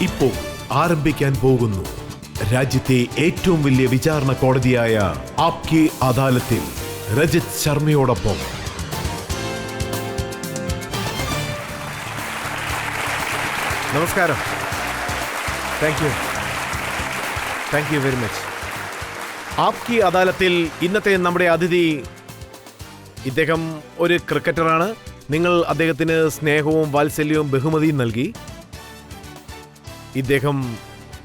ഇപ്പോൾ ആരംഭിക്കാൻ പോകുന്നു. രാജ്യത്തെ ഏറ്റവും വലിയ വിചാരണ കോടതിയായ ആപ്കി അദാലത്തിൽ രജിത് ശർമ്മയോടൊപ്പം നമസ്കാരം. Thank you very much. Aapki അദാലത്തിൽ ഇന്നത്തെ നമ്മുടെ അതിഥി, ഇദ്ദേഹം ഒരു ക്രിക്കറ്ററാണ്. നിങ്ങൾ അദ്ദേഹത്തിന് സ്നേഹവും വാത്സല്യവും ബഹുമതിയും നൽകി. ഇദ്ദേഹം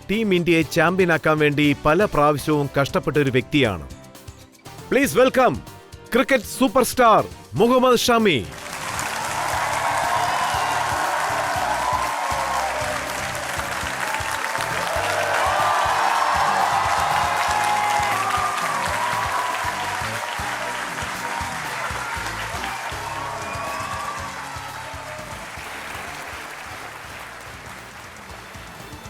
ടീം ഇന്ത്യയെ ചാമ്പ്യനാക്കാൻ വേണ്ടി പല പ്രാവശ്യവും കഷ്ടപ്പെട്ട ഒരു വ്യക്തിയാണ്. Please welcome cricket super star Mohammed Shami.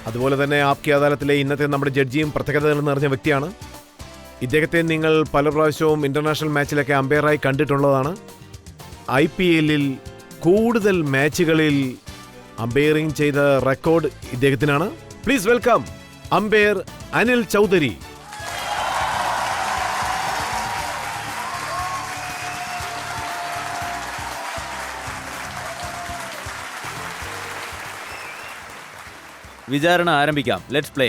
അതുപോലെ തന്നെ ആപ്കി അദാലത്തിലെ ഇന്നത്തെ നമ്മുടെ ജഡ്ജിയും പ്രത്യേകത നിറഞ്ഞ വ്യക്തിയാണ്. ഇദ്ദേഹത്തെ നിങ്ങൾ പല പ്രാവശ്യവും ഇന്റർനാഷണൽ മാച്ചിലൊക്കെ അമ്പയറായി കണ്ടിട്ടുള്ളതാണ്. IPL കൂടുതൽ മാച്ചുകളിൽ അമ്പയറിംഗ് ചെയ്ത റെക്കോർഡ് ഇദ്ദേഹത്തിനാണ്. Please welcome umpire Anil Chaudhary. വിചാരണ ആരംഭിക്കാം. Let's play.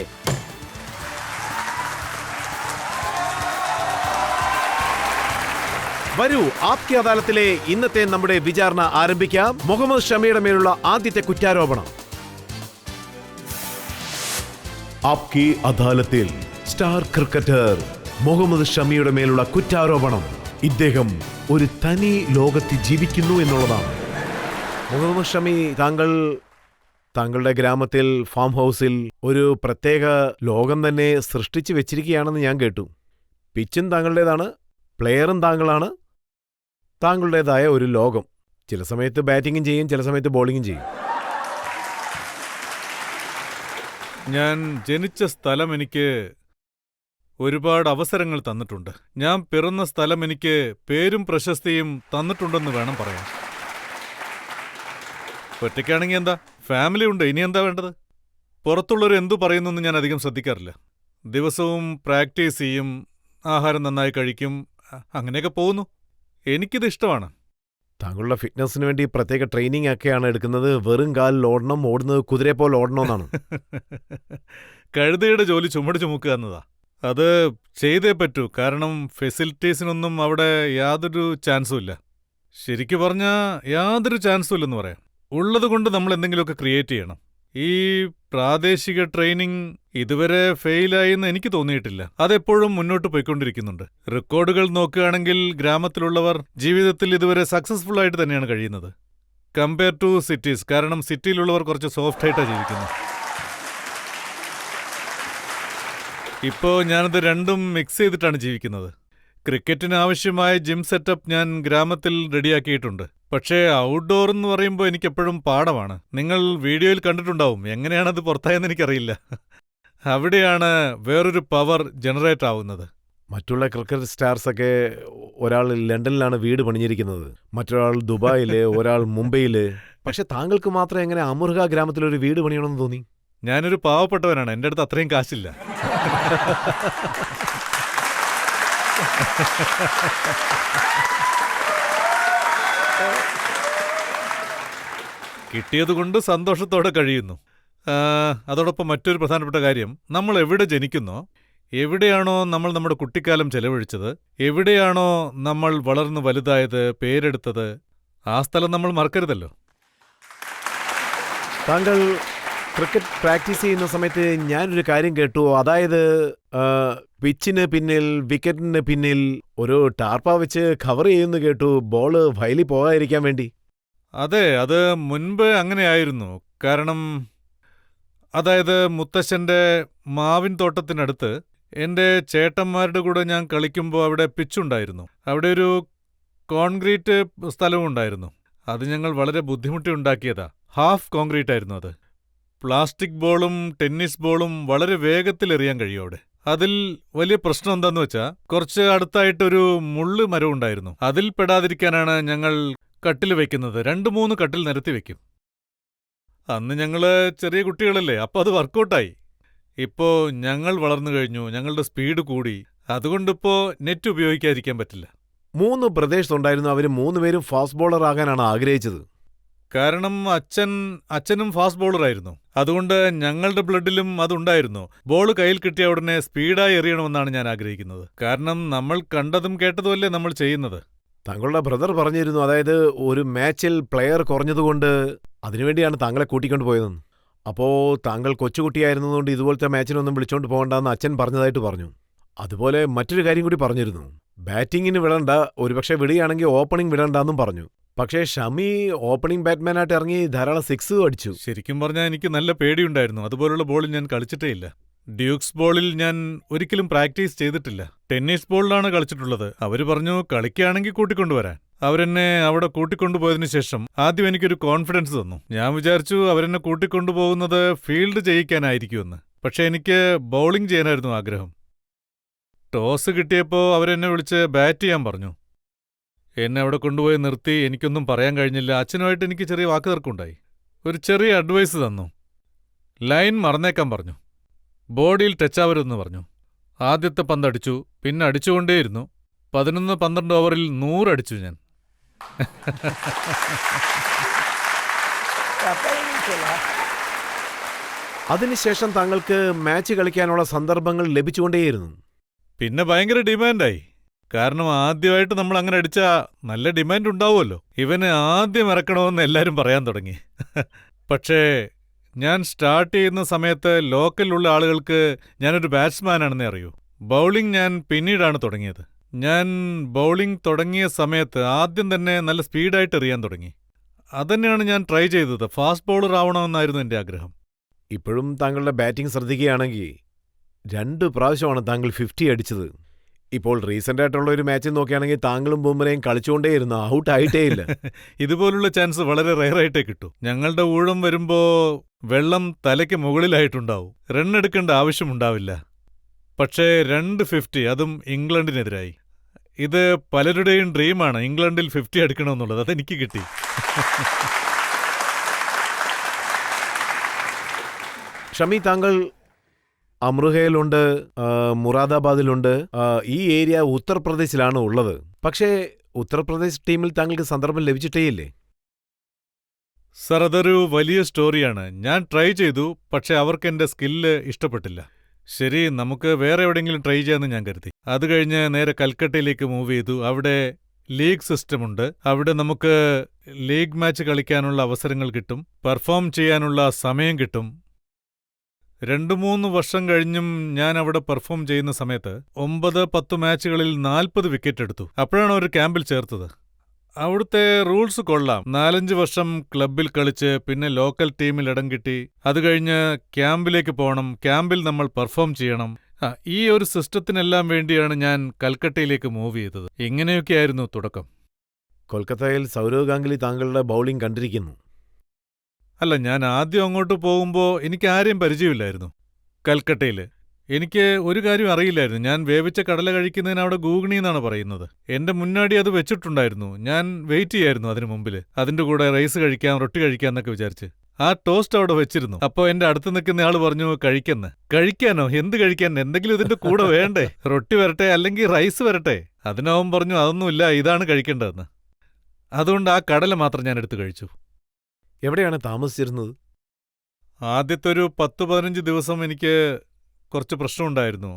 വരൂ, ആപ്കി അദാലത്തിലെ ഇന്നത്തെ നമ്മുടെ വിചാരണ ആരംഭിക്കാം. മുഹമ്മദ് ഷമിയുടെ മേലുള്ള ആദ്യത്തെ കുറ്റാരോപണം. ആപ്കി അദാലത്തിൽ സ്റ്റാർ ക്രിക്കറ്റർ മുഹമ്മദ് ഷമിയുടെ മേലുള്ള കുറ്റാരോപണം ഇദ്ദേഹം ഒരു തനി ലോകത്ത് ജീവിക്കുന്നു എന്നുള്ളതാണ്. മുഹമ്മദ് ഷമി, താങ്കളുടെ ഗ്രാമത്തിൽ ഫാം ഹൗസിൽ ഒരു പ്രത്യേക ലോകം തന്നെ സൃഷ്ടിച്ചു വെച്ചിരിക്കുകയാണെന്ന് ഞാൻ കേട്ടു. പിച്ചും താങ്കളുടേതാണ്, പ്ലെയറും താങ്കളാണ്. താങ്കളുടേതായ ഒരു ലോകം. ചില സമയത്ത് ബാറ്റിങ്ങും ചെയ്യും, ചില സമയത്ത് ബോളിങ്ങും ചെയ്യും. ഞാൻ ജനിച്ച സ്ഥലം എനിക്ക് ഒരുപാട് അവസരങ്ങൾ തന്നിട്ടുണ്ട്. ഞാൻ പിറന്ന സ്ഥലം എനിക്ക് പേരും പ്രശസ്തിയും തന്നിട്ടുണ്ടെന്ന് വേണം പറയാൻ. ഒറ്റയ്ക്കാണെങ്കിൽ എന്താ, ഫാമിലി ഉണ്ട്, ഇനി എന്താ വേണ്ടത്? പുറത്തുള്ളവർ എന്തു പറയുന്നെന്ന് ഞാൻ അധികം ശ്രദ്ധിക്കാറില്ല. ദിവസവും പ്രാക്ടീസ് ചെയ്യും, ആഹാരം നന്നായി കഴിക്കും, അങ്ങനെയൊക്കെ പോകുന്നു. എനിക്കിത് ഇഷ്ടമാണ്. താങ്കളുടെ ഫിറ്റ്നസിന് വേണ്ടി പ്രത്യേക ട്രെയിനിങ് ഒക്കെയാണ് എടുക്കുന്നത്. വെറും കാലിൽ ഓടണം, ഓടുന്നത് കുതിരയെ പോലെ ഓടണമെന്നാണ്. കഴുതയുടെ ജോലി ചുമട് ചുമക്കുക എന്നതാ. അത് ചെയ്തേ പറ്റൂ, കാരണം ഫെസിലിറ്റീസിനൊന്നും അവിടെ യാതൊരു ചാൻസും ഇല്ല. ശരിക്കു പറഞ്ഞാൽ യാതൊരു ചാൻസും ഇല്ലെന്ന് പറയാം. ഉള്ളതുകൊണ്ട് നമ്മൾ എന്തെങ്കിലുമൊക്കെ ക്രിയേറ്റ് ചെയ്യണം. ഈ പ്രാദേശിക ട്രെയിനിങ് ഇതുവരെ ഫെയിലായി എന്ന് എനിക്ക് തോന്നിയിട്ടില്ല. അതെപ്പോഴും മുന്നോട്ട് പോയിക്കൊണ്ടിരിക്കുന്നുണ്ട്. റെക്കോർഡുകൾ നോക്കുകയാണെങ്കിൽ ഗ്രാമത്തിലുള്ളവർ ജീവിതത്തിൽ ഇതുവരെ സക്സസ്ഫുൾ ആയിട്ട് തന്നെയാണ് കഴിയുന്നത്, കമ്പയർ ടു സിറ്റീസ്. കാരണം സിറ്റിയിലുള്ളവർ കുറച്ച് സോഫ്റ്റ് ആയിട്ടാണ് ജീവിക്കുന്നത്. ഇപ്പോൾ ഞാനത് രണ്ടും മിക്സ് ചെയ്തിട്ടാണ് ജീവിക്കുന്നത്. ക്രിക്കറ്റിന് ആവശ്യമായ ജിം സെറ്റപ്പ് ഞാൻ ഗ്രാമത്തിൽ റെഡിയാക്കിയിട്ടുണ്ട്. പക്ഷേ ഔട്ട്ഡോർ എന്ന് പറയുമ്പോൾ എനിക്കെപ്പോഴും പാടമാണ്. നിങ്ങൾ വീഡിയോയിൽ കണ്ടിട്ടുണ്ടാവും, എങ്ങനെയാണത് പുറത്തായെന്ന് എനിക്കറിയില്ല. അവിടെയാണ് വേറൊരു പവർ ജനറേറ്റ് ആവുന്നത്. മറ്റുള്ള ക്രിക്കറ്റ് സ്റ്റാർസൊക്കെ ഒരാൾ ലണ്ടനിലാണ് വീട് പണിഞ്ഞിരിക്കുന്നത്, മറ്റൊരാൾ ദുബായില്, ഒരാൾ മുംബൈയില്. പക്ഷെ താങ്കൾക്ക് മാത്രം എങ്ങനെ അമുർഹ ഗ്രാമത്തിലൊരു വീട് പണിയണമെന്ന് തോന്നി? ഞാനൊരു പാവപ്പെട്ടവനാണ്, എൻ്റെ അടുത്ത് അത്രയും കാശില്ല. കിട്ടിയതുകൊണ്ട് സന്തോഷത്തോടെ കഴിയുന്നു. അതോടൊപ്പം മറ്റൊരു പ്രധാനപ്പെട്ട കാര്യം, നമ്മൾ എവിടെ ജനിക്കുന്നോ, എവിടെയാണോ നമ്മൾ നമ്മുടെ കുട്ടിക്കാലം ചെലവഴിച്ചത്, എവിടെയാണോ നമ്മൾ വളർന്നു വലുതായത്, പേരെടുത്തത്, ആ സ്ഥലം നമ്മൾ മറക്കരുതല്ലോ. താങ്കൾ ക്രിക്കറ്റ് പ്രാക്ടീസ് ചെയ്യുന്ന സമയത്ത് ഞാനൊരു കാര്യം കേട്ടു. അതായത് പിച്ചിന് പിന്നിൽ, വിക്കറ്റിന് പിന്നിൽ ഒരു ടാർപ്പ വെച്ച് കവർ ചെയ്യുന്നു കേട്ടു, ബോള് വയലിൽ പോകാതിരിക്കാൻ വേണ്ടി. അതെ, അത് മുൻപ് അങ്ങനെയായിരുന്നു. കാരണം അതായത് മുത്തശ്ശൻ്റെ മാവിൻ തോട്ടത്തിനടുത്ത് എൻ്റെ ചേട്ടന്മാരുടെ കൂടെ ഞാൻ കളിക്കുമ്പോൾ അവിടെ പിച്ചുണ്ടായിരുന്നു. അവിടെ ഒരു കോൺക്രീറ്റ് സ്ഥലവും ഉണ്ടായിരുന്നു. അത് ഞങ്ങൾ വളരെ ബുദ്ധിമുട്ടി ഉണ്ടാക്കിയതാ. ഹാഫ് കോൺക്രീറ്റ് ആയിരുന്നു അത്. പ്ലാസ്റ്റിക് ബോളും ടെന്നീസ് ബോളും വളരെ വേഗത്തിൽ എറിയാൻ കഴിയും അവിടെ. അതിൽ വലിയ പ്രശ്നം എന്താന്ന് വെച്ചാൽ കുറച്ച് അടുത്തായിട്ടൊരു മുള്ള് മരം ഉണ്ടായിരുന്നു. അതിൽ പെടാതിരിക്കാനാണ് ഞങ്ങൾ കട്ടിൽ വയ്ക്കുന്നത്. 2-3 കട്ടിൽ നിരത്തി വയ്ക്കും. അന്ന് ഞങ്ങള് ചെറിയ കുട്ടികളല്ലേ, അപ്പൊ അത് വർക്കൗട്ടായി. ഇപ്പോ ഞങ്ങൾ വളർന്നു കഴിഞ്ഞു, ഞങ്ങളുടെ സ്പീഡ് കൂടി. അതുകൊണ്ടിപ്പോ നെറ്റ് ഉപയോഗിക്കാതിരിക്കാൻ പറ്റില്ല. 3 ബ്രദേഴ്സ് ഉണ്ടായിരുന്നു. അവര് 3 പേരും ഫാസ്റ്റ് ബോളർ ആകാനാണ് ആഗ്രഹിച്ചത്. കാരണം അച്ഛനും ഫാസ്റ്റ് ബോളറായിരുന്നു. അതുകൊണ്ട് ഞങ്ങളുടെ ബ്ലഡിലും അതുണ്ടായിരുന്നു. ബോൾ കയ്യിൽ കിട്ടിയ ഉടനെ സ്പീഡായി എറിയണമെന്നാണ് ഞാൻ ആഗ്രഹിക്കുന്നത്. കാരണം നമ്മൾ കണ്ടതും കേട്ടതുമല്ലേ നമ്മൾ ചെയ്യുന്നത്. താങ്കളുടെ ബ്രദർ പറഞ്ഞിരുന്നു, അതായത് ഒരു മാച്ചിൽ പ്ലെയർ കുറഞ്ഞതുകൊണ്ട് അതിനുവേണ്ടിയാണ് താങ്കളെ കൂട്ടിക്കൊണ്ട് പോയതെന്ന്. അപ്പോൾ താങ്കൾ കൊച്ചുകുട്ടിയായിരുന്നതുകൊണ്ട് ഇതുപോലത്തെ മാച്ചിനൊന്നും വിളിച്ചോണ്ട് പോകണ്ടെന്ന് അച്ഛൻ പറഞ്ഞതായിട്ട് പറഞ്ഞു. അതുപോലെ മറ്റൊരു കാര്യം കൂടി പറഞ്ഞിരുന്നു, ബാറ്റിങ്ങിന് വിടണ്ട, ഒരുപക്ഷെ വിടുകയാണെങ്കിൽ ഓപ്പണിംഗ് വിടണ്ടെന്നും പറഞ്ഞു. പക്ഷേ ഷമി ഓപ്പണിംഗ് ബാറ്റ്മാനായിട്ട് ഇറങ്ങി ധാരാളം സിക്സും അടിച്ചു. ശരിക്കും പറഞ്ഞാൽ എനിക്ക് നല്ല പേടിയുണ്ടായിരുന്നു. അതുപോലുള്ള ബോളിൽ ഞാൻ കളിച്ചിട്ടേ ഇല്ല. ഡ്യൂക്സ് ബോളിൽ ഞാൻ ഒരിക്കലും പ്രാക്ടീസ് ചെയ്തിട്ടില്ല. ടെന്നീസ് ബോളിലാണ് കളിച്ചിട്ടുള്ളത്. അവര് പറഞ്ഞു കളിക്കുകയാണെങ്കിൽ കൂട്ടിക്കൊണ്ടുവരാൻ. അവരെന്നെ അവിടെ കൂട്ടിക്കൊണ്ടുപോയതിനു ശേഷം ആദ്യം എനിക്കൊരു കോൺഫിഡൻസ് തന്നു. ഞാൻ വിചാരിച്ചു അവരെന്നെ കൂട്ടിക്കൊണ്ടുപോകുന്നത് ഫീൽഡ് ചെയ്യിക്കാനായിരിക്കുമെന്ന്. പക്ഷെ എനിക്ക് ബൗളിംഗ് ചെയ്യാനായിരുന്നു ആഗ്രഹം. ടോസ് കിട്ടിയപ്പോൾ അവരെന്നെ വിളിച്ച് ബാറ്റ് ചെയ്യാൻ പറഞ്ഞു. എന്നെ അവിടെ കൊണ്ടുപോയി നിർത്തി. എനിക്കൊന്നും പറയാൻ കഴിഞ്ഞില്ല. അച്ഛനുമായിട്ട് എനിക്ക് ചെറിയ വാക്കുതർക്കമുണ്ടായി. ഒരു ചെറിയ അഡ്വൈസ് തന്നു. ലൈൻ മറന്നേക്കാൻ പറഞ്ഞു. ബോഡിയിൽ ടച്ചാവരുതെന്ന് പറഞ്ഞു. ആദ്യത്തെ പന്തടിച്ചു, പിന്നെ അടിച്ചുകൊണ്ടേയിരുന്നു. 11-12 ഓവറിൽ 100 അടിച്ചു ഞാൻ. അതിനുശേഷം താങ്കൾക്ക് മാച്ച് കളിക്കാനുള്ള സന്ദർഭങ്ങൾ ലഭിച്ചുകൊണ്ടേയിരുന്നു. പിന്നെ ഭയങ്കര ഡിമാൻഡായി. കാരണം ആദ്യമായിട്ട് നമ്മൾ അങ്ങനെ അടിച്ചാൽ നല്ല ഡിമാൻഡ് ഉണ്ടാവുമല്ലോ. ഇവന് ആദ്യം ഇറക്കണമെന്ന് എല്ലാവരും പറയാൻ തുടങ്ങി. പക്ഷേ ഞാൻ സ്റ്റാർട്ട് ചെയ്യുന്ന സമയത്ത് ലോക്കലിലുള്ള ആളുകൾക്ക് ഞാനൊരു ബാറ്റ്സ്മാനാണെന്നേ അറിയൂ. ബൗളിംഗ് ഞാൻ പിന്നീടാണ് തുടങ്ങിയത്. ഞാൻ ബൗളിംഗ് തുടങ്ങിയ സമയത്ത് ആദ്യം തന്നെ നല്ല സ്പീഡായിട്ട് എറിയാൻ തുടങ്ങി. അതന്നെയാണ് ഞാൻ ട്രൈ ചെയ്തത്. ഫാസ്റ്റ് ബൗളർ ആവണമെന്നായിരുന്നു എൻ്റെ ആഗ്രഹം. ഇപ്പോഴും താങ്കളുടെ ബാറ്റിംഗ് ശ്രദ്ധിക്കുകയാണെങ്കിൽ 2 പ്രാവശ്യമാണ് താങ്കൾ 50 അടിച്ചത്. ഇപ്പോൾ റീസെന്റ് ആയിട്ടുള്ള ഒരു മാച്ച് നോക്കുകയാണെങ്കിൽ താങ്കളും ബുംറയും കളിച്ചുകൊണ്ടേയിരുന്നു, ഔട്ട് ആയിട്ടേ ഇല്ല. ഇതുപോലുള്ള ചാൻസ് വളരെ റെയറായിട്ടേ കിട്ടൂ. ഞങ്ങളുടെ ഊഴം വരുമ്പോ വെള്ളം തലയ്ക്ക് മുകളിലായിട്ടുണ്ടാവും. റണ്ണെടുക്കേണ്ട ആവശ്യമുണ്ടാവില്ല. പക്ഷേ 2 50, അതും ഇംഗ്ലണ്ടിനെതിരായി. ഇത് പലരുടെയും ഡ്രീമാണ്, ഇംഗ്ലണ്ടിൽ 50 അടിക്കണമെന്നുള്ളത്. അതെനിക്ക് കിട്ടി. ഷമി, താങ്കൾ അമ്രുഹയിലുണ്ട്, മുറാദാബാദിലുണ്ട്. ഈ ഏരിയ ഉത്തർപ്രദേശിലാണ് ഉള്ളത്. പക്ഷേ ഉത്തർപ്രദേശ് ടീമിൽ താങ്കൾക്ക് സന്ദർഭം ലഭിച്ചിട്ടേയില്ലേ? സർ, അതൊരു വലിയ സ്റ്റോറിയാണ്. ഞാൻ ട്രൈ ചെയ്തു, പക്ഷെ അവർക്ക് എൻ്റെ സ്കില്ല് ഇഷ്ടപ്പെട്ടില്ല. ശരി, നമുക്ക് വേറെ എവിടെയെങ്കിലും ട്രൈ ചെയ്യാമെന്ന് ഞാൻ കരുതി. അത് കഴിഞ്ഞ് നേരെ കൽക്കട്ടയിലേക്ക് മൂവ് ചെയ്തു. അവിടെ ലീഗ് സിസ്റ്റമുണ്ട്. അവിടെ നമുക്ക് ലീഗ് മാച്ച് കളിക്കാനുള്ള അവസരങ്ങൾ കിട്ടും, പെർഫോം ചെയ്യാനുള്ള സമയം കിട്ടും. 2-3 വർഷം കഴിഞ്ഞും ഞാൻ അവിടെ പെർഫോം ചെയ്യുന്ന സമയത്ത് 9-10 മാച്ചുകളിൽ 40 വിക്കറ്റ് എടുത്തു. അപ്പോഴാണ് ഒരു ക്യാമ്പിൽ ചേർത്തത്. അവിടുത്തെ റൂൾസ് കൊള്ളാം. 4-5 വർഷം ക്ലബിൽ കളിച്ച് പിന്നെ ലോക്കൽ ടീമിൽ ഇടം കിട്ടി. അത് കഴിഞ്ഞ് ക്യാമ്പിലേക്ക് പോകണം. ക്യാമ്പിൽ നമ്മൾ പെർഫോം ചെയ്യണം. ഈ ഒരു സിസ്റ്റത്തിനെല്ലാം വേണ്ടിയാണ് ഞാൻ കൽക്കട്ടയിലേക്ക് മൂവ് ചെയ്തത്. ഇങ്ങനെയൊക്കെയായിരുന്നു തുടക്കം. കൊൽക്കത്തയിൽ സൗരവ് ഗാംഗുലി താങ്കളുടെ ബൗളിംഗ് കണ്ടിരിക്കുന്നു. അല്ല, ഞാൻ ആദ്യം അങ്ങോട്ട് പോകുമ്പോൾ എനിക്ക് ആരെയും പരിചയമില്ലായിരുന്നു. കൽക്കട്ടയിൽ എനിക്ക് ഒരു കാര്യം അറിയില്ലായിരുന്നു. ഞാൻ വേവിച്ച കടല കഴിക്കുന്നതിന് അവിടെ ഗൂഗിണി എന്നാണ് പറയുന്നത്. എന്റെ മുന്നാടി അത് വെച്ചിട്ടുണ്ടായിരുന്നു. ഞാൻ വെയിറ്റ് ചെയ്യായിരുന്നു അതിനു മുമ്പിൽ. അതിന്റെ കൂടെ റൈസ് കഴിക്കാം, റൊട്ടി കഴിക്കാം എന്നൊക്കെ വിചാരിച്ച്. ആ ടോസ്റ്റ് അവിടെ വെച്ചിരുന്നു. അപ്പോൾ എന്റെ അടുത്ത് നിൽക്കുന്ന ആൾ പറഞ്ഞു കഴിക്കെന്ന്. കഴിക്കാനോ? എന്ത് കഴിക്കാൻ? എന്തെങ്കിലും ഇതിന്റെ കൂടെ വേണ്ടേ? റൊട്ടി വരട്ടെ, അല്ലെങ്കിൽ റൈസ് വരട്ടെ? അതിനവൻ പറഞ്ഞു അതൊന്നുമില്ല, ഇതാണ് കഴിക്കേണ്ടതെന്ന്. അതുകൊണ്ട് ആ കടല മാത്രം ഞാൻ എടുത്ത് കഴിച്ചു. എവിടെയാണ് താമസിച്ചിരുന്നത്? ആദ്യത്തെ ഒരു 10-15 ദിവസം എനിക്ക് കുറച്ച് പ്രശ്നമുണ്ടായിരുന്നു.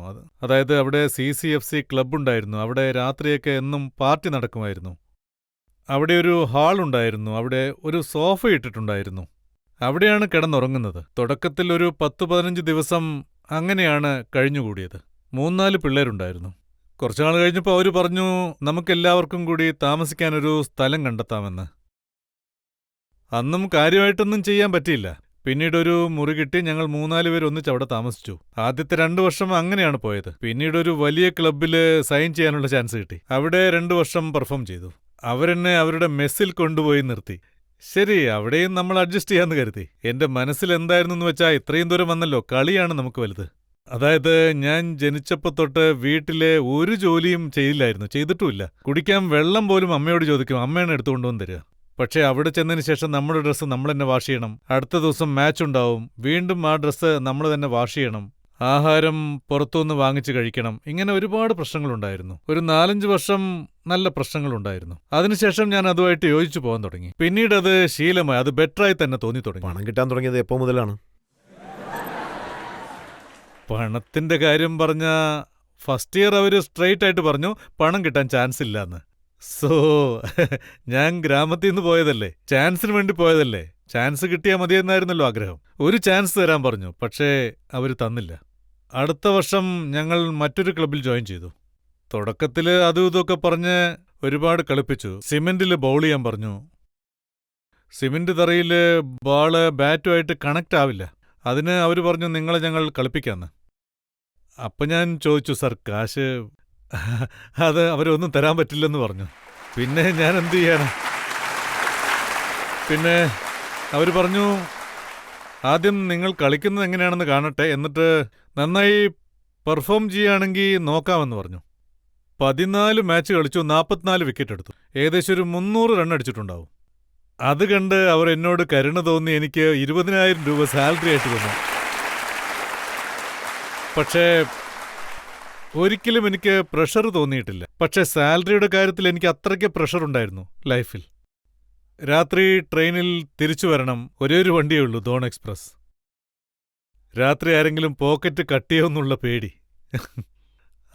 അതായത് അവിടെ CCFC ക്ലബ്ബുണ്ടായിരുന്നു. അവിടെ രാത്രിയൊക്കെ എന്നും പാർട്ടി നടക്കുമായിരുന്നു. അവിടെ ഒരു ഹാളുണ്ടായിരുന്നു. അവിടെ ഒരു സോഫ ഇട്ടിട്ടുണ്ടായിരുന്നു. അവിടെയാണ് കിടന്നുറങ്ങുന്നത്. തുടക്കത്തിൽ ഒരു 10-15 ദിവസം അങ്ങനെയാണ് കഴിഞ്ഞുകൂടിയത്. 3-4 പിള്ളേരുണ്ടായിരുന്നു. കുറച്ചുനാൾ കഴിഞ്ഞപ്പോൾ അവർ പറഞ്ഞു നമുക്കെല്ലാവർക്കും കൂടി താമസിക്കാനൊരു സ്ഥലം കണ്ടെത്താമെന്ന്. അന്നും കാര്യമായിട്ടൊന്നും ചെയ്യാൻ പറ്റിയില്ല. പിന്നീടൊരു മുറി കിട്ടി. ഞങ്ങൾ 3-4 പേർ ഒന്നിച്ച് അവിടെ താമസിച്ചു. ആദ്യത്തെ 2 വർഷം അങ്ങനെയാണ് പോയത്. പിന്നീടൊരു വലിയ ക്ലബ്ബിൽ സൈൻ ചെയ്യാനുള്ള ചാൻസ് കിട്ടി. അവിടെ 2 വർഷം പെർഫോം ചെയ്തു. അവരെന്നെ അവരുടെ മെസ്സിൽ കൊണ്ടുപോയി നിർത്തി. ശരി, അവിടെയും നമ്മൾ അഡ്ജസ്റ്റ് ചെയ്യാന്ന് കരുതി. എന്റെ മനസ്സിൽ എന്തായിരുന്നു വെച്ചാൽ ഇത്രയും ദൂരം വന്നല്ലോ, കളിയാണ് നമുക്ക് വലുത്. അതായത് ഞാൻ ജനിച്ചപ്പോൾ തൊട്ട് വീട്ടിലെ ഒരു ജോലിയും ചെയ്തില്ലായിരുന്നു, ചെയ്തിട്ടുമില്ല. കുടിക്കാൻ വെള്ളം പോലും അമ്മയോട് ചോദിക്കും, അമ്മയാണ് എടുത്തുകൊണ്ടുവന്ന് തരിക. പക്ഷേ അവിടെ ചെന്നതിന് ശേഷം നമ്മുടെ ഡ്രസ്സ് നമ്മൾ തന്നെ വാഷ് ചെയ്യണം. അടുത്ത ദിവസം മാച്ച് ഉണ്ടാവും, വീണ്ടും ആ ഡ്രസ്സ് നമ്മൾ തന്നെ വാഷ് ചെയ്യണം. ആഹാരം പുറത്തുനിന്ന് വാങ്ങിച്ച് കഴിക്കണം. ഇങ്ങനെ ഒരുപാട് പ്രശ്നങ്ങളുണ്ടായിരുന്നു. ഒരു 4-5 വർഷം നല്ല പ്രശ്നങ്ങളുണ്ടായിരുന്നു. അതിനുശേഷം ഞാൻ അതുമായിട്ട് യോജിച്ചു പോകാൻ തുടങ്ങി. പിന്നീട് അത് ശീലമായി, അത് ബെറ്ററായി തന്നെ തോന്നി തുടങ്ങി. പണം കിട്ടാൻ തുടങ്ങിയത് എപ്പോ മുതലാണ്? പണത്തിന്റെ കാര്യം പറഞ്ഞ ഫസ്റ്റ് ഇയർ അവർ സ്ട്രെയിറ്റ് ആയിട്ട് പറഞ്ഞു പണം കിട്ടാൻ ചാൻസ് ഇല്ലാന്ന്. സോ ഞാൻ ഗ്രാമത്തിൽ നിന്ന് പോയതല്ലേ, ചാൻസിന് വേണ്ടി പോയതല്ലേ, ചാൻസ് കിട്ടിയാൽ മതിയെന്നായിരുന്നല്ലോ ആഗ്രഹം. ഒരു ചാൻസ് തരാൻ പറഞ്ഞു, പക്ഷേ അവർ തന്നില്ല. അടുത്ത വർഷം ഞങ്ങൾ മറ്റൊരു ക്ലബിൽ ജോയിൻ ചെയ്തു. തുടക്കത്തിൽ അതും ഇതൊക്കെ പറഞ്ഞ് ഒരുപാട് കളിപ്പിച്ചു. സിമെന്റിൽ ബൗൾ ചെയ്യാൻ പറഞ്ഞു. സിമെന്റ് തറയിൽ ബാള് ബാറ്റുമായിട്ട് കണക്റ്റ് ആവില്ല. അതിന് അവർ പറഞ്ഞു നിങ്ങളെ ഞങ്ങൾ കളിപ്പിക്കാന്ന്. അപ്പം ഞാൻ ചോദിച്ചു, സർ കാശ്? അത് അവരൊന്നും തരാൻ പറ്റില്ലെന്ന് പറഞ്ഞു. പിന്നെ ഞാൻ എന്ത് ചെയ്യാനാ? പിന്നെ അവർ പറഞ്ഞു ആദ്യം നിങ്ങൾ കളിക്കുന്നത് എങ്ങനെയാണെന്ന് കാണട്ടെ, എന്നിട്ട് നന്നായി പെർഫോം ചെയ്യുകയാണെങ്കിൽ നോക്കാമെന്ന് പറഞ്ഞു. 14 മാച്ച് കളിച്ചു, 44 വിക്കറ്റ് എടുത്തു. ഏകദേശം ഒരു 300 റൺ അടിച്ചിട്ടുണ്ടാവും. അത് കണ്ട് അവർ എന്നോട് കരുണ തോന്നി എനിക്ക് 20,000 രൂപ സാലറി ആയിട്ട് തന്നു. പക്ഷേ ഒരിക്കലും എനിക്ക് പ്രഷർ തോന്നിയിട്ടില്ല. പക്ഷേ സാലറിയുടെ കാര്യത്തിൽ എനിക്ക് അത്രയ്ക്ക് പ്രഷർ ഉണ്ടായിരുന്നു ലൈഫിൽ. രാത്രി ട്രെയിനിൽ തിരിച്ചു വരണം, ഒരേ ഒരു വണ്ടിയേ ഉള്ളൂ, ദോൺ എക്സ്പ്രസ്. രാത്രി ആരെങ്കിലും പോക്കറ്റ് കട്ടിയോന്നുള്ള പേടി.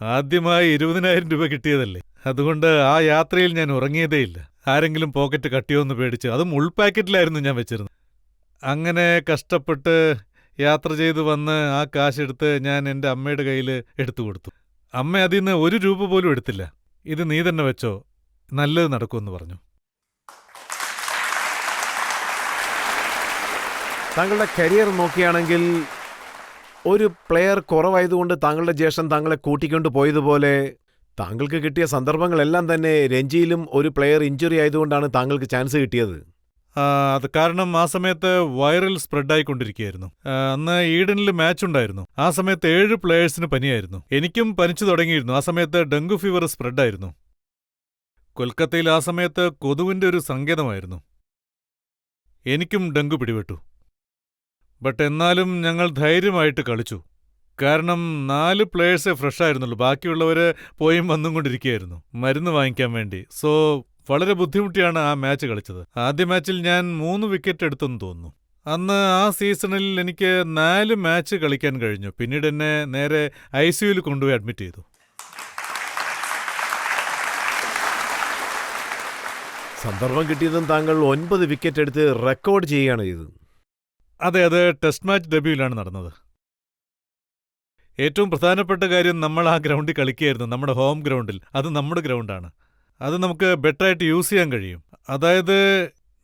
ആദ്യമായി 20,000 രൂപ കിട്ടിയതല്ലേ, അതുകൊണ്ട് ആ യാത്രയിൽ ഞാൻ ഉറങ്ങിയതേയില്ല. ആരെങ്കിലും പോക്കറ്റ് കട്ടിയോന്ന് പേടിച്ച്, അതും ഉൾപാക്കറ്റിലായിരുന്നു ഞാൻ വെച്ചിരുന്നത്. അങ്ങനെ കഷ്ടപ്പെട്ട് യാത്ര ചെയ്തു വന്ന് ആ കാശെടുത്ത് ഞാൻ എൻ്റെ അമ്മയുടെ കയ്യിൽ എടുത്തു കൊടുത്തു. അമ്മ അതിൽ നിന്ന് 1 രൂപ പോലും എടുത്തില്ല. ഇത് നീ തന്നെ വെച്ചോ, നല്ലത് നടക്കുമെന്ന് പറഞ്ഞു. താങ്കളുടെ കരിയർ നോക്കുകയാണെങ്കിൽ ഒരു പ്ലെയർ കുറവായതുകൊണ്ട് താങ്കളുടെ ജ്യേഷ്ഠൻ താങ്കളെ കൂട്ടിക്കൊണ്ട് പോയതുപോലെ താങ്കൾക്ക് കിട്ടിയ സന്ദർഭങ്ങളെല്ലാം തന്നെ രഞ്ജിയിലും ഒരു പ്ലെയർ ഇഞ്ചുറി ആയതുകൊണ്ടാണ് താങ്കൾക്ക് ചാൻസ് കിട്ടിയത്. അത് കാരണം ആ സമയത്ത് വൈറൽ സ്പ്രെഡായിക്കൊണ്ടിരിക്കുകയായിരുന്നു. അന്ന് ഈഡനിൽ മാച്ച് ഉണ്ടായിരുന്നു. ആ സമയത്ത് 7 പ്ലേയേഴ്സിന് പനിയായിരുന്നു. എനിക്കും പനിച്ചു തുടങ്ങിയിരുന്നു. ആ സമയത്ത് ഡെങ്കു ഫീവർ സ്പ്രെഡായിരുന്നു. കൊൽക്കത്തയിൽ ആ സമയത്ത് കൊതുവിൻ്റെ ഒരു സങ്കേതമായിരുന്നു. എനിക്കും ഡെങ്കു പിടിപെട്ടു. ബട്ട് എന്നാലും ഞങ്ങൾ ധൈര്യമായിട്ട് കളിച്ചു. കാരണം 4 പ്ലേയേഴ്സേ ഫ്രഷായിരുന്നുള്ളൂ, ബാക്കിയുള്ളവർ പോയും വന്നും കൊണ്ടിരിക്കുകയായിരുന്നു മരുന്ന് വാങ്ങിക്കാൻ വേണ്ടി. സോ വളരെ ബുദ്ധിമുട്ടിയാണ് ആ മാച്ച് കളിച്ചത്. ആദ്യ മാച്ചിൽ ഞാൻ 3 വിക്കറ്റ് എടുത്തെന്ന് തോന്നുന്നു. അന്ന് ആ സീസണിൽ എനിക്ക് 4 മാച്ച് കളിക്കാൻ കഴിഞ്ഞു. പിന്നീട് എന്നെ നേരെ ICUയിൽ കൊണ്ടുപോയി അഡ്മിറ്റ് ചെയ്തു. സന്ദർഭം കിട്ടിയതും താങ്കൾ 9 വിക്കറ്റ് എടുത്ത് റെക്കോർഡ് ചെയ്യുകയാണ് ചെയ്തത്. അതെ, അത് ടെസ്റ്റ് മാച്ച് ഡെബ്യൂയിലാണ് നടന്നത്. ഏറ്റവും പ്രധാനപ്പെട്ട കാര്യം നമ്മൾ ആ ഗ്രൗണ്ടിൽ കളിക്കുകയായിരുന്നു, നമ്മുടെ ഹോം ഗ്രൗണ്ടിൽ. അത് നമ്മുടെ ഗ്രൗണ്ടാണ്, അത് നമുക്ക് ബെറ്ററായിട്ട് യൂസ് ചെയ്യാൻ കഴിയും. അതായത്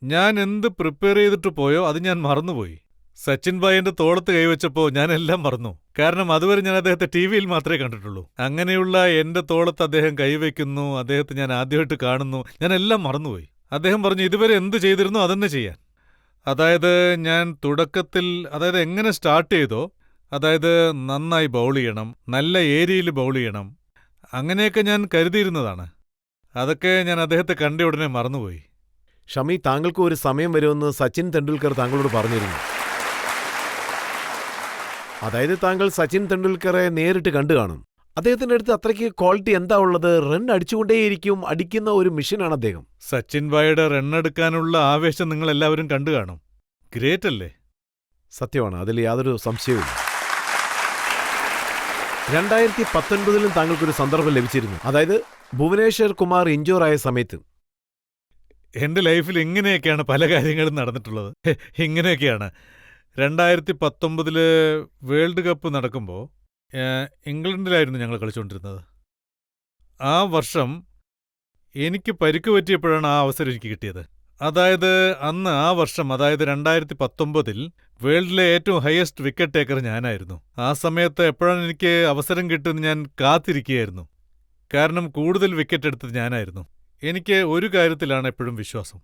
ഞാൻ എന്ത് പ്രിപ്പയർ ചെയ്തിട്ട് പോയോ അത് ഞാൻ മറന്നുപോയി. സച്ചിൻ ഭായിന്റെ തോളത്ത് കൈവച്ചപ്പോൾ ഞാനെല്ലാം മറന്നു. കാരണം അതുവരെ ഞാൻ അദ്ദേഹത്തെ TV-യിൽ മാത്രമേ കണ്ടിട്ടുള്ളൂ. അങ്ങനെയുള്ള എൻ്റെ തോളത്ത് അദ്ദേഹം കൈവയ്ക്കുന്നു, അദ്ദേഹത്തെ ഞാൻ ആദ്യമായിട്ട് കാണുന്നു, ഞാനെല്ലാം മറന്നുപോയി. അദ്ദേഹം പറഞ്ഞു ഇതുവരെ എന്ത് ചെയ്തിരുന്നോ അതന്നെ ചെയ്യാൻ. അതായത് ഞാൻ തുടക്കത്തിൽ എങ്ങനെ സ്റ്റാർട്ട് ചെയ്തോ, അതായത് നന്നായി ബൗൾ ചെയ്യണം, നല്ല ഏരിയയിൽ ബൗൾ ചെയ്യണം, അങ്ങനെയൊക്കെ ഞാൻ കരുതിയിരുന്നതാണ്. അതൊക്കെ ഞാൻ അദ്ദേഹത്തെ കണ്ട ഉടനെ മറന്നുപോയി. ഷമി, താങ്കൾക്ക് ഒരു സമയം വരുമെന്ന് സച്ചിൻ തെണ്ടുൽക്കർ താങ്കളോട് പറഞ്ഞിരുന്നു. അതായത് താങ്കൾ സച്ചിൻ തെണ്ടുൽക്കറെ നേരിട്ട് കണ്ടു കാണും. അദ്ദേഹത്തിന്റെ അടുത്ത് അത്രയ്ക്ക് ക്വാളിറ്റി എന്താ ഉള്ളത്? റൺ അടിച്ചുകൊണ്ടേയിരിക്കും, അടിക്കുന്ന ഒരു മിഷനാണ് അദ്ദേഹം. സച്ചിൻ ഭായിയുടെ റണ്ണെടുക്കാനുള്ള ആവേശം നിങ്ങൾ എല്ലാവരും കണ്ടു കാണും. ഗ്രേറ്റ് അല്ലേ? സത്യമാണ്, അതിൽ യാതൊരു സംശയവുമില്ല. 2019 താങ്കൾക്കൊരു സന്ദർഭം ലഭിച്ചിരുന്നു. അതായത് ഭുവനേശ്വർ കുമാർ ഇഞ്ചോറായ സമയത്ത്. എൻ്റെ ലൈഫിൽ ഇങ്ങനെയൊക്കെയാണ് പല കാര്യങ്ങളും നടന്നിട്ടുള്ളത്. ഇങ്ങനെയൊക്കെയാണ്. 2019 വേൾഡ് കപ്പ് നടക്കുമ്പോൾ ഇംഗ്ലണ്ടിലായിരുന്നു ഞങ്ങൾ കളിച്ചുകൊണ്ടിരുന്നത്. ആ വർഷം എനിക്ക് പരിക്ക് പറ്റിയപ്പോഴാണ് ആ അവസരം എനിക്ക് കിട്ടിയത്. അതായത് അന്ന് ആ വർഷം, അതായത് 2019 വേൾഡിലെ ഏറ്റവും ഹയസ്റ്റ് വിക്കറ്റ് ടേക്കർ ഞാനായിരുന്നു. ആ സമയത്ത് എപ്പോഴാണ് എനിക്ക് അവസരം കിട്ടുമെന്ന് ഞാൻ കാത്തിരിക്കുകയായിരുന്നു. കാരണം കൂടുതൽ വിക്കറ്റ് എടുത്തത് ഞാനായിരുന്നു. എനിക്ക് ഒരു കാര്യത്തിലാണ് എപ്പോഴും വിശ്വാസം.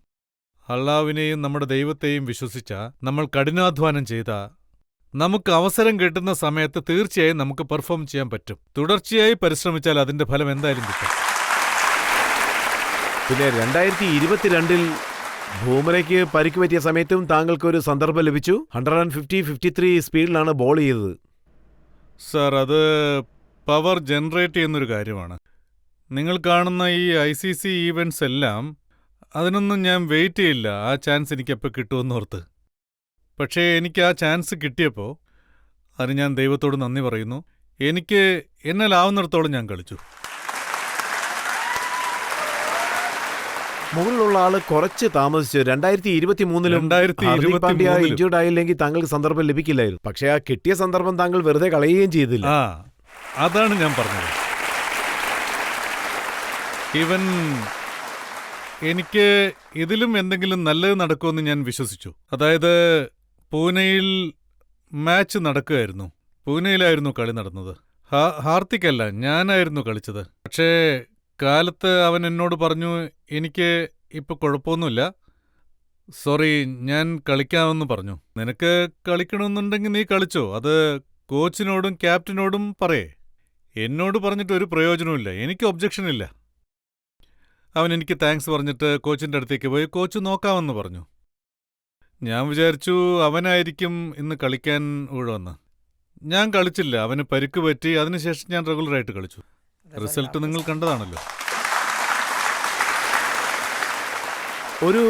അള്ളാഹുവിനെയും നമ്മുടെ ദൈവത്തെയും വിശ്വസിച്ച, നമ്മൾ കഠിനാധ്വാനം ചെയ്ത, നമുക്ക് അവസരം കിട്ടുന്ന സമയത്ത് തീർച്ചയായും നമുക്ക് പെർഫോം ചെയ്യാൻ പറ്റും. തുടർച്ചയായി പരിശ്രമിച്ചാൽ അതിന്റെ ഫലം എന്തായാലും കിട്ടും. പിന്നെ 2022 ബൂമറയ്ക്ക് പരിക്ക് പറ്റിയ സമയത്തും താങ്കൾക്ക് ഒരു സന്ദർഭം ലഭിച്ചു. 153 സ്പീഡിലാണ് ബോൾ ചെയ്തത്. സർ, അത് പവർ ജനറേറ്റ് ചെയ്യുന്നൊരു കാര്യമാണ്. നിങ്ങൾ കാണുന്ന ഈ ICC ഈവൻറ്റ്സ് എല്ലാം അതിനൊന്നും ഞാൻ വെയിറ്റ് ചെയ്യില്ല ആ ചാൻസ് എനിക്കെപ്പോൾ കിട്ടുമെന്നോർത്ത്. പക്ഷേ എനിക്ക് ആ ചാൻസ് കിട്ടിയപ്പോൾ അതിന് ഞാൻ ദൈവത്തോട് നന്ദി പറയുന്നു. എനിക്ക് എന്നാലാവുന്നിടത്തോളം ഞാൻ കളിച്ചു. മുകളിലുള്ള ആള് കുറച്ച് താമസിച്ചു. 2023-ലും 2023-ലും ഇൻജേർഡ് ആയില്ലെങ്കിൽ താങ്കൾക്ക് സന്ദർഭം ലഭിക്കില്ലായിരുന്നു. പക്ഷേ ആ കിട്ടിയ സന്ദർഭം താങ്കൾ വെറുതെ കളയുകയും ചെയ്തില്ല. അതാണ് ഞാൻ പറഞ്ഞത്. ഈവൻ എനിക്ക് ഇതിലും എന്തെങ്കിലും നല്ലത് നടക്കുമെന്ന് ഞാൻ വിശ്വസിച്ചു. അതായത് പൂനെയിൽ മാച്ച് നടക്കുകയായിരുന്നു. പൂനെയിലായിരുന്നു കളി നടന്നത്. ഹാർദിക്കല്ല, ഞാനായിരുന്നു കളിച്ചത്. പക്ഷേ കാലത്ത് അവൻ എന്നോട് പറഞ്ഞു, എനിക്ക് ഇപ്പോൾ കുഴപ്പമൊന്നുമില്ല, സോറി, ഞാൻ കളിക്കാമെന്ന് പറഞ്ഞു. നിനക്ക് കളിക്കണമെന്നുണ്ടെങ്കിൽ നീ കളിച്ചോ, അത് കോച്ചിനോടും ക്യാപ്റ്റനോടും പറയേ. എന്നോട് പറഞ്ഞിട്ട് ഒരു പ്രയോജനമില്ല, എനിക്ക് ഒബ്ജക്ഷൻ ഇല്ല. അവൻ എനിക്ക് താങ്ക്സ് പറഞ്ഞിട്ട് കോച്ചിൻ്റെ അടുത്തേക്ക് പോയി. കോച്ച് നോക്കാമെന്ന് പറഞ്ഞു. ഞാൻ വിചാരിച്ചു അവനായിരിക്കും ഇന്ന് കളിക്കാൻ ഊഴമെന്ന്. ഞാൻ കളിച്ചില്ല, അവന് പരിക്ക് പറ്റി. അതിനുശേഷം ഞാൻ റെഗുലറായിട്ട് കളിച്ചു. റിസൾട്ട് നിങ്ങൾ കണ്ടതാണല്ലോ. ഒരു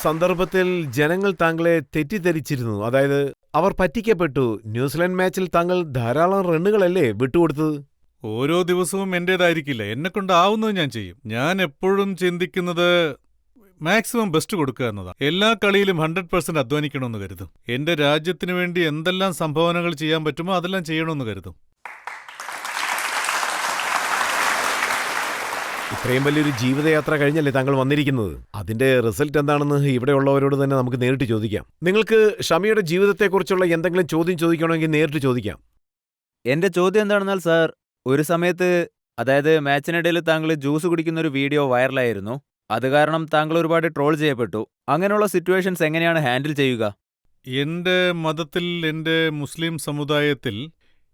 സന്ദർഭത്തിൽ ജനങ്ങൾ താങ്കളെ തെറ്റിദ്ധരിച്ചിരുന്നു. അതായത് അവർ പറ്റിക്കപ്പെട്ടു. ന്യൂസിലാൻഡ് മാച്ചിൽ താങ്കൾ ധാരാളം റണ്ണുകളല്ലേ വിട്ടുകൊടുത്തത്? ഓരോ ദിവസവും എൻ്റേതായിരിക്കില്ല. എന്നെക്കൊണ്ടാവുന്നത് ഞാൻ ചെയ്യും. ഞാൻ എപ്പോഴും ചിന്തിക്കുന്നത് മാക്സിമം ബെസ്റ്റ് കൊടുക്കുക എന്നതാണ്. എല്ലാ കളിയിലും 100% അധ്വാനിക്കണമെന്ന് കരുതും. എൻ്റെ രാജ്യത്തിന് വേണ്ടി എന്തെല്ലാം സംഭാവനകൾ ചെയ്യാൻ പറ്റുമോ അതെല്ലാം ചെയ്യണമെന്ന് കരുതും. ഇത്രയും വലിയൊരു ജീവിതയാത്ര കഴിഞ്ഞല്ലേ താങ്കൾ വന്നിരിക്കുന്നത്. അതിന്റെ റിസൾട്ട് എന്താണെന്ന് ഇവിടെയുള്ളവരോട് തന്നെ നമുക്ക് നേരിട്ട് ചോദിക്കാം. നിങ്ങൾക്ക് ഷമിയുടെ ജീവിതത്തെക്കുറിച്ചുള്ള എന്തെങ്കിലും ചോദ്യം ചോദിക്കണമെങ്കിൽ നേരിട്ട് ചോദിക്കാം. എന്റെ ചോദ്യം എന്താണെന്നാൽ സാർ, ഒരു സമയത്ത്, അതായത് മാച്ചിനിടയിൽ താങ്കൾ ജ്യൂസ് കുടിക്കുന്ന ഒരു വീഡിയോ വൈറലായിരുന്നു. അത് കാരണം താങ്കൾ ഒരുപാട് ട്രോൾ ചെയ്യപ്പെട്ടു. അങ്ങനെയുള്ള സിറ്റുവേഷൻസ് എങ്ങനെയാണ് ഹാൻഡിൽ ചെയ്യുക? എൻ്റെ മതത്തിൽ, എൻ്റെ മുസ്ലിം സമുദായത്തിൽ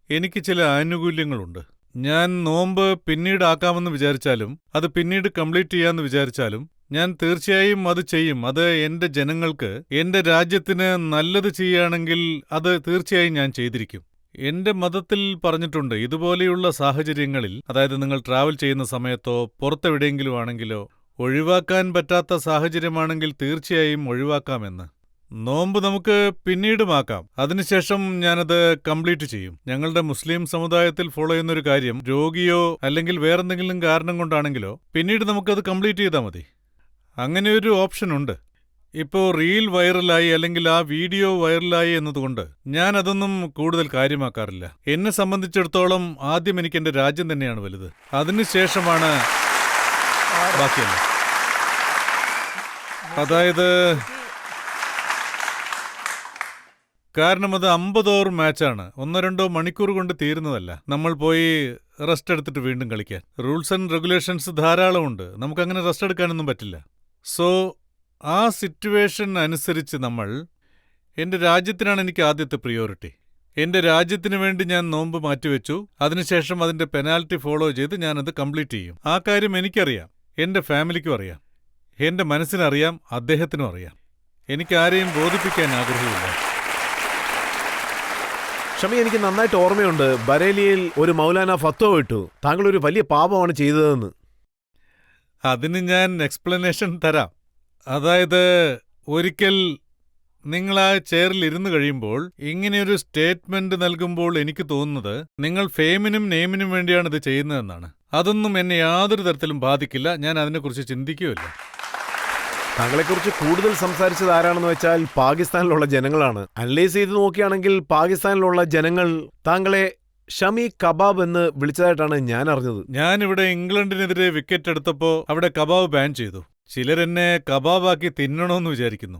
എനിക്ക് ചില ആനുകൂല്യങ്ങളുണ്ട്. ഞാൻ നോമ്പ് പിന്നീട് ആക്കാമെന്ന് വിചാരിച്ചാലും അത് പിന്നീട് കംപ്ലീറ്റ് ചെയ്യാമെന്ന് വിചാരിച്ചാലും ഞാൻ തീർച്ചയായും അത് ചെയ്യും. അത് എൻ്റെ ജനങ്ങൾക്ക്, എൻ്റെ രാജ്യത്തിന് നല്ലത് ചെയ്യുകയാണെങ്കിൽ അത് തീർച്ചയായും ഞാൻ ചെയ്തിരിക്കും. എൻ്റെ മതത്തിൽ പറഞ്ഞിട്ടുണ്ട്, ഇതുപോലെയുള്ള സാഹചര്യങ്ങളിൽ, അതായത് നിങ്ങൾ ട്രാവൽ ചെയ്യുന്ന സമയത്തോ പുറത്തെവിടെയെങ്കിലും ആണെങ്കിലോ ഒഴിവാക്കാൻ പറ്റാത്ത സാഹചര്യമാണെങ്കിൽ തീർച്ചയായും ഒഴിവാക്കാമെന്ന്. നോമ്പ് നമുക്ക് പിന്നീടുമാക്കാം, അതിനുശേഷം ഞാനത് കംപ്ലീറ്റ് ചെയ്യും. ഞങ്ങളുടെ മുസ്ലിം സമുദായത്തിൽ ഫോളോ ചെയ്യുന്നൊരു കാര്യം, രോഗിയോ അല്ലെങ്കിൽ വേറെന്തെങ്കിലും കാരണം കൊണ്ടാണെങ്കിലോ പിന്നീട് നമുക്കത് കംപ്ലീറ്റ് ചെയ്താൽ മതി. അങ്ങനെയൊരു ഓപ്ഷൻ ഉണ്ട്. ഇപ്പോൾ റീൽ വൈറലായി അല്ലെങ്കിൽ ആ വീഡിയോ വൈറലായി എന്നതുകൊണ്ട് ഞാൻ അതൊന്നും കൂടുതൽ കാര്യമാക്കാറില്ല. എന്നെ സംബന്ധിച്ചിടത്തോളം ആദ്യം എനിക്ക് എൻ്റെ രാജ്യം തന്നെയാണ് വലുത്, അതിനുശേഷമാണ് ബാക്കിയല്ല. അതായത് കാരണം അത് 50 ഓവർ മാച്ചാണ്, 1-2 മണിക്കൂർ കൊണ്ട് തീരുന്നതല്ല. നമ്മൾ പോയി റെസ്റ്റ് എടുത്തിട്ട് വീണ്ടും കളിക്കാൻ. റൂൾസ് ആൻഡ് റെഗുലേഷൻസ് ധാരാളമുണ്ട്, നമുക്കങ്ങനെ റെസ്റ്റ് എടുക്കാനൊന്നും പറ്റില്ല. സോ ആ സിറ്റുവേഷൻ അനുസരിച്ച് നമ്മൾ, എൻ്റെ രാജ്യത്തിനാണ് എനിക്ക് ആദ്യത്തെ പ്രിയോറിറ്റി. എൻ്റെ രാജ്യത്തിന് വേണ്ടി ഞാൻ നോമ്പ് മാറ്റിവെച്ചു. അതിനുശേഷം അതിൻ്റെ പെനാൽറ്റി ഫോളോ ചെയ്ത് ഞാനത് കംപ്ലീറ്റ് ചെയ്യും. ആ കാര്യം എനിക്കറിയാം, എൻ്റെ ഫാമിലിക്കും അറിയാം, എൻ്റെ മനസ്സിനറിയാം, അദ്ദേഹത്തിനും അറിയാം. എനിക്ക് ആരെയും ബോധിപ്പിക്കാൻ ആഗ്രഹമില്ല. ഷമി, എനിക്ക് നന്നായിട്ട് ഓർമ്മയുണ്ട്, ബരേലിയിൽ ഒരു മൗലാന ഫത്വ ഇട്ടു, താങ്കൾ ഒരു വലിയ പാപമാണ് ചെയ്തതെന്ന്. അതിന് ഞാൻ എക്സ്പ്ലനേഷൻ തരാം. അതായത് ഒരിക്കൽ നിങ്ങൾ ആ ചെയറിൽ ഇരുന്ന് കഴിയുമ്പോൾ ഇങ്ങനെയൊരു സ്റ്റേറ്റ്മെന്റ് നൽകുമ്പോൾ എനിക്ക് തോന്നുന്നത് നിങ്ങൾ ഫെയിമിനും നെയിമിനും വേണ്ടിയാണ് ഇത് ചെയ്യുന്നതെന്നാണ്. അതൊന്നും എന്നെ യാതൊരു തരത്തിലും ബാധിക്കില്ല, ഞാൻ അതിനെക്കുറിച്ച് ചിന്തിക്കുകയില്ല. താങ്കളെക്കുറിച്ച് കൂടുതൽ സംസാരിച്ചത് ആരാണെന്ന് വെച്ചാൽ പാകിസ്ഥാനിലുള്ള ജനങ്ങളാണ്. അനലൈസ് ചെയ്ത് നോക്കുകയാണെങ്കിൽ പാകിസ്ഥാനിലുള്ള ജനങ്ങൾ താങ്കളെ ഷമി കബാബ് എന്ന് വിളിച്ചതായിട്ടാണ് ഞാൻ അറിഞ്ഞത്. ഞാനിവിടെ ഇംഗ്ലണ്ടിനെതിരെ വിക്കറ്റ് എടുത്തപ്പോൾ അവിടെ കബാബ് ബാൻ ചെയ്തു. ചിലരെന്നെ കബാബാക്കി തിന്നണമെന്ന് വിചാരിക്കുന്നു.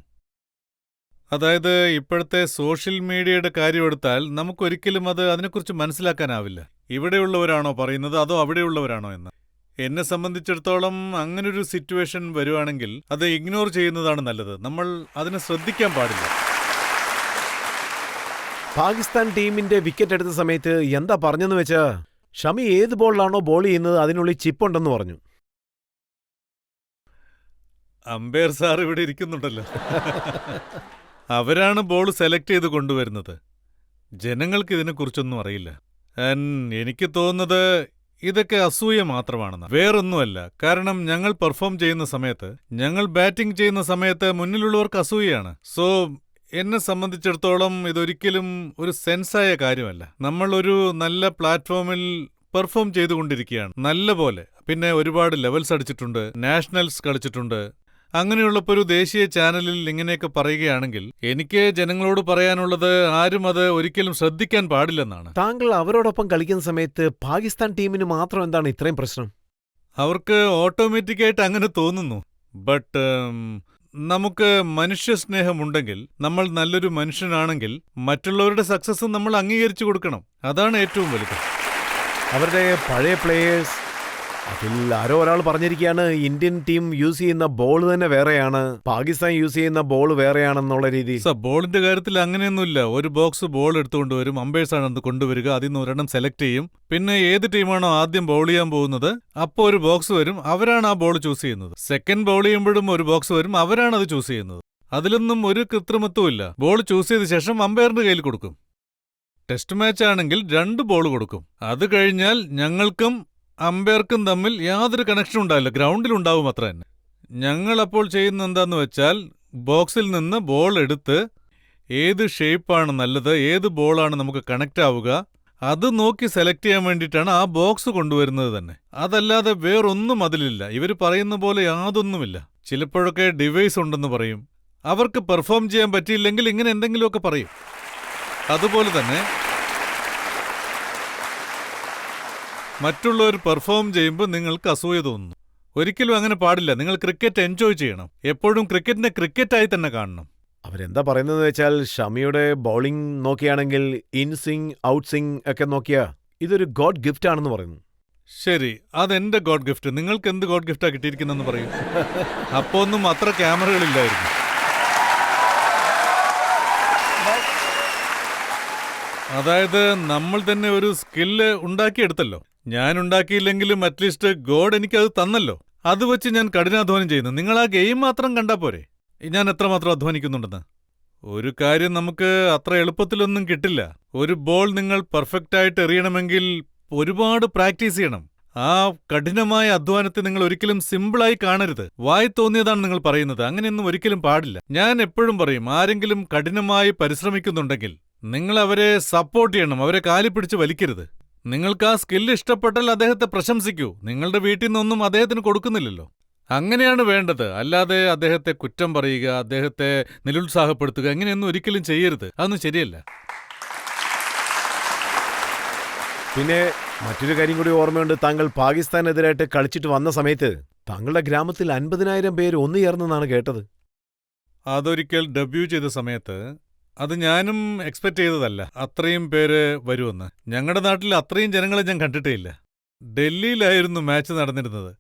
അതായത് ഇപ്പോഴത്തെ സോഷ്യൽ മീഡിയയുടെ കാര്യമെടുത്താൽ നമുക്കൊരിക്കലും അതിനെക്കുറിച്ച് മനസ്സിലാക്കാനാവില്ല. ഇവിടെയുള്ളവരാണോ പറയുന്നത് അതോ അവിടെയുള്ളവരാണോ എന്ന്. എന്നെ സംബന്ധിച്ചിടത്തോളം അങ്ങനൊരു സിറ്റുവേഷൻ വരുവാണെങ്കിൽ അത് ഇഗ്നോർ ചെയ്യുന്നതാണ് നല്ലത്. നമ്മൾ അതിനെ ശ്രദ്ധിക്കാൻ പാടില്ല. പാകിസ്ഥാൻ ടീമിന്റെ വിക്കറ്റ് എടുത്ത സമയത്ത് എന്താ പറഞ്ഞെന്ന് വെച്ചാ, ഷമി ഏത് ബോളിലാണോ ബോൾ ചെയ്യുന്നത് അതിനുള്ളിൽ ചിപ്പുണ്ടെന്ന് പറഞ്ഞു. അമ്പയർ സാർ ഇവിടെ ഇരിക്കുന്നുണ്ടല്ലോ. അവരാണ് ബോൾ സെലക്ട് ചെയ്ത് കൊണ്ടുവരുന്നത്. ജനങ്ങൾക്ക് ഇതിനെക്കുറിച്ചൊന്നും അറിയില്ല. എനിക്ക് തോന്നുന്നത് ഇതൊക്കെ അസൂയ മാത്രമാണെന്ന്, വേറൊന്നുമല്ല. കാരണം ഞങ്ങൾ പെർഫോം ചെയ്യുന്ന സമയത്ത്, ഞങ്ങൾ ബാറ്റിംഗ് ചെയ്യുന്ന സമയത്ത് മുന്നിലുള്ളവർക്ക് അസൂയയാണ്. സോ എന്നെ സംബന്ധിച്ചിടത്തോളം ഇതൊരിക്കലും ഒരു സെൻസായ കാര്യമല്ല. നമ്മൾ ഒരു നല്ല പ്ലാറ്റ്ഫോമിൽ പെർഫോം ചെയ്തുകൊണ്ടിരിക്കുകയാണ് നല്ല പോലെ. പിന്നെ ഒരുപാട് ലെവൽസ് അടിച്ചിട്ടുണ്ട്, നാഷണൽസ് കളിച്ചിട്ടുണ്ട്. അങ്ങനെയുള്ളപ്പോൾ ഒരു ദേശീയ ചാനലിൽ ഇങ്ങനെയൊക്കെ പറയുകയാണെങ്കിൽ എനിക്ക് ജനങ്ങളോട് പറയാനുള്ളത് ആരും അത് ഒരിക്കലും ശ്രദ്ധിക്കാൻ പാടില്ലെന്നാണ്. താങ്കൾ അവരോടൊപ്പം കളിക്കുന്ന സമയത്ത് പാകിസ്ഥാൻ ടീമിന് മാത്രം എന്താണ് ഇത്രയും പ്രശ്നം? അവർക്ക് ഓട്ടോമാറ്റിക്കായിട്ട് അങ്ങനെ തോന്നുന്നു. ബട്ട് നമുക്ക് മനുഷ്യസ്നേഹമുണ്ടെങ്കിൽ, നമ്മൾ നല്ലൊരു മനുഷ്യനാണെങ്കിൽ മറ്റുള്ളവരുടെ സക്സസ് നമ്മൾ അംഗീകരിച്ചു കൊടുക്കണം. അതാണ് ഏറ്റവും വലുത്. അവരുടെ പഴയ പ്ലേയേഴ്സ്, അതിൽ ആരോ ഒരാൾ പറഞ്ഞിരിക്കുകയാണ് ഇന്ത്യൻ ടീം യൂസ് ചെയ്യുന്ന ബോൾ തന്നെ വേറെയാണ്, പാകിസ്ഥാൻ യൂസ് ചെയ്യുന്ന ബോൾ വേറെയാണെന്നുള്ള രീതി. ബോളിന്റെ കാര്യത്തിൽ അങ്ങനെയൊന്നുമില്ല. ഒരു ബോക്സ് ബോൾ എടുത്തുകൊണ്ടുവരും, അമ്പയേഴ്സാണ് അത് കൊണ്ടുവരിക, അതിൽ നിന്ന് ഒരെണ്ണം സെലക്ട് ചെയ്യും. പിന്നെ ഏത് ടീമാണോ ആദ്യം ബോൾ ചെയ്യാൻ പോകുന്നത് അപ്പോൾ ഒരു ബോക്സ് വരും, അവരാണ് ആ ബോൾ ചൂസ് ചെയ്യുന്നത്. സെക്കൻഡ് ബോൾ ചെയ്യുമ്പോഴും ഒരു ബോക്സ് വരും, അവരാണ് അത് ചൂസ് ചെയ്യുന്നത്. അതിലൊന്നും ഒരു കൃത്രിമത്വമില്ല. ബോൾ ചൂസ് ചെയ്ത ശേഷം അമ്പയറിന്റെ കയ്യിൽ കൊടുക്കും. ടെസ്റ്റ് മാച്ച് ആണെങ്കിൽ 2 ബോൾ കൊടുക്കും. അത് കഴിഞ്ഞാൽ ഞങ്ങൾക്കും അമ്പയർക്കും തമ്മിൽ യാതൊരു കണക്ഷനും ഉണ്ടാവില്ല, ഗ്രൗണ്ടിലുണ്ടാവും അത്ര തന്നെ. ഞങ്ങളപ്പോൾ ചെയ്യുന്ന എന്താന്ന് വെച്ചാൽ ബോക്സിൽ നിന്ന് ബോൾ എടുത്ത് ഏത് ഷേപ്പാണ് നല്ലത്, ഏത് ബോളാണ് നമുക്ക് കണക്റ്റ് ആവുക, അത് നോക്കി സെലക്ട് ചെയ്യാൻ വേണ്ടിയിട്ടാണ് ആ ബോക്സ് കൊണ്ടുവരുന്നത് തന്നെ. അതല്ലാതെ വേറൊന്നും അതിലില്ല. ഇവർ പറയുന്ന പോലെ യാതൊന്നുമില്ല. ചിലപ്പോഴൊക്കെ ഡിവൈസ് ഉണ്ടെന്ന് പറയും. അവർക്ക് പെർഫോം ചെയ്യാൻ പറ്റിയില്ലെങ്കിൽ ഇങ്ങനെ എന്തെങ്കിലുമൊക്കെ പറയും. അതുപോലെ തന്നെ മറ്റുള്ളവർ പെർഫോം ചെയ്യുമ്പോൾ നിങ്ങൾക്ക് അസൂയ തോന്നുന്നു. ഒരിക്കലും അങ്ങനെ പാടില്ല. നിങ്ങൾ ക്രിക്കറ്റ് എൻജോയ് ചെയ്യണം. എപ്പോഴും ക്രിക്കറ്റിനെ ക്രിക്കറ്റായി തന്നെ കാണണം. അവരെന്താ പറയുന്നതെന്ന് വെച്ചാൽ ഷമിയുടെ ബൗളിംഗ് നോക്കിയാണെങ്കിൽ ഇൻ സ്വിംഗ്, ഔട്ട് സ്വിംഗ് ഒക്കെ നോക്കിയാ ഇതൊരു ഗോഡ് ഗിഫ്റ്റ് ആണെന്ന് പറയുന്നു. ശരി, അതെന്റെ ഗോഡ് ഗിഫ്റ്റ്. നിങ്ങൾക്ക് എന്ത് ഗോഡ് ഗിഫ്റ്റാ കിട്ടിയിരിക്കുന്നെന്ന് പറയൂ. അപ്പോ ഒന്നും അത്ര ക്യാമറകളില്ലായിരുന്നു. അതായത് നമ്മൾ തന്നെ ഒരു സ്കില്ല് ഉണ്ടാക്കിയെടുത്തല്ലോ. ഞാൻ ഉണ്ടാക്കിയില്ലെങ്കിലും അറ്റ്ലീസ്റ്റ് ഗോഡ് എനിക്കത് തന്നല്ലോ. അത് വെച്ച് ഞാൻ കഠിനാധ്വാനം ചെയ്യുന്നു. നിങ്ങൾ ആ ഗെയിം മാത്രം കണ്ടാ പോരെ ഞാൻ എത്രമാത്രം അധ്വാനിക്കുന്നുണ്ടെന്ന്. ഒരു കാര്യം നമുക്ക് അത്ര എളുപ്പത്തിലൊന്നും കിട്ടില്ല. ഒരു ബോൾ നിങ്ങൾ പെർഫെക്റ്റായിട്ട് എറിയണമെങ്കിൽ ഒരുപാട് പ്രാക്ടീസ് ചെയ്യണം. ആ കഠിനമായ അധ്വാനത്തെ നിങ്ങൾ ഒരിക്കലും സിമ്പിളായി കാണരുത്. വായി തോന്നിയതാണ് നിങ്ങൾ പറയുന്നത്, അങ്ങനെയൊന്നും ഒരിക്കലും പാടില്ല. ഞാൻ എപ്പോഴും പറയും, ആരെങ്കിലും കഠിനമായി പരിശ്രമിക്കുന്നുണ്ടെങ്കിൽ നിങ്ങൾ അവരെ സപ്പോർട്ട് ചെയ്യണം, അവരെ കാലിപ്പിടിച്ച് വലിക്കരുത്. നിങ്ങൾക്ക് ആ സ്കില്ല് ഇഷ്ടപ്പെട്ടാൽ അദ്ദേഹത്തെ പ്രശംസിക്കൂ. നിങ്ങളുടെ വീട്ടിൽ നിന്നൊന്നും അദ്ദേഹത്തിന് കൊടുക്കുന്നില്ലല്ലോ. അങ്ങനെയാണ് വേണ്ടത്. അല്ലാതെ അദ്ദേഹത്തെ കുറ്റം പറയുക, അദ്ദേഹത്തെ നിരുത്സാഹപ്പെടുത്തുക, അങ്ങനെയൊന്നും ഒരിക്കലും ചെയ്യരുത്. അതൊന്നും ശരിയല്ല. പിന്നെ മറ്റൊരു കാര്യം കൂടി ഓർമ്മയുണ്ട്. താങ്കൾ പാകിസ്ഥാനെതിരായിട്ട് കളിച്ചിട്ട് വന്ന സമയത്ത് താങ്കളുടെ ഗ്രാമത്തിൽ 50,000 പേര് ഒന്നു ചേർന്നെന്നാണ് കേട്ടത്. അതൊരിക്കൽ ഡെബ്യൂ ചെയ്ത സമയത്ത് അത് ഞാനും എക്സ്പെക്ട് ചെയ്തതല്ല, അത്രയും പേര് വരുമെന്ന്. ഞങ്ങളുടെ നാട്ടിൽ അത്രയും ജനങ്ങളെ ഞാൻ കണ്ടിട്ടേയില്ല. ഡൽഹിയിലായിരുന്നു മാച്ച് നടന്നിരുന്നത്.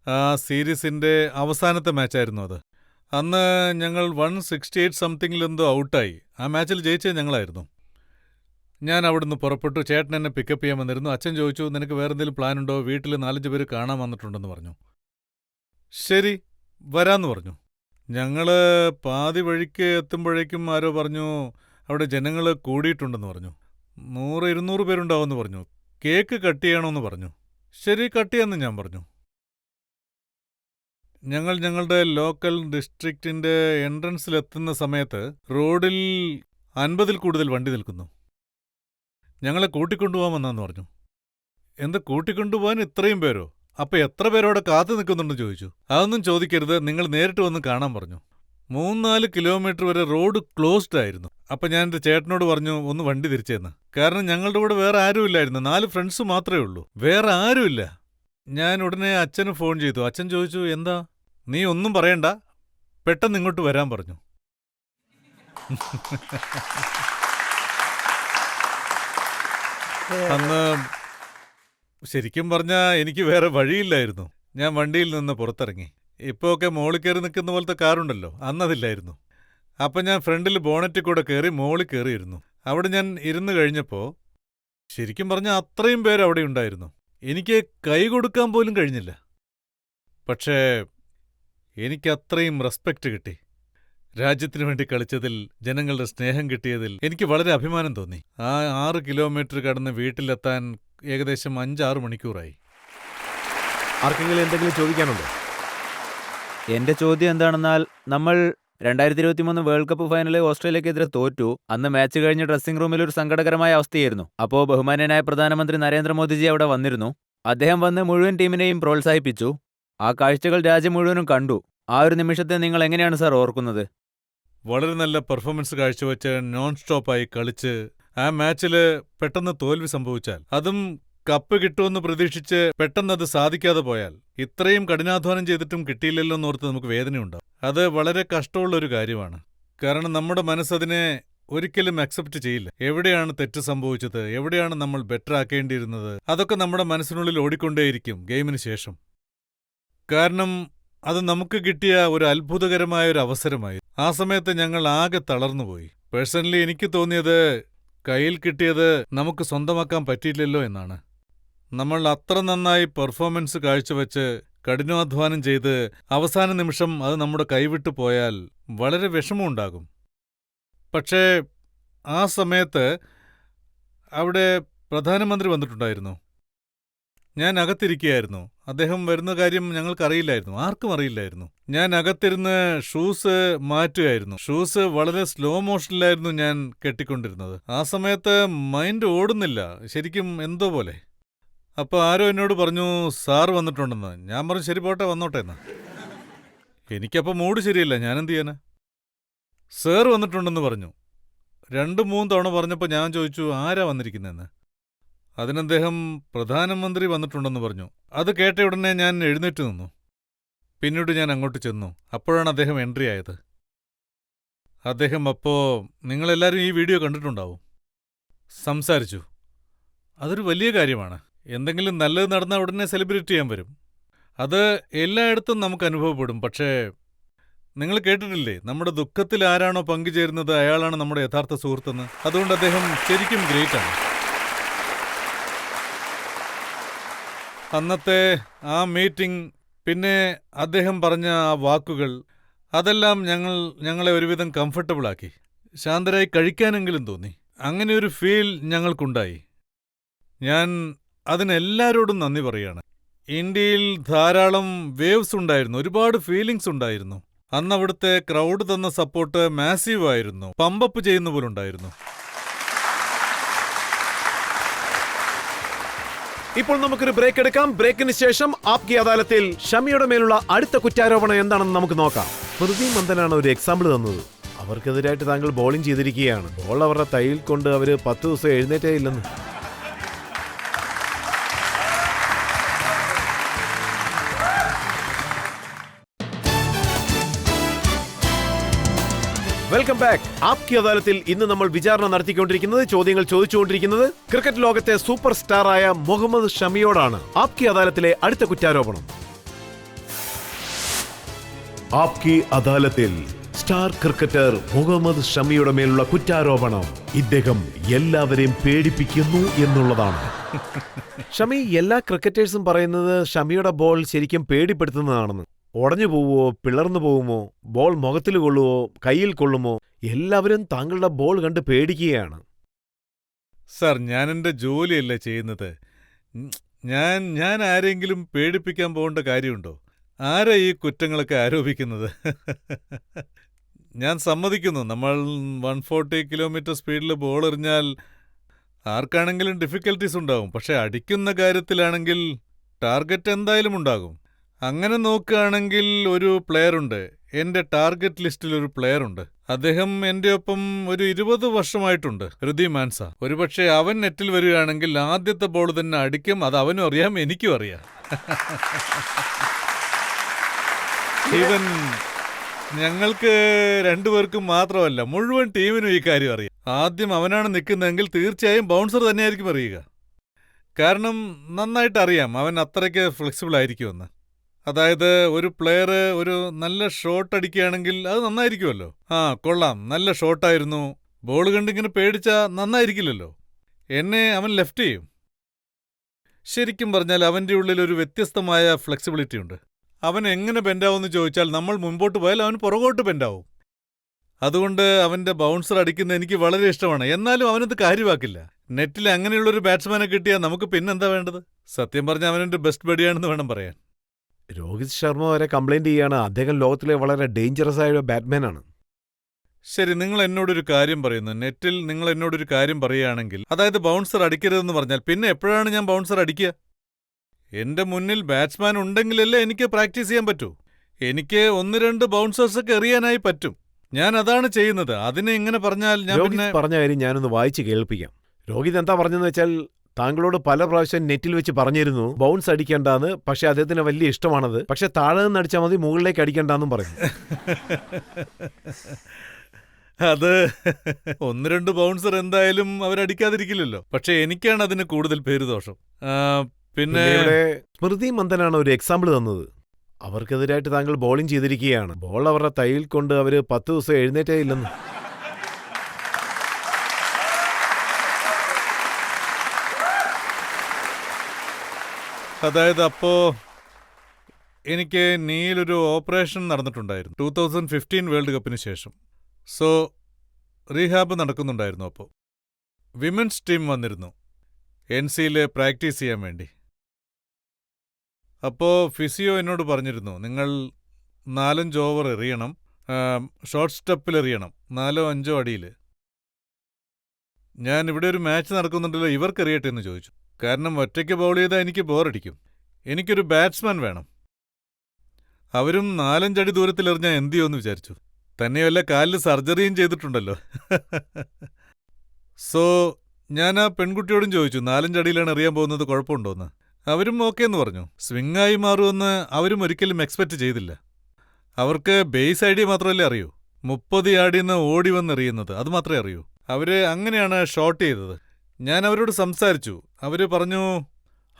ആ സീരീസിന്റെ അവസാനത്തെ മാച്ചായിരുന്നു അത്. അന്ന് ഞങ്ങൾ 168 സംതിങ്ങിലെന്തോ ഔട്ടായി. ആ മാച്ചിൽ ജയിച്ചത് ഞങ്ങളായിരുന്നു. ഞാൻ അവിടുന്ന് പുറപ്പെട്ടു. ചേട്ടൻ എന്നെ പിക്കപ്പ് ചെയ്യാൻ വന്നിരുന്നു. അച്ഛൻ ചോദിച്ചു, നിനക്ക് വേറെന്തെങ്കിലും പ്ലാനുണ്ടോ? വീട്ടിൽ 4-5 പേര് കാണാൻ വന്നിട്ടുണ്ടെന്ന് പറഞ്ഞു. ശരി, വരാന്ന് പറഞ്ഞു. ഞങ്ങള് പാതി വഴിക്ക് എത്തുമ്പോഴേക്കും ആരോ പറഞ്ഞു അവിടെ ജനങ്ങൾ കൂടിയിട്ടുണ്ടെന്ന് പറഞ്ഞു. 100-200 പേരുണ്ടാവുമെന്ന് പറഞ്ഞു. കേക്ക് കട്ട് ചെയ്യണമെന്ന് പറഞ്ഞു. ശരി, കട്ട് ചെയ്യാമെന്ന് ഞാൻ പറഞ്ഞു. ഞങ്ങൾ ഞങ്ങളുടെ ലോക്കൽ ഡിസ്ട്രിക്റ്റിന്റെ എൻട്രൻസിലെത്തുന്ന സമയത്ത് റോഡിൽ 50-ൽ കൂടുതൽ വണ്ടി നിൽക്കുന്നു. ഞങ്ങളെ കൂട്ടിക്കൊണ്ടുപോകാമെന്നു പറഞ്ഞു. എന്താ കൂട്ടിക്കൊണ്ടുപോകാൻ ഇത്രയും പേരോ? അപ്പൊ എത്ര പേരോടെ കാത്തു നിൽക്കുന്നുണ്ടെന്ന് ചോദിച്ചു. അതൊന്നും ചോദിക്കരുത്, നിങ്ങൾ നേരിട്ട് വന്ന് കാണാൻ പറഞ്ഞു. 3-4 കിലോമീറ്റർ വരെ റോഡ് ക്ലോസ്ഡ് ആയിരുന്നു. അപ്പൊ ഞാൻ എൻ്റെ ചേട്ടനോട് പറഞ്ഞു, ഒന്ന് വണ്ടി തിരിച്ചേന്ന്. കാരണം ഞങ്ങളുടെ കൂടെ വേറെ ആരുമില്ലായിരുന്നു. 4 ഫ്രണ്ട്സ് മാത്രമേ ഉള്ളൂ, വേറെ ആരുമില്ല. ഞാൻ ഉടനെ അച്ഛന് ഫോൺ ചെയ്തു. അച്ഛൻ ചോദിച്ചു, എന്താ? നീ ഒന്നും പറയണ്ട, പെട്ടെന്ന് ഇങ്ങോട്ട് വരാൻ പറഞ്ഞു. അന്ന് ശരിക്കും പറഞ്ഞാൽ എനിക്ക് വേറെ വഴിയില്ലായിരുന്നു. ഞാൻ വണ്ടിയിൽ നിന്ന് പുറത്തിറങ്ങി. ഇപ്പോൾ ഒക്കെ മോളിൽ കയറി നിൽക്കുന്ന പോലത്തെ കാറുണ്ടല്ലോ, അന്നതില്ലായിരുന്നു. അപ്പം ഞാൻ ഫ്രണ്ടിൽ ബോണറ്റിൽ കൂടെ കയറി മോളിൽ കയറിയിരുന്നു. അവിടെ ഞാൻ ഇരുന്ന് കഴിഞ്ഞപ്പോൾ ശരിക്കും പറഞ്ഞാൽ അത്രയും പേര് അവിടെ ഉണ്ടായിരുന്നു. എനിക്ക് കൈ കൊടുക്കാൻ പോലും കഴിഞ്ഞില്ല. പക്ഷേ എനിക്കത്രയും റെസ്പെക്റ്റ് കിട്ടി. രാജ്യത്തിനു വേണ്ടി കളിച്ചതിൽ, ജനങ്ങളുടെ സ്നേഹം കിട്ടിയതിൽ എനിക്ക് വളരെ അഭിമാനം തോന്നി. ആ 6 കിലോമീറ്റർ കടന്ന് വീട്ടിലെത്താൻ ഏകദേശം 5-6 മണിക്കൂറായി. ആർക്കെങ്കിലും എന്തെങ്കിലും ചോദിക്കാനുണ്ടോ? എന്റെ ചോദ്യം എന്താണെന്നാൽ, നമ്മൾ 2023 വേൾഡ് കപ്പ് ഫൈനലിൽ ഓസ്ട്രേലിയക്കെതിരെ തോറ്റു. അന്ന് മാച്ച് കഴിഞ്ഞ് ഡ്രസ്സിംഗ് റൂമിൽ ഒരു സങ്കടകരമായ അവസ്ഥയായിരുന്നു. അപ്പോൾ ബഹുമാന്യനായ പ്രധാനമന്ത്രി നരേന്ദ്രമോദിജി അവിടെ വന്നിരുന്നു. അദ്ദേഹം വന്ന് മുഴുവൻ ടീമിനെയും പ്രോത്സാഹിപ്പിച്ചു. ആ കാഴ്ചകൾ രാജ്യം മുഴുവനും കണ്ടു. ആ ഒരു നിമിഷത്തെ നിങ്ങൾ എങ്ങനെയാണ് സാർ ഓർക്കുന്നത്? വളരെ നല്ല പെർഫോമൻസ് കാഴ്ചവെച്ച് നോൺ സ്റ്റോപ്പായി കളിച്ച് ആ മാച്ചില് പെട്ടെന്ന് തോൽവി സംഭവിച്ചാൽ, അതും കപ്പ് കിട്ടുമെന്ന് പ്രതീക്ഷിച്ച് പെട്ടെന്നത് സാധിക്കാതെ പോയാൽ, ഇത്രയും കഠിനാധ്വാനം ചെയ്തിട്ടും കിട്ടിയില്ലല്ലോ എന്നോർത്ത് നമുക്ക് വേദനയുണ്ടാവും. അത് വളരെ കഷ്ടമുള്ളൊരു കാര്യമാണ്. കാരണം നമ്മുടെ മനസ്സതിനെ ഒരിക്കലും അക്സെപ്റ്റ് ചെയ്യില്ല. എവിടെയാണ് തെറ്റ് സംഭവിച്ചത്, എവിടെയാണ് നമ്മൾ ബെറ്റർ ആക്കേണ്ടിയിരുന്നത്, അതൊക്കെ നമ്മുടെ മനസ്സിനുള്ളിൽ ഓടിക്കൊണ്ടേയിരിക്കും ഗെയിമിന് ശേഷം. കാരണം അത് നമുക്ക് കിട്ടിയ ഒരു അത്ഭുതകരമായ ഒരു അവസരമായി. ആ സമയത്ത് ഞങ്ങൾ ആകെ തളർന്നുപോയി. പേഴ്സണലി എനിക്ക് തോന്നിയത്, കയ്യിൽ കിട്ടിയത് നമുക്ക് സ്വന്തമാക്കാൻ പറ്റിയില്ലല്ലോ എന്നാണ്. നമ്മൾ അത്ര നന്നായി പെർഫോമൻസ് കാഴ്ചവെച്ച് കഠിനാധ്വാനം ചെയ്ത് അവസാന നിമിഷം അത് നമ്മുടെ കൈവിട്ടു പോയാൽ വളരെ വിഷമമുണ്ടാകും. പക്ഷേ ആ സമയത്ത് അവിടെ പ്രധാനമന്ത്രി വന്നിട്ടുണ്ടായിരുന്നു. ഞാൻ അകത്തിരിക്കുകയായിരുന്നു. അദ്ദേഹം വരുന്ന കാര്യം ഞങ്ങൾക്കറിയില്ലായിരുന്നു, ആർക്കും അറിയില്ലായിരുന്നു. ഞാൻ അകത്തിരുന്ന് ഷൂസ് മാറ്റുകയായിരുന്നു. ഷൂസ് വളരെ സ്ലോ മോഷനിലായിരുന്നു ഞാൻ കെട്ടിക്കൊണ്ടിരുന്നത്. ആ സമയത്ത് മൈൻഡ് ഓടുന്നില്ല, ശരിക്കും എന്തോ പോലെ. അപ്പോൾ ആരോ എന്നോട് പറഞ്ഞു, സാർ വന്നിട്ടുണ്ടെന്ന്. ഞാൻ പറഞ്ഞു, ശരി പോട്ടെ, വന്നോട്ടെ എന്ന്. എനിക്കപ്പോൾ മൂഡ് ശരിയല്ല, ഞാനെന്ത് ചെയ്യാനാ. സാർ വന്നിട്ടുണ്ടെന്ന് പറഞ്ഞു. 2-3 തവണ പറഞ്ഞപ്പോൾ ഞാൻ ചോദിച്ചു, ആരാ വന്നിരിക്കുന്നതെന്ന്. അതിനദ്ദേഹം പ്രധാനമന്ത്രി വന്നിട്ടുണ്ടെന്ന് പറഞ്ഞു. അത് കേട്ട ഉടനെ ഞാൻ എഴുന്നേറ്റ് നിന്നു. പിന്നീട് ഞാൻ അങ്ങോട്ട് ചെന്നു. അപ്പോഴാണ് അദ്ദേഹം എൻട്രി ആയത്. അദ്ദേഹം അപ്പോൾ, നിങ്ങളെല്ലാവരും ഈ വീഡിയോ കണ്ടിട്ടുണ്ടാവും, സംസാരിച്ചു. അതൊരു വലിയ കാര്യമാണ്. എന്തെങ്കിലും നല്ലത് നടന്നാൽ ഉടനെ സെലിബ്രേറ്റ് ചെയ്യാൻ വരും. അത് എല്ലായിടത്തും നമുക്ക് അനുഭവപ്പെടും. പക്ഷേ നിങ്ങൾ കേട്ടിട്ടില്ലേ, നമ്മുടെ ദുഃഖത്തിൽ ആരാണോ പങ്കുചേരുന്നത് അയാളാണ് നമ്മുടെ യഥാർത്ഥ സുഹൃത്തെന്ന്. അതുകൊണ്ട് അദ്ദേഹം ശരിക്കും ഗ്രേറ്റാണ്. അന്നത്തെ ആ മീറ്റിംഗ്, പിന്നെ അദ്ദേഹം പറഞ്ഞ ആ വാക്കുകൾ, അതെല്ലാം ഞങ്ങളെ ഒരുവിധം കംഫർട്ടബിളാക്കി. ശാന്തരായി കഴിക്കാനെങ്കിലും തോന്നി. അങ്ങനെയൊരു ഫീൽ ഞങ്ങൾക്കുണ്ടായി. ഞാൻ അതിനെല്ലാരോടും നന്ദി പറയാണ്. ഇന്ത്യയിൽ ധാരാളം വേവ്സ് ഉണ്ടായിരുന്നു, ഒരുപാട് ഫീലിംഗ്സ് ഉണ്ടായിരുന്നു. അന്നവിടുത്തെ ക്രൗഡ് തന്ന സപ്പോർട്ട് മാസീവ് ആയിരുന്നു, പമ്പപ്പ് ചെയ്യുന്ന പോലുണ്ടായിരുന്നു. ഇപ്പോൾ നമുക്കൊരു ബ്രേക്ക് എടുക്കാം. ബ്രേക്കിന് ശേഷം ആപ്കി അദാലത്തിൽ ഷമിയുടെ മേലുള്ള അടുത്ത കുറ്റാരോപണം എന്താണെന്ന് നമുക്ക് നോക്കാം. സ്മൃതി മന്ദനാണ് ഒരു എക്സാമ്പിൾ തന്നത്. അവർക്കെതിരായിട്ട് താങ്കൾ ബോളിംഗ് ചെയ്തിരിക്കുകയാണ്. ബോൾ അവരുടെ തൈയിൽ കൊണ്ട് അവർ 10 ദിവസം എഴുന്നേറ്റേ ഇല്ലെന്ന്. Welcome back. ആപ്കി അദാലത്തിൽ ഇന്ന് നമ്മൾ വിചാരണ നടത്തിക്കൊണ്ടിരിക്കുന്നത്, ചോദ്യങ്ങൾ ചോദിച്ചുകൊണ്ടിരിക്കുന്നത് ക്രിക്കറ്റ് ലോകത്തെ സൂപ്പർ സ്റ്റാറായ മുഹമ്മദ് ഷമിയോടാണ്. ആപ്കി അദാലത്തിലെ അടുത്ത കുറ്റാരോപണം. ആപ്കി അദാലത്തിൽ സ്റ്റാർ ക്രിക്കറ്റർ മുഹമ്മദ് ഷമിയുടെ മേലുള്ള കുറ്റാരോപണം, ഇദ്ദേഹം എല്ലാവരെയും പേടിപ്പിക്കുന്നു എന്നുള്ളതാണ്. ഷമി, എല്ലാ ക്രിക്കറ്റേഴ്സും പറയുന്നത് ഷമിയുടെ ബോൾ ശരിക്കും പേടിപ്പെടുത്തുന്നതാണെന്ന്. ഉടഞ്ഞു പോവുമോ, പിളർന്നു പോവുമോ, ബോൾ മുഖത്തിൽ കൊള്ളുമോ, കയ്യിൽ കൊള്ളുമോ, എല്ലാവരും താങ്കളുടെ ബോൾ കണ്ട് പേടിക്കുകയാണ്. സാർ, ഞാൻ എൻ്റെ ജോലിയല്ലേ ചെയ്യുന്നത്. ഞാൻ ആരെങ്കിലും പേടിപ്പിക്കാൻ പോകേണ്ട കാര്യമുണ്ടോ? ആരാ ഈ കുറ്റങ്ങളൊക്കെ ആരോപിക്കുന്നത്? ഞാൻ സമ്മതിക്കുന്നു, നമ്മൾ 140 കിലോമീറ്റർ സ്പീഡിൽ ബോൾ എറിഞ്ഞാൽ ആർക്കാണെങ്കിലും ഡിഫിക്കൽട്ടീസ് ഉണ്ടാകും. പക്ഷെ അടിക്കുന്ന കാര്യത്തിലാണെങ്കിൽ ടാർഗറ്റ് എന്തായാലും ഉണ്ടാകും. അങ്ങനെ നോക്കുകയാണെങ്കിൽ ഒരു പ്ലെയറുണ്ട്, എൻ്റെ ടാർഗറ്റ് ലിസ്റ്റിൽ ഒരു പ്ലെയറുണ്ട്. അദ്ദേഹം എൻ്റെ ഒപ്പം ഒരു 20 വർഷമായിട്ടുണ്ട്, ഋതി മാൻസ. ഒരുപക്ഷെ അവൻ നെറ്റിൽ വരികയാണെങ്കിൽ ആദ്യത്തെ ബോൾ തന്നെ അടിക്കും. അത് അവനും അറിയാം, എനിക്കും അറിയാം. ഈവൻ ഞങ്ങൾക്ക് രണ്ടുപേർക്കും മാത്രമല്ല, മുഴുവൻ ടീമിനും ഈ കാര്യം അറിയാം. ആദ്യം അവനാണ് നിൽക്കുന്നതെങ്കിൽ തീർച്ചയായും ബൗൺസർ തന്നെയായിരിക്കും അറിയുക. കാരണം നന്നായിട്ട് അറിയാം അവൻ അത്രയ്ക്ക് ഫ്ലെക്സിബിൾ ആയിരിക്കുമെന്ന്. അതായത് ഒരു പ്ലെയർ ഒരു നല്ല ഷോട്ട് അടിക്കുകയാണെങ്കിൽ അത് നന്നായിരിക്കുമല്ലോ. കൊള്ളാം, നല്ല ഷോട്ടായിരുന്നു, ബോൾ കണ്ടിങ്ങനെ പേടിച്ചാൽ നന്നായിരിക്കില്ലല്ലോ. എന്നെ അവൻ ലെഫ്റ്റ് ചെയ്യും. ശരിക്കും പറഞ്ഞാൽ അവൻ്റെ ഉള്ളിൽ ഒരു വ്യത്യസ്തമായ ഫ്ലെക്സിബിലിറ്റി ഉണ്ട്. അവൻ എങ്ങനെ ബെൻഡാവുമെന്ന് ചോദിച്ചാൽ നമ്മൾ മുമ്പോട്ട് പോയാൽ അവൻ പുറകോട്ട് ബെൻഡാവും. അതുകൊണ്ട് അവന്റെ ബൗൺസർ അടിക്കുന്നത് എനിക്ക് വളരെ ഇഷ്ടമാണ്. എന്നാലും അവനത് കാര്യമാക്കില്ല. നെറ്റിൽ അങ്ങനെയുള്ളൊരു ബാറ്റ്സ്മാനെ കിട്ടിയാൽ നമുക്ക് പിന്നെന്താ വേണ്ടത്? സത്യം പറഞ്ഞാൽ അവനെന്റെ ബെസ്റ്റ് ബഡിയാണെന്ന് വേണം പറയാൻ. രോഹിത് ശർമ്മ വരെ കംപ്ലൈന്റ് ചെയ്യാണ് അദ്ദേഹം ലോകത്തിലെ വളരെ ഡേഞ്ചറസ് ആയ ബാറ്റ്മാനാണ്. ശരി, നിങ്ങൾ എന്നോടൊരു കാര്യം പറയുന്നു. നെറ്റിൽ നിങ്ങൾ എന്നോടൊരു കാര്യം പറയുകയാണെങ്കിൽ, അതായത് ബൗൺസർ അടിക്കരുതെന്ന് പറഞ്ഞാൽ പിന്നെ എപ്പോഴാണ് ഞാൻ ബൗൺസർ അടിക്കുക? എന്റെ മുന്നിൽ ബാറ്റ്സ്മാൻ ഉണ്ടെങ്കിലല്ലേ എനിക്ക് പ്രാക്ടീസ് ചെയ്യാൻ പറ്റൂ. എനിക്ക് 1-2 ബൗൺസേഴ്സൊക്കെ എറിയാനായി പറ്റും. ഞാൻ അതാണ് ചെയ്യുന്നത്. അതിനെ ഇങ്ങനെ പറഞ്ഞാൽ ഞാൻ പിന്നെ രോഹിത് പറഞ്ഞ കാര്യം ഞാനൊന്ന് വായിച്ച് കേൾപ്പിക്കാം. രോഹിത് എന്താ പറഞ്ഞെന്ന് വെച്ചാൽ, താങ്കളോട് പല പ്രാവശ്യം നെറ്റിൽ വെച്ച് പറഞ്ഞിരുന്നു ബൗൺസ് അടിക്കേണ്ടാന്ന്. പക്ഷെ അദ്ദേഹത്തിന് വലിയ ഇഷ്ടമാണത്. പക്ഷെ താഴെ നിന്ന് അടിച്ചാൽ മതി, മുകളിലേക്ക് അടിക്കേണ്ടെന്നും പറഞ്ഞു. അത് 1-2 ബൗൺസർ എന്തായാലും അവരടിക്കാതിരിക്കില്ലല്ലോ. പക്ഷെ എനിക്കാണ് അതിന് കൂടുതൽ പേരുദോഷം. പിന്നെ ഇവിടെ സ്മൃതി മന്ദനാണ് ഒരു എക്സാമ്പിൾ തന്നത്. അവർക്കെതിരായിട്ട് താങ്കൾ ബോളിംഗ് ചെയ്തിരിക്കുകയാണ്. ബോൾ അവരുടെ തൈയിൽ കൊണ്ട് അവര് 10 ദിവസം എഴുന്നേറ്റേ ഇല്ലെന്ന്. അതായത് അപ്പോ എനിക്ക് നീയിലൊരു ഓപ്പറേഷൻ നടന്നിട്ടുണ്ടായിരുന്നു 2015 വേൾഡ് കപ്പിന് ശേഷം. സോ റീഹാബ് നടക്കുന്നുണ്ടായിരുന്നു. അപ്പോൾ വിമൻസ് ടീം വന്നിരുന്നു NCയിൽ പ്രാക്ടീസ് ചെയ്യാൻ വേണ്ടി. അപ്പോൾ ഫിസിയോ എന്നോട് പറഞ്ഞിരുന്നു, നിങ്ങൾ 4-5 ഓവർ എറിയണം, ഷോർട്ട് സ്റ്റെപ്പിൽ എറിയണം, 4-5 അടിയിൽ. ഞാൻ ഇവിടെ ഒരു മാച്ച് നടക്കുന്നുണ്ടല്ലോ, ഇവർക്കെറിയട്ടെ എന്ന് ചോദിച്ചു. കാരണം ഒറ്റയ്ക്ക് ബൗൾ ചെയ്താൽ എനിക്ക് ബോറടിക്കും. എനിക്കൊരു ബാറ്റ്സ്മാൻ വേണം. അവരും 4-5 അടി ദൂരത്തിൽ എറിഞ്ഞാൽ എന്ത് ചെയ്യുമെന്ന് വിചാരിച്ചു. തന്നെയല്ല, കാലിൽ സർജറിയും ചെയ്തിട്ടുണ്ടല്ലോ. സോ ഞാൻ ആ പെൺകുട്ടിയോടും ചോദിച്ചു, 4-5 അടിയിലാണ് എറിയാൻ പോകുന്നത്, കുഴപ്പമുണ്ടോയെന്ന്. അവരും ഓക്കെ എന്ന് പറഞ്ഞു. സ്വിംഗായി മാറുമെന്ന് അവരും ഒരിക്കലും എക്സ്പെക്റ്റ് ചെയ്തില്ല. അവർക്ക് ബേസ് ഐഡിയ മാത്രമല്ലേ അറിയൂ. 30 യാർഡിൽ ഓടി വന്നെറിയുന്നത്, അത് മാത്രമേ അറിയൂ. അവര് അങ്ങനെയാണ് ഷോട്ട് ചെയ്തത്. ഞാൻ അവരോട് സംസാരിച്ചു. അവര് പറഞ്ഞു,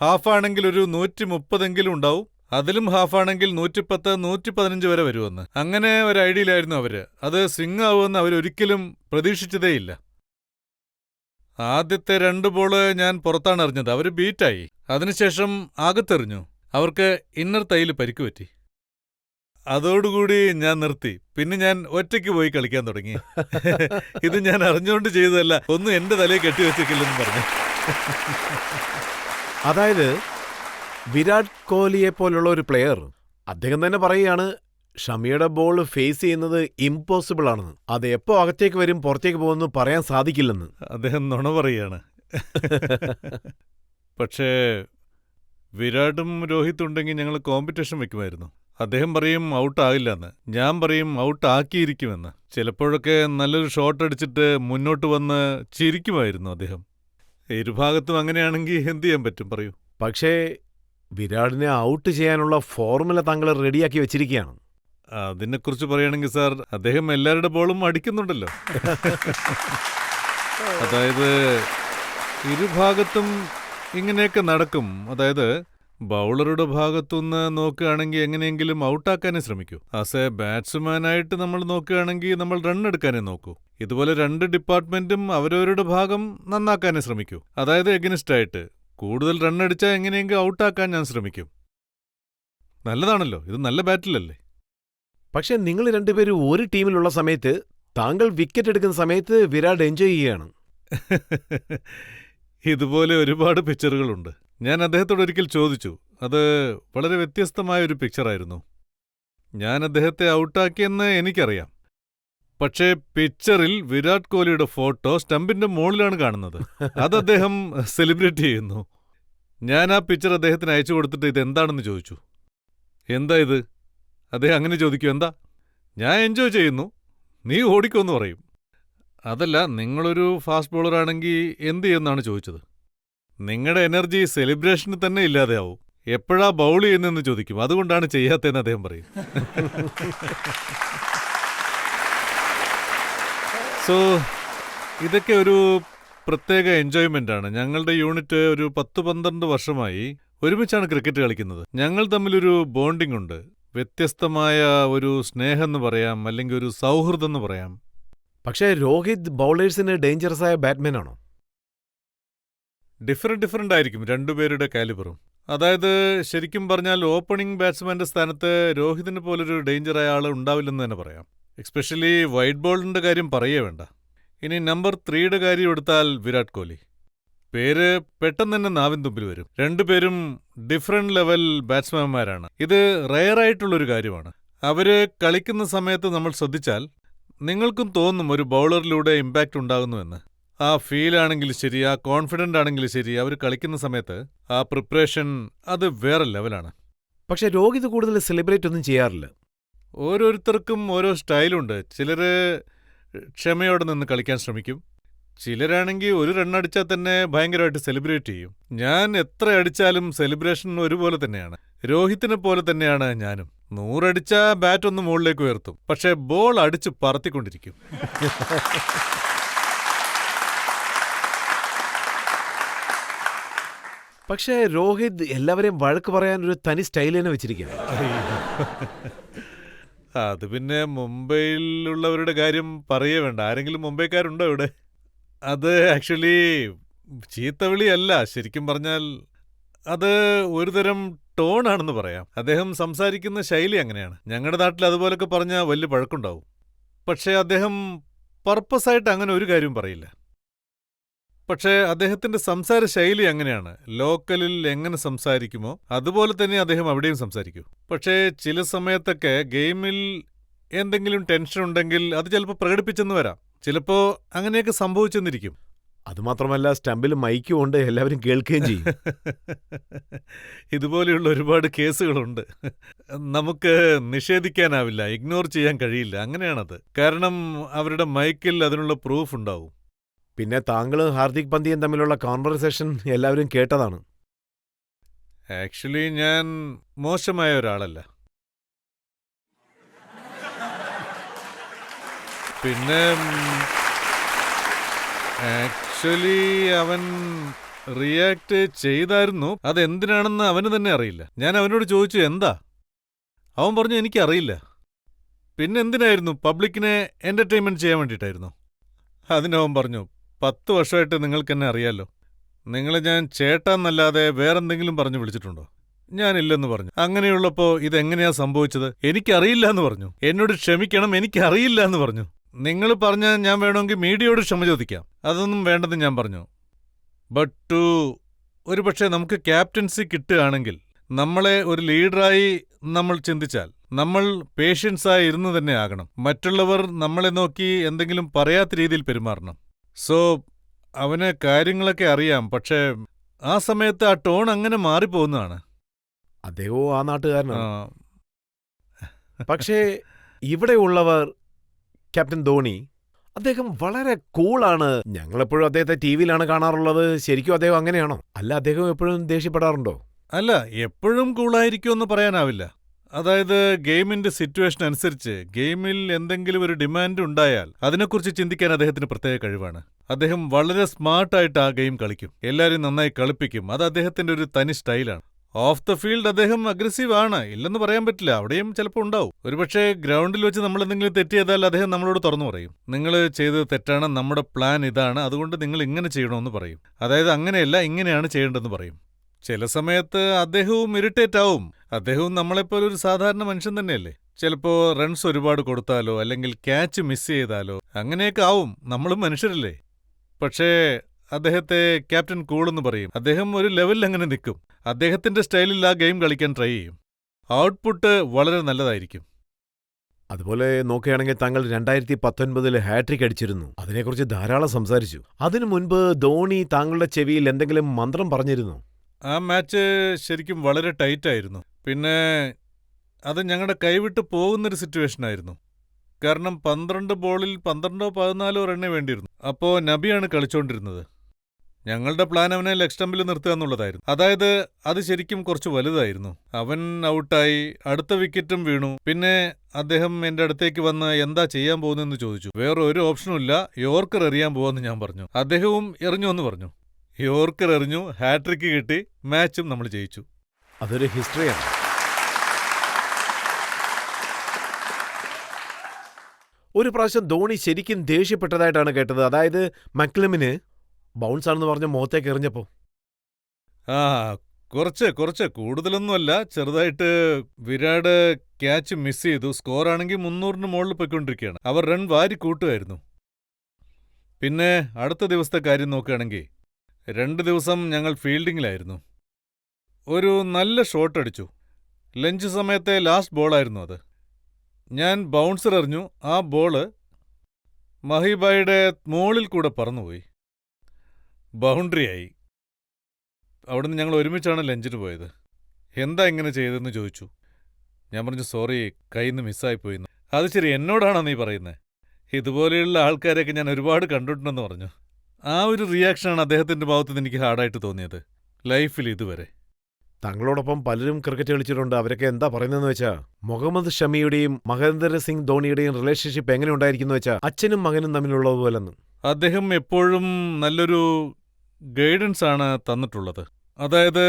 ഹാഫാണെങ്കിൽ ഒരു 130 ഉണ്ടാവും, അതിലും ഹാഫാണെങ്കിൽ 110-115 വരെ വരുമെന്ന്. അങ്ങനെ ഒരു ഐഡിയയിലായിരുന്നു അവര്. അത് സ്വിംഗ് ആവുമെന്ന് അവരൊരിക്കലും പ്രതീക്ഷിച്ചതേയില്ല. ആദ്യത്തെ 2 ബോള് ഞാൻ പുറത്താണ് എറിഞ്ഞത്. അവര് ബീറ്റായി. അതിനുശേഷം അകത്തെറിഞ്ഞു. അവർക്ക് ഇന്നർ തൈയിൽ പരിക്ക് പറ്റി. അതോടുകൂടി ഞാൻ നിർത്തി. പിന്നെ ഞാൻ ഒറ്റയ്ക്ക് പോയി കളിക്കാൻ തുടങ്ങി. ഇത് ഞാൻ അറിഞ്ഞുകൊണ്ട് ചെയ്തതല്ല, ഒന്നും എന്റെ തലയിൽ കെട്ടിവെച്ചിട്ടില്ലെന്ന് പറഞ്ഞു. അതായത് വിരാട് കോഹ്ലിയെ പോലുള്ള ഒരു പ്ലെയർ അദ്ദേഹം തന്നെ പറയുകയാണ് ഷമിയുടെ ബോൾ ഫേസ് ചെയ്യുന്നത് ഇമ്പോസിബിൾ ആണെന്ന്. അത് എപ്പോ അകത്തേക്ക് വരും പുറത്തേക്ക് പോകുമെന്ന് പറയാൻ സാധിക്കില്ലെന്ന്. അദ്ദേഹം നുണ പറയുകയാണ്. പക്ഷേ വിരാടും രോഹിത് ഉണ്ടെങ്കിൽ ഞങ്ങൾ കോമ്പറ്റീഷൻ വെക്കുമായിരുന്നു. അദ്ദേഹം പറയും ഔട്ടാകില്ലെന്ന്, ഞാൻ പറയും ഔട്ടാക്കിയിരിക്കുമെന്ന്. ചിലപ്പോഴൊക്കെ നല്ലൊരു ഷോട്ട് അടിച്ചിട്ട് മുന്നോട്ട് വന്ന് ചിരിക്കുമായിരുന്നു അദ്ദേഹം. ഇരുഭാഗത്തും അങ്ങനെയാണെങ്കിൽ എന്ത് ചെയ്യാൻ പറ്റും പറയൂ. പക്ഷേ വിരാടിനെ ഔട്ട് ചെയ്യാനുള്ള ഫോർമുല താങ്കൾ റെഡിയാക്കി വെച്ചിരിക്കുകയാണ്. അതിനെക്കുറിച്ച് പറയുകയാണെങ്കിൽ സാർ, അദ്ദേഹം എല്ലാവരുടെ ബോളും അടിക്കുന്നുണ്ടല്ലോ. അതായത് ഇരുഭാഗത്തും ഇങ്ങനെയൊക്കെ നടക്കും. അതായത് ബൗളറുടെ ഭാഗത്തുനിന്ന് നോക്കുകയാണെങ്കിൽ എങ്ങനെയെങ്കിലും ഔട്ടാക്കാനേ ശ്രമിക്കൂ. ആസ് എ ബാറ്റ്സ്മാനായിട്ട് നമ്മൾ നോക്കുകയാണെങ്കിൽ നമ്മൾ റൺ എടുക്കാനേ നോക്കൂ. ഇതുപോലെ 2 ഡിപ്പാർട്ട്മെന്റും അവരവരുടെ ഭാഗം നന്നാക്കാനേ ശ്രമിക്കൂ. അതായത് എഗനിസ്റ്റായിട്ട് കൂടുതൽ റൺ അടിച്ചാൽ എങ്ങനെയെങ്കിലും ഔട്ടാക്കാൻ ഞാൻ ശ്രമിക്കും. നല്ലതാണല്ലോ, ഇത് നല്ല ബാറ്റിലല്ലേ. പക്ഷെ നിങ്ങൾ രണ്ടുപേരും ഒരു ടീമിലുള്ള സമയത്ത് താങ്കൾ വിക്കറ്റ് എടുക്കുന്ന സമയത്ത് വിരാട് എൻജോയ് ചെയ്യുകയാണ്. ഇതുപോലെ ഒരുപാട് പിക്ചറുകളുണ്ട്. ഞാൻ അദ്ദേഹത്തോട് ഒരിക്കൽ ചോദിച്ചു. അത് വളരെ വ്യത്യസ്തമായ ഒരു പിക്ചറായിരുന്നു. ഞാൻ അദ്ദേഹത്തെ ഔട്ടാക്കിയെന്ന് എനിക്കറിയാം. പക്ഷേ പിക്ചറിൽ വിരാട് കോഹ്ലിയുടെ ഫോട്ടോ സ്റ്റമ്പിന്റെ മുകളിലാണ് കാണുന്നത്. അത് അദ്ദേഹം സെലിബ്രേറ്റ് ചെയ്യുന്നു. ഞാൻ ആ പിക്ചർ അദ്ദേഹത്തിന് അയച്ചു കൊടുത്തിട്ട് ഇതെന്താണെന്ന് ചോദിച്ചു. എന്താ ഇത്? അദ്ദേഹം അങ്ങനെ ചോദിക്കും, എന്താ? ഞാൻ എൻജോയ് ചെയ്യുന്നു, നീ ഓടിക്കോന്ന് പറയും. അതല്ല, നിങ്ങളൊരു ഫാസ്റ്റ് ബോളറാണെങ്കിൽ എന്ത് ചെയ്യുമെന്നാണ് ചോദിച്ചത്. നിങ്ങളുടെ എനർജി സെലിബ്രേഷന് തന്നെ ഇല്ലാതെയാവും. എപ്പോഴാ ബൗൾ ചെയ്യുന്നതെന്ന് ചോദിക്കും. അതുകൊണ്ടാണ് ചെയ്യാത്തതെന്ന് അദ്ദേഹം പറയും. സോ ഇതൊക്കെ ഒരു പ്രത്യേക എൻജോയ്മെൻ്റാണ്. ഞങ്ങളുടെ യൂണിറ്റ് ഒരു 10-12 വർഷമായി ഒരുമിച്ചാണ് ക്രിക്കറ്റ് കളിക്കുന്നത്. ഞങ്ങൾ തമ്മിലൊരു ബോണ്ടിംഗ് ഉണ്ട്. വ്യത്യസ്തമായ ഒരു സ്നേഹം എന്ന് പറയാം, അല്ലെങ്കിൽ ഒരു സൗഹൃദം എന്ന് പറയാം. പക്ഷേ രോഹിത് ബൗളേഴ്സിന് ഡേഞ്ചറസ് ആയ ബാറ്റ്മാൻ ആണോ? ഡിഫറെൻ്റ് ആയിരിക്കും രണ്ടുപേരുടെ കാലിബറും. അതായത് ശരിക്കും പറഞ്ഞാൽ ഓപ്പണിംഗ് ബാറ്റ്സ്മാന്റെ സ്ഥാനത്ത് രോഹിതിന് പോലൊരു ഡേഞ്ചറായ ആൾ ഉണ്ടാവില്ലെന്ന് തന്നെ പറയാം. എക്സ്പെഷ്യലി വൈറ്റ് ബോളിന്റെ കാര്യം പറയേ വേണ്ട. ഇനി നമ്പർ 3യുടെ കാര്യം എടുത്താൽ വിരാട് കോഹ്ലി. പേര് പെട്ടെന്ന് തന്നെ നാവിൻ തുമ്പിൽ വരും. രണ്ടുപേരും ഡിഫറെന്റ് ലെവൽ ബാറ്റ്സ്മാൻമാരാണ്. ഇത് റെയറായിട്ടുള്ളൊരു കാര്യമാണ്. അവര് കളിക്കുന്ന സമയത്ത് നമ്മൾ ശ്രദ്ധിച്ചാൽ നിങ്ങൾക്കും തോന്നും ഒരു ബൗളറിലൂടെ ഇമ്പാക്റ്റ് ഉണ്ടാകുന്നുവെന്ന്. ആ ഫീൽ ആണെങ്കിലും ശരി, ആ കോൺഫിഡൻ്റ് ആണെങ്കിലും ശരി, അവർ കളിക്കുന്ന സമയത്ത് ആ പ്രിപ്പറേഷൻ അത് വേറെ ലെവലാണ്. പക്ഷെ രോഹിത് കൂടുതൽ സെലിബ്രേറ്റ് ഒന്നും ചെയ്യാറില്ല. ഓരോരുത്തർക്കും ഓരോ സ്റ്റൈലുണ്ട്. ചിലര് ക്ഷമയോടെ നിന്ന് കളിക്കാൻ ശ്രമിക്കും. ചിലരാണെങ്കിൽ ഒരു റണ്ണടിച്ചാൽ തന്നെ ഭയങ്കരമായിട്ട് സെലിബ്രേറ്റ് ചെയ്യും. ഞാൻ എത്ര അടിച്ചാലും സെലിബ്രേഷൻ ഒരുപോലെ തന്നെയാണ്. രോഹിത്തിനെ പോലെ തന്നെയാണ് ഞാനും. 100 അടിച്ചാൽ ബാറ്റ് ഒന്ന് മുകളിലേക്ക് ഉയർത്തും, പക്ഷേ ബോൾ അടിച്ച് പറത്തിക്കൊണ്ടിരിക്കും. പക്ഷേ രോഹിത് എല്ലാവരെയും വഴക്ക് പറയാൻ ഒരു തനി സ്റ്റൈൽ തന്നെ വെച്ചിരിക്കുകയാണ്. അത് പിന്നെ മുംബൈയിലുള്ളവരുടെ കാര്യം പറയേ വേണ്ട. ആരെങ്കിലും മുംബൈക്കാരുണ്ടോ ഇവിടെ? അത് ആക്ച്വലി ചീത്തവിളിയല്ല, ശരിക്കും പറഞ്ഞാൽ അത് ഒരുതരം ടോണാണെന്ന് പറയാം. അദ്ദേഹം സംസാരിക്കുന്ന ശൈലി അങ്ങനെയാണ്. ഞങ്ങളുടെ നാട്ടിൽ അതുപോലൊക്കെ പറഞ്ഞാൽ വലിയ പഴക്കുണ്ടാവും. പക്ഷേ അദ്ദേഹം പർപ്പസായിട്ട് അങ്ങനെ ഒരു കാര്യവും പറയില്ല. പക്ഷേ അദ്ദേഹത്തിന്റെ സംസാര ശൈലി അങ്ങനെയാണ്. ലോക്കലിൽ എങ്ങനെ സംസാരിക്കുമോ അതുപോലെ തന്നെ അദ്ദേഹം അവിടെയും സംസാരിക്കൂ. പക്ഷേ ചില സമയത്തൊക്കെ ഗെയിമിൽ എന്തെങ്കിലും ടെൻഷൻ ഉണ്ടെങ്കിൽ അത് ചിലപ്പോൾ പ്രകടിപ്പിച്ചെന്ന് വരാം. ചിലപ്പോ അങ്ങനെയൊക്കെ സംഭവിച്ചെന്നിരിക്കും. അതുമാത്രമല്ല, സ്റ്റമ്പിൽ മൈക്കും കൊണ്ട് എല്ലാവരും കേൾക്കുകയും ചെയ്യും. ഇതുപോലെയുള്ള ഒരുപാട് കേസുകളുണ്ട്. നമുക്ക് നിഷേധിക്കാനാവില്ല, ഇഗ്നോർ ചെയ്യാൻ കഴിയില്ല. അങ്ങനെയാണത്. കാരണം അവരുടെ മൈക്കിൽ അതിനുള്ള പ്രൂഫ് ഉണ്ടാവും. പിന്നെ താങ്കളും ഹാർദിക് പന്ധ്യയും തമ്മിലുള്ള കോൺവെർസേഷൻ എല്ലാവരും കേട്ടതാണ്. ആക്ച്വലി ഞാൻ മോശമായ ഒരാളല്ല. പിന്നെ ആക്ച്വലി അവൻ റിയാക്ട് ചെയ്തായിരുന്നു. അതെന്തിനാണെന്ന് അവന് തന്നെ അറിയില്ല. ഞാൻ അവനോട് ചോദിച്ചു എന്താ. അവൻ പറഞ്ഞു എനിക്കറിയില്ല. പിന്നെ എന്തിനായിരുന്നു? പബ്ലിക്കിനെ എന്റർടൈൻമെന്റ് ചെയ്യാൻ വേണ്ടിയിട്ടായിരുന്നു. അതിനവൻ പറഞ്ഞു 10 വർഷമായിട്ട് നിങ്ങൾക്കെന്നെ അറിയാലോ. നിങ്ങളെ ഞാൻ ചേട്ടാന്നല്ലാതെ വേറെന്തെങ്കിലും പറഞ്ഞു വിളിച്ചിട്ടുണ്ടോ? ഞാനില്ലെന്ന് പറഞ്ഞു. അങ്ങനെയുള്ളപ്പോ ഇതെങ്ങനെയാ സംഭവിച്ചത്? എനിക്കറിയില്ല എന്ന് പറഞ്ഞു. എന്നോട് ക്ഷമിക്കണം, എനിക്കറിയില്ല എന്ന് പറഞ്ഞു. നിങ്ങൾ പറഞ്ഞ ഞാൻ വേണമെങ്കിൽ മീഡിയയോട് ക്ഷമ ചോദിക്കാം. അതൊന്നും വേണ്ടെന്ന് ഞാൻ പറഞ്ഞു. ബട്ട് ഒരു പക്ഷേ നമുക്ക് ക്യാപ്റ്റൻസി കിട്ടുകയാണെങ്കിൽ, നമ്മളെ ഒരു ലീഡറായി നമ്മൾ ചിന്തിച്ചാൽ, നമ്മൾ പേഷ്യൻസായി ഇരുന്ന് തന്നെ ആകണം. മറ്റുള്ളവർ നമ്മളെ നോക്കി എന്തെങ്കിലും പറയാത്ത രീതിയിൽ പെരുമാറണം. സോ അവന് കാര്യങ്ങളൊക്കെ അറിയാം, പക്ഷേ ആ സമയത്ത് ആ ടോൺ അങ്ങനെ മാറിപ്പോകുന്നതാണ്. അദ്ദേഹവും ആ നാട്ടുകാരനാണ്. പക്ഷേ ഇവിടെയുള്ളവർ, ക്യാപ്റ്റൻ ധോണി, അദ്ദേഹം വളരെ കൂളാണ്. ഞങ്ങളെപ്പോഴും അദ്ദേഹത്തെ ടിവിയിലാണ് കാണാറുള്ളത്. ശരിക്കും അദ്ദേഹം അങ്ങനെയാണോ? അല്ല, അദ്ദേഹം എപ്പോഴും ദേഷ്യപ്പെടാറുണ്ടോ? അല്ല, എപ്പോഴും കൂളായിരിക്കുമെന്ന് പറയാനാവില്ല. അതായത് ഗെയിമിന്റെ സിറ്റുവേഷൻ അനുസരിച്ച് ഗെയിമിൽ എന്തെങ്കിലും ഒരു ഡിമാൻഡ് ഉണ്ടായാൽ അതിനെക്കുറിച്ച് ചിന്തിക്കാൻ അദ്ദേഹത്തിന് പ്രത്യേക കഴിവാണ്. അദ്ദേഹം വളരെ സ്മാർട്ടായിട്ട് ആ ഗെയിം കളിക്കും. എല്ലാവരും നന്നായി കളിപ്പിക്കും. അത് അദ്ദേഹത്തിന്റെ ഒരു തനി സ്റ്റൈലാണ്. ഓഫ് ദ ഫീൽഡ് അദ്ദേഹം അഗ്രസീവ് ആണ്, ഇല്ലെന്ന് പറയാൻ പറ്റില്ല. അവിടെയും ചിലപ്പോൾ ഉണ്ടാവും. ഒരുപക്ഷെ ഗ്രൗണ്ടിൽ വെച്ച് നമ്മൾ എന്തെങ്കിലും തെറ്റ് ചെയ്താൽ അദ്ദേഹം നമ്മളോട് തുറന്നു പറയും. നിങ്ങൾ ചെയ്തത് തെറ്റാണ്, നമ്മുടെ പ്ലാൻ ഇതാണ്, അതുകൊണ്ട് നിങ്ങൾ ഇങ്ങനെ ചെയ്യണമെന്ന് പറയും. അതായത് അങ്ങനെയല്ല, ഇങ്ങനെയാണ് ചെയ്യേണ്ടതെന്ന് പറയും. ചില സമയത്ത് അദ്ദേഹവും ഇറിറ്റേറ്റ് ആവും. അദ്ദേഹവും നമ്മളെപ്പോലെ ഒരു സാധാരണ മനുഷ്യൻ തന്നെയല്ലേ. ചിലപ്പോ റൺസ് ഒരുപാട് കൊടുത്താലോ അല്ലെങ്കിൽ ക്യാച്ച് മിസ് ചെയ്താലോ അങ്ങനെയൊക്കെ ആവും. നമ്മളും മനുഷ്യരല്ലേ. പക്ഷേ അദ്ദേഹത്തെ ക്യാപ്റ്റൻ കൂളെന്ന് പറയും. അദ്ദേഹം ഒരു ലെവലിൽ അങ്ങനെ നിൽക്കും. അദ്ദേഹത്തിന്റെ സ്റ്റൈലിൽ ആ ഗെയിം കളിക്കാൻ ട്രൈ ചെയ്യും. ഔട്ട്പുട്ട് വളരെ നല്ലതായിരിക്കും. അതുപോലെ നോക്കുകയാണെങ്കിൽ താങ്കൾ 2019 ഹാട്രിക് അടിച്ചിരുന്നു. അതിനെക്കുറിച്ച് ധാരാളം സംസാരിച്ചു. അതിനു മുൻപ് ധോണി താങ്കളുടെ ചെവിയിൽ എന്തെങ്കിലും മന്ത്രം പറഞ്ഞിരുന്നോ? ആ മാച്ച് ശരിക്കും വളരെ ടൈറ്റായിരുന്നു. പിന്നെ അത് ഞങ്ങളുടെ കൈവിട്ട് പോകുന്നൊരു സിറ്റുവേഷനായിരുന്നു. കാരണം 12 ബോളിൽ 12 14 റണ്ണേ വേണ്ടിയിരുന്നു. അപ്പോൾ നബിയാണ് കളിച്ചോണ്ടിരുന്നത്. ഞങ്ങളുടെ പ്ലാൻ അവനെ ലെഗ് സ്റ്റമ്പിൽ നിർത്തുക എന്നുള്ളതായിരുന്നു. അതായത് അത് ശരിക്കും കുറച്ച് വലുതായിരുന്നു. അവൻ ഔട്ടായി, അടുത്ത വിക്കറ്റും വീണു. പിന്നെ അദ്ദേഹം എൻ്റെ അടുത്തേക്ക് വന്ന് എന്താ ചെയ്യാൻ പോകുന്നതെന്ന് ചോദിച്ചു. വേറെ ഒരു ഓപ്ഷനും ഇല്ല, യോർക്കർ എറിയാൻ പോവാന്ന് ഞാൻ പറഞ്ഞു. അദ്ദേഹവും എറിഞ്ഞു എന്ന് പറഞ്ഞു. യോർക്കർ എറിഞ്ഞു, ഹാട്രിക്ക് കിട്ടി, മാച്ചും നമ്മൾ ജയിച്ചു. അതൊരു ഹിസ്റ്ററിയാണ്. ഒരു പ്രാവശ്യം ധോണി ശരിക്കും ദേഷ്യപ്പെട്ടതായിട്ടാണ് കേട്ടത്. അതായത് മക്ലമിന് ബൗൺസ് ആണെന്ന് പറഞ്ഞ മുഖത്തേക്ക് എറിഞ്ഞപ്പോ. ആ കുറച്ച് കൂടുതലൊന്നുമല്ല. ചെറുതായിട്ട് വിരാട് ക്യാച്ച് മിസ് ചെയ്തു. സ്കോറാണെങ്കിൽ 300-ന് മുകളിൽ പോയിക്കൊണ്ടിരിക്കുകയാണ്. അവർ റൺ വാരി കൂട്ടുമായിരുന്നു. പിന്നെ അടുത്ത ദിവസത്തെ കാര്യം നോക്കുകയാണെങ്കിൽ 2 ദിവസം ഞങ്ങൾ ഫീൽഡിങ്ങിലായിരുന്നു. ഒരു നല്ല ഷോട്ട് അടിച്ചു. ലഞ്ച് സമയത്തെ ലാസ്റ്റ് ബോളായിരുന്നു അത്. ഞാൻ ബൗൺസർ എറിഞ്ഞു. ആ ബോള് മഹിബായുടെ മോളിൽ കൂടെ പറന്നുപോയി. ബൗണ്ടറിയായി. അവിടുന്ന് ഞങ്ങൾ ഒരുമിച്ചാണ് ലഞ്ചിന് പോയത്. എന്താ ഇങ്ങനെ ചെയ്തതെന്ന് ചോദിച്ചു. ഞാൻ പറഞ്ഞു സോറി, കയ്യിൽ നിന്ന് മിസ്സായിപ്പോയിന്ന്. അത് ശരി, എന്നോടാണോ നീ പറയുന്നത്? ഇതുപോലെയുള്ള ആൾക്കാരെയൊക്കെ ഞാൻ ഒരുപാട് കണ്ടിട്ടുണ്ടെന്ന് പറഞ്ഞു. ആ ഒരു റിയാക്ഷനാണ് അദ്ദേഹത്തിൻ്റെ ഭാഗത്തുനിന്ന് എനിക്ക് ഹാർഡായിട്ട് തോന്നിയത് ലൈഫിൽ ഇതുവരെ. തങ്ങളോടൊപ്പം പലരും ക്രിക്കറ്റ് കളിച്ചിട്ടുണ്ട്. അവരൊക്കെ എന്താ പറയുന്നതെന്ന് വെച്ചാ മുഹമ്മദ് ഷമിയുടെയും മഹേന്ദ്ര സിംഗ് ധോണിയുടെയും റിലേഷൻഷിപ്പ് എങ്ങനെ ഉണ്ടായിരിക്കുന്നു വെച്ചാ അച്ഛനും മകനും തമ്മിലുള്ളതുപോലെന്ന്. അദ്ദേഹം എപ്പോഴും നല്ലൊരു ഗൈഡൻസ് ആണ് തന്നിട്ടുള്ളത്. അതായത്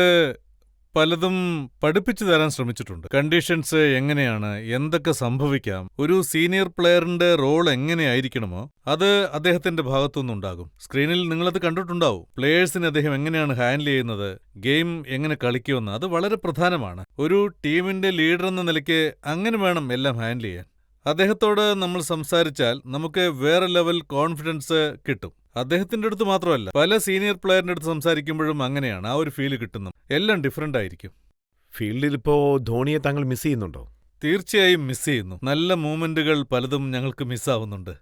പലതും പഠിപ്പിച്ചു തരാൻ ശ്രമിച്ചിട്ടുണ്ട്. കണ്ടീഷൻസ് എങ്ങനെയാണ്, എന്തൊക്കെ സംഭവിക്കാം, ഒരു സീനിയർ പ്ലെയറിന്റെ റോൾ എങ്ങനെയായിരിക്കണമോ അത് അദ്ദേഹത്തിന്റെ ഭാഗത്തുനിന്നുണ്ടാകും. സ്ക്രീനിൽ നിങ്ങളത് കണ്ടിട്ടുണ്ടാവും. പ്ലേയേഴ്സിനെ അദ്ദേഹം എങ്ങനെയാണ് ഹാൻഡിൽ ചെയ്യുന്നത്, ഗെയിം എങ്ങനെ കളിക്കുമെന്ന്. അത് വളരെ പ്രധാനമാണ്. ഒരു ടീമിന്റെ ലീഡർ എന്ന നിലയ്ക്ക് അങ്ങനെ വേണം എല്ലാം ഹാൻഡിൽ ചെയ്യാൻ. അദ്ദേഹത്തോട് നമ്മൾ സംസാരിച്ചാൽ നമുക്ക് വേറെ ലെവൽ കോൺഫിഡൻസ് കിട്ടും. അദ്ദേഹത്തിന്റെ അടുത്ത് മാത്രമല്ല, പല സീനിയർ പ്ലെയറിന്റെ അടുത്ത് സംസാരിക്കുമ്പോഴും അങ്ങനെയാണ്. ആ ഒരു ഫീല് കിട്ടുന്നു. എല്ലാം ഡിഫറൻ്റ് ആയിരിക്കും. ഫീൽഡിൽ ഇപ്പോ ധോണിയെ താങ്കൾ മിസ് ചെയ്യുന്നുണ്ടോ? തീർച്ചയായും മിസ് ചെയ്യുന്നു. നല്ല മൂമെന്റുകൾ പലതും ഞങ്ങൾക്ക് മിസ്സാവുന്നുണ്ട്.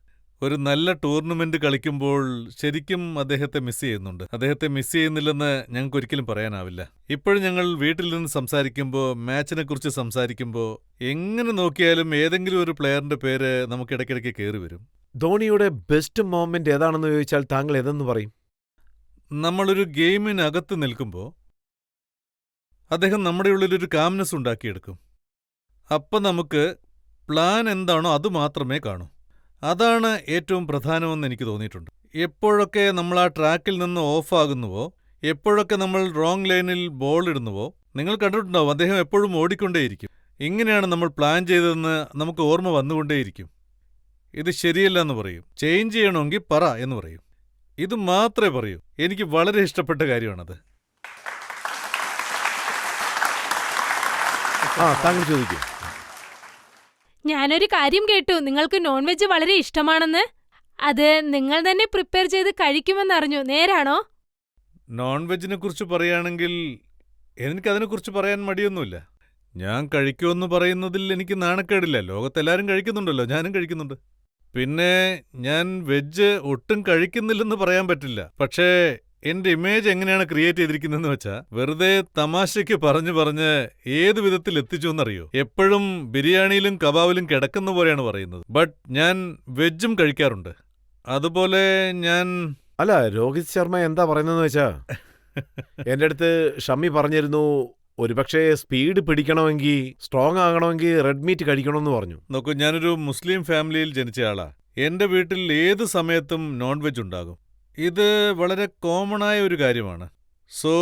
ഒരു നല്ല ടൂർണമെന്റ് കളിക്കുമ്പോൾ ശരിക്കും അദ്ദേഹത്തെ മിസ് ചെയ്യുന്നുണ്ട്. അദ്ദേഹത്തെ മിസ് ചെയ്യുന്നില്ലെന്ന് ഞങ്ങൾക്ക് ഒരിക്കലും പറയാനാവില്ല. ഇപ്പോഴും ഞങ്ങൾ വീട്ടിൽ നിന്ന് സംസാരിക്കുമ്പോൾ, മാച്ചിനെ കുറിച്ച് സംസാരിക്കുമ്പോൾ എങ്ങനെ നോക്കിയാലും ഏതെങ്കിലും ഒരു പ്ലെയറിന്റെ പേര് നമുക്ക് ഇടയ്ക്കിടയ്ക്ക് കയറി വരും. ധോണിയുടെ ബെസ്റ്റ് മൊമെന്റ് ഏതാണെന്ന് ചോദിച്ചാൽ താങ്കൾ ഏതെന്ന് പറയും? നമ്മളൊരു ഗെയിമിനകത്ത് നിൽക്കുമ്പോൾ അദ്ദേഹം നമ്മുടെ ഉള്ളിലൊരു കാംനെസ് ഉണ്ടാക്കിയെടുക്കും. അപ്പം നമുക്ക് പ്ലാൻ എന്താണോ അത് മാത്രമേ കാണൂ. അതാണ് ഏറ്റവും പ്രധാനമെന്ന് എനിക്ക് തോന്നിയിട്ടുണ്ട്. എപ്പോഴൊക്കെ നമ്മൾ ആ ട്രാക്കിൽ നിന്ന് ഓഫാകുന്നുവോ, എപ്പോഴൊക്കെ നമ്മൾ റോങ് ലൈനിൽ ബോൾ ഇടുന്നുവോ, നിങ്ങൾ കണ്ടിട്ടുണ്ടാവും അദ്ദേഹം എപ്പോഴും ഓടിക്കൊണ്ടേയിരിക്കും. ഇങ്ങനെയാണ് നമ്മൾ പ്ലാൻ ചെയ്തതെന്ന് നമുക്ക് ഓർമ്മ വന്നുകൊണ്ടേയിരിക്കും. ഇത് ശരിയല്ല എന്ന് പറയും. ചേഞ്ച് ചെയ്യണമെങ്കിൽ പറ എന്ന് പറയും. ഇത് മാത്രമേ പറയൂ. എനിക്ക് വളരെ ഇഷ്ടപ്പെട്ട കാര്യമാണത്. താങ്കൾ ചോദിക്കും. ഞാനൊരു കാര്യം കേട്ടു, നിങ്ങൾക്ക് നോൺ വെജ് വളരെ ഇഷ്ടമാണെന്ന്. അത് നിങ്ങൾ തന്നെ പ്രിപ്പയർ ചെയ്ത് കഴിക്കുമെന്നറിഞ്ഞു. നേരാണോ? നോൺ വെജിനെ കുറിച്ച് പറയുകയാണെങ്കിൽ എനിക്കതിനെക്കുറിച്ച് പറയാൻ മടിയൊന്നുമില്ല. ഞാൻ കഴിക്കുമെന്ന് പറയുന്നതിൽ എനിക്ക് നാണക്കേടില്ല. ലോകത്തെല്ലാവരും കഴിക്കുന്നുണ്ടല്ലോ, ഞാനും കഴിക്കുന്നുണ്ട്. പിന്നെ ഞാൻ വെജ് ഒട്ടും കഴിക്കുന്നില്ലെന്ന് പറയാൻ പറ്റില്ല. പക്ഷേ എന്റെ ഇമേജ് എങ്ങനെയാണ് ക്രിയേറ്റ് ചെയ്തിരിക്കുന്നതെന്ന് വെച്ചാൽ, വെറുതെ തമാശയ്ക്ക് പറഞ്ഞ് ഏത് വിധത്തിൽ എത്തിച്ചു എന്നറിയോ? എപ്പോഴും ബിരിയാണിയിലും കബാബിലും കിടക്കുന്ന പോലെയാണ് പറയുന്നത്. ബട്ട് ഞാൻ വെജും കഴിക്കാറുണ്ട്. അതുപോലെ അല്ല, രോഹിത് ശർമ്മ എന്താ പറയുന്നതെന്ന് വെച്ചാ, എന്റെ അടുത്ത് ഷമ്മി പറഞ്ഞിരുന്നു, ഒരുപക്ഷെ സ്പീഡ് പിടിക്കണമെങ്കിൽ, സ്ട്രോങ് ആകണമെങ്കിൽ റെഡ് മീറ്റ് കഴിക്കണമെന്ന് പറഞ്ഞു. നോക്കൂ, ഞാനൊരു മുസ്ലിം ഫാമിലിയിൽ ജനിച്ചയാളാ. എന്റെ വീട്ടിൽ ഏത് സമയത്തും നോൺ വെജ് ഉണ്ടാകും. ഇത് വളരെ കോമണായ ഒരു കാര്യമാണ്. സോ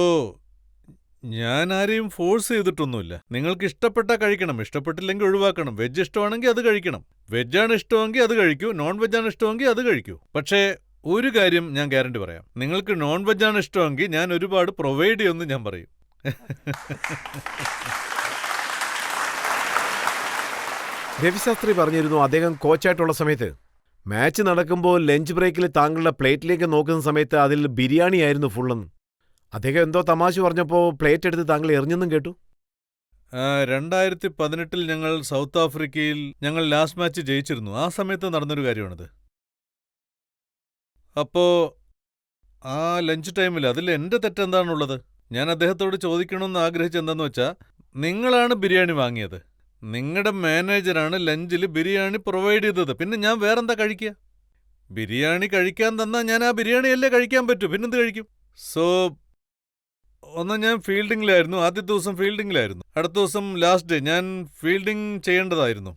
ഞാൻ ആരെയും ഫോഴ്സ് ചെയ്തിട്ടൊന്നുമില്ല. നിങ്ങൾക്ക് ഇഷ്ടപ്പെട്ടാൽ കഴിക്കണം, ഇഷ്ടപ്പെട്ടില്ലെങ്കിൽ ഒഴിവാക്കണം. വെജ് ഇഷ്ടമാണെങ്കിൽ അത് കഴിക്കണം. വെജാണ് ഇഷ്ടമെങ്കിൽ അത് കഴിക്കൂ, നോൺ വെജാണ് ഇഷ്ടമെങ്കിൽ അത് കഴിക്കൂ. പക്ഷേ ഒരു കാര്യം ഞാൻ ഗ്യാരണ്ടി പറയാം, നിങ്ങൾക്ക് നോൺ വെജാണ് ഇഷ്ടമെങ്കിൽ ഞാൻ ഒരുപാട് പ്രൊവൈഡ് ചെയ്യുമെന്ന് ഞാൻ പറയും. രവിശാസ്ത്രി പറഞ്ഞിരുന്നു, അദ്ദേഹം കോച്ചായിട്ടുള്ള സമയത്ത് മാച്ച് നടക്കുമ്പോൾ ലഞ്ച് ബ്രേക്കിൽ താങ്കളുടെ പ്ലേറ്റിലേക്ക് നോക്കുന്ന സമയത്ത് അതിൽ ബിരിയാണി ആയിരുന്നു ഫുള്ളെന്ന്. അദ്ദേഹം എന്തോ തമാശ പറഞ്ഞപ്പോൾ പ്ലേറ്റ് എടുത്ത് താങ്കൾ എറിഞ്ഞെന്നും കേട്ടു. 2018 ഞങ്ങൾ സൗത്ത് ആഫ്രിക്കയിൽ ലാസ്റ്റ് മാച്ച് ജയിച്ചിരുന്നു. ആ സമയത്ത് നടന്നൊരു കാര്യമാണിത്. അപ്പോ ആ ലഞ്ച് ടൈമിൽ അതിൽ എൻ്റെ തെറ്റെന്താണുള്ളത്? ഞാൻ അദ്ദേഹത്തോട് ചോദിക്കണമെന്ന് ആഗ്രഹിച്ചെന്താന്ന് വെച്ചാൽ, നിങ്ങളാണ് ബിരിയാണി വാങ്ങിയത്, നിങ്ങളുടെ മാനേജറാണ് ലഞ്ചിൽ ബിരിയാണി പ്രൊവൈഡ് ചെയ്തത്, പിന്നെ ഞാൻ വേറെന്താ കഴിക്കുക? ബിരിയാണി കഴിക്കാൻ തന്നാൽ ഞാൻ ആ ബിരിയാണിയല്ലേ കഴിക്കാൻ പറ്റൂ, പിന്നെന്ത് കഴിക്കും? സോ ഞാൻ ഫീൽഡിങ്ങിലായിരുന്നു. ആദ്യത്തെ ദിവസം ഫീൽഡിങ്ങിലായിരുന്നു. അടുത്ത ദിവസം ലാസ്റ്റ് ഡേ ഞാൻ ഫീൽഡിംഗ് ചെയ്യേണ്ടതായിരുന്നു.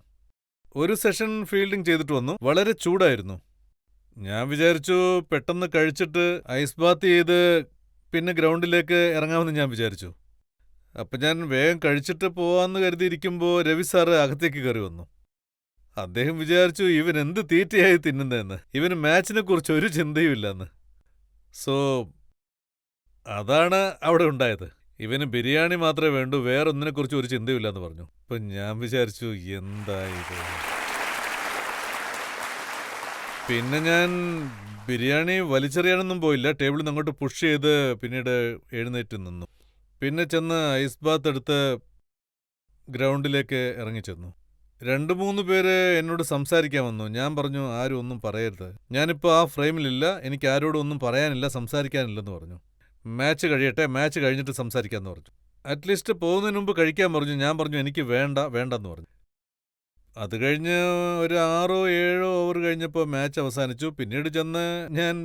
ഒരു സെഷൻ ഫീൽഡിംഗ് ചെയ്തിട്ട് വന്നു. വളരെ ചൂടായിരുന്നു. ഞാൻ വിചാരിച്ചു പെട്ടെന്ന് കഴിച്ചിട്ട് ഐസ് ബാത്ത് ചെയ്ത് പിന്നെ ഗ്രൗണ്ടിലേക്ക് ഇറങ്ങാമെന്ന് ഞാൻ വിചാരിച്ചു. അപ്പം ഞാൻ വേഗം കഴിച്ചിട്ട് പോവാമെന്ന് കരുതിയിരിക്കുമ്പോൾ രവി സാറ് അകത്തേക്ക് കയറി വന്നു. അദ്ദേഹം വിചാരിച്ചു ഇവൻ എന്ത് തീറ്റയായി തിന്നുന്നതെന്ന്, ഇവന് മാച്ചിനെ കുറിച്ച് ഒരു ചിന്തയും ഇല്ലെന്ന്. സോ അതാണ് അവിടെ ഉണ്ടായത്. ഇവന് ബിരിയാണി മാത്രമേ വേണ്ടൂ, വേറൊന്നിനെക്കുറിച്ച് ഒരു ചിന്തയില്ലെന്ന് പറഞ്ഞു. അപ്പം ഞാൻ വിചാരിച്ചു എന്താ ഇത്. പിന്നെ ഞാൻ ബിരിയാണി വലിച്ചെറിയാനൊന്നും പോയില്ല. ടേബിളിൽ നിന്ന് അങ്ങോട്ട് പുഷ് ചെയ്ത് പിന്നീട് എഴുന്നേറ്റ് നിന്നു. പിന്നെ ചെന്ന് ഐസ് ബാത്ത് എടുത്ത് ഗ്രൗണ്ടിലേക്ക് ഇറങ്ങിച്ചെന്നു. 2-3 പേര് എന്നോട് സംസാരിക്കാൻ വന്നു. ഞാൻ പറഞ്ഞു ആരും ഒന്നും പറയരുത്, ഞാനിപ്പോൾ ആ ഫ്രെയിമിലില്ല, എനിക്ക് ആരോടും ഒന്നും പറയാനില്ല, സംസാരിക്കാനില്ലെന്ന് പറഞ്ഞു. മാച്ച് കഴിയട്ടെ, മാച്ച് കഴിഞ്ഞിട്ട് സംസാരിക്കാമെന്ന് പറഞ്ഞു. അറ്റ്ലീസ്റ്റ് പോകുന്നതിന് മുമ്പ് കഴിക്കാൻ പറഞ്ഞു. ഞാൻ പറഞ്ഞു എനിക്ക് വേണ്ടെന്ന് പറഞ്ഞു. അത് കഴിഞ്ഞ് ഒരു 6-7 ഓവർ കഴിഞ്ഞപ്പോൾ മാച്ച് അവസാനിച്ചു. പിന്നീട് ചെന്ന് ഞാൻ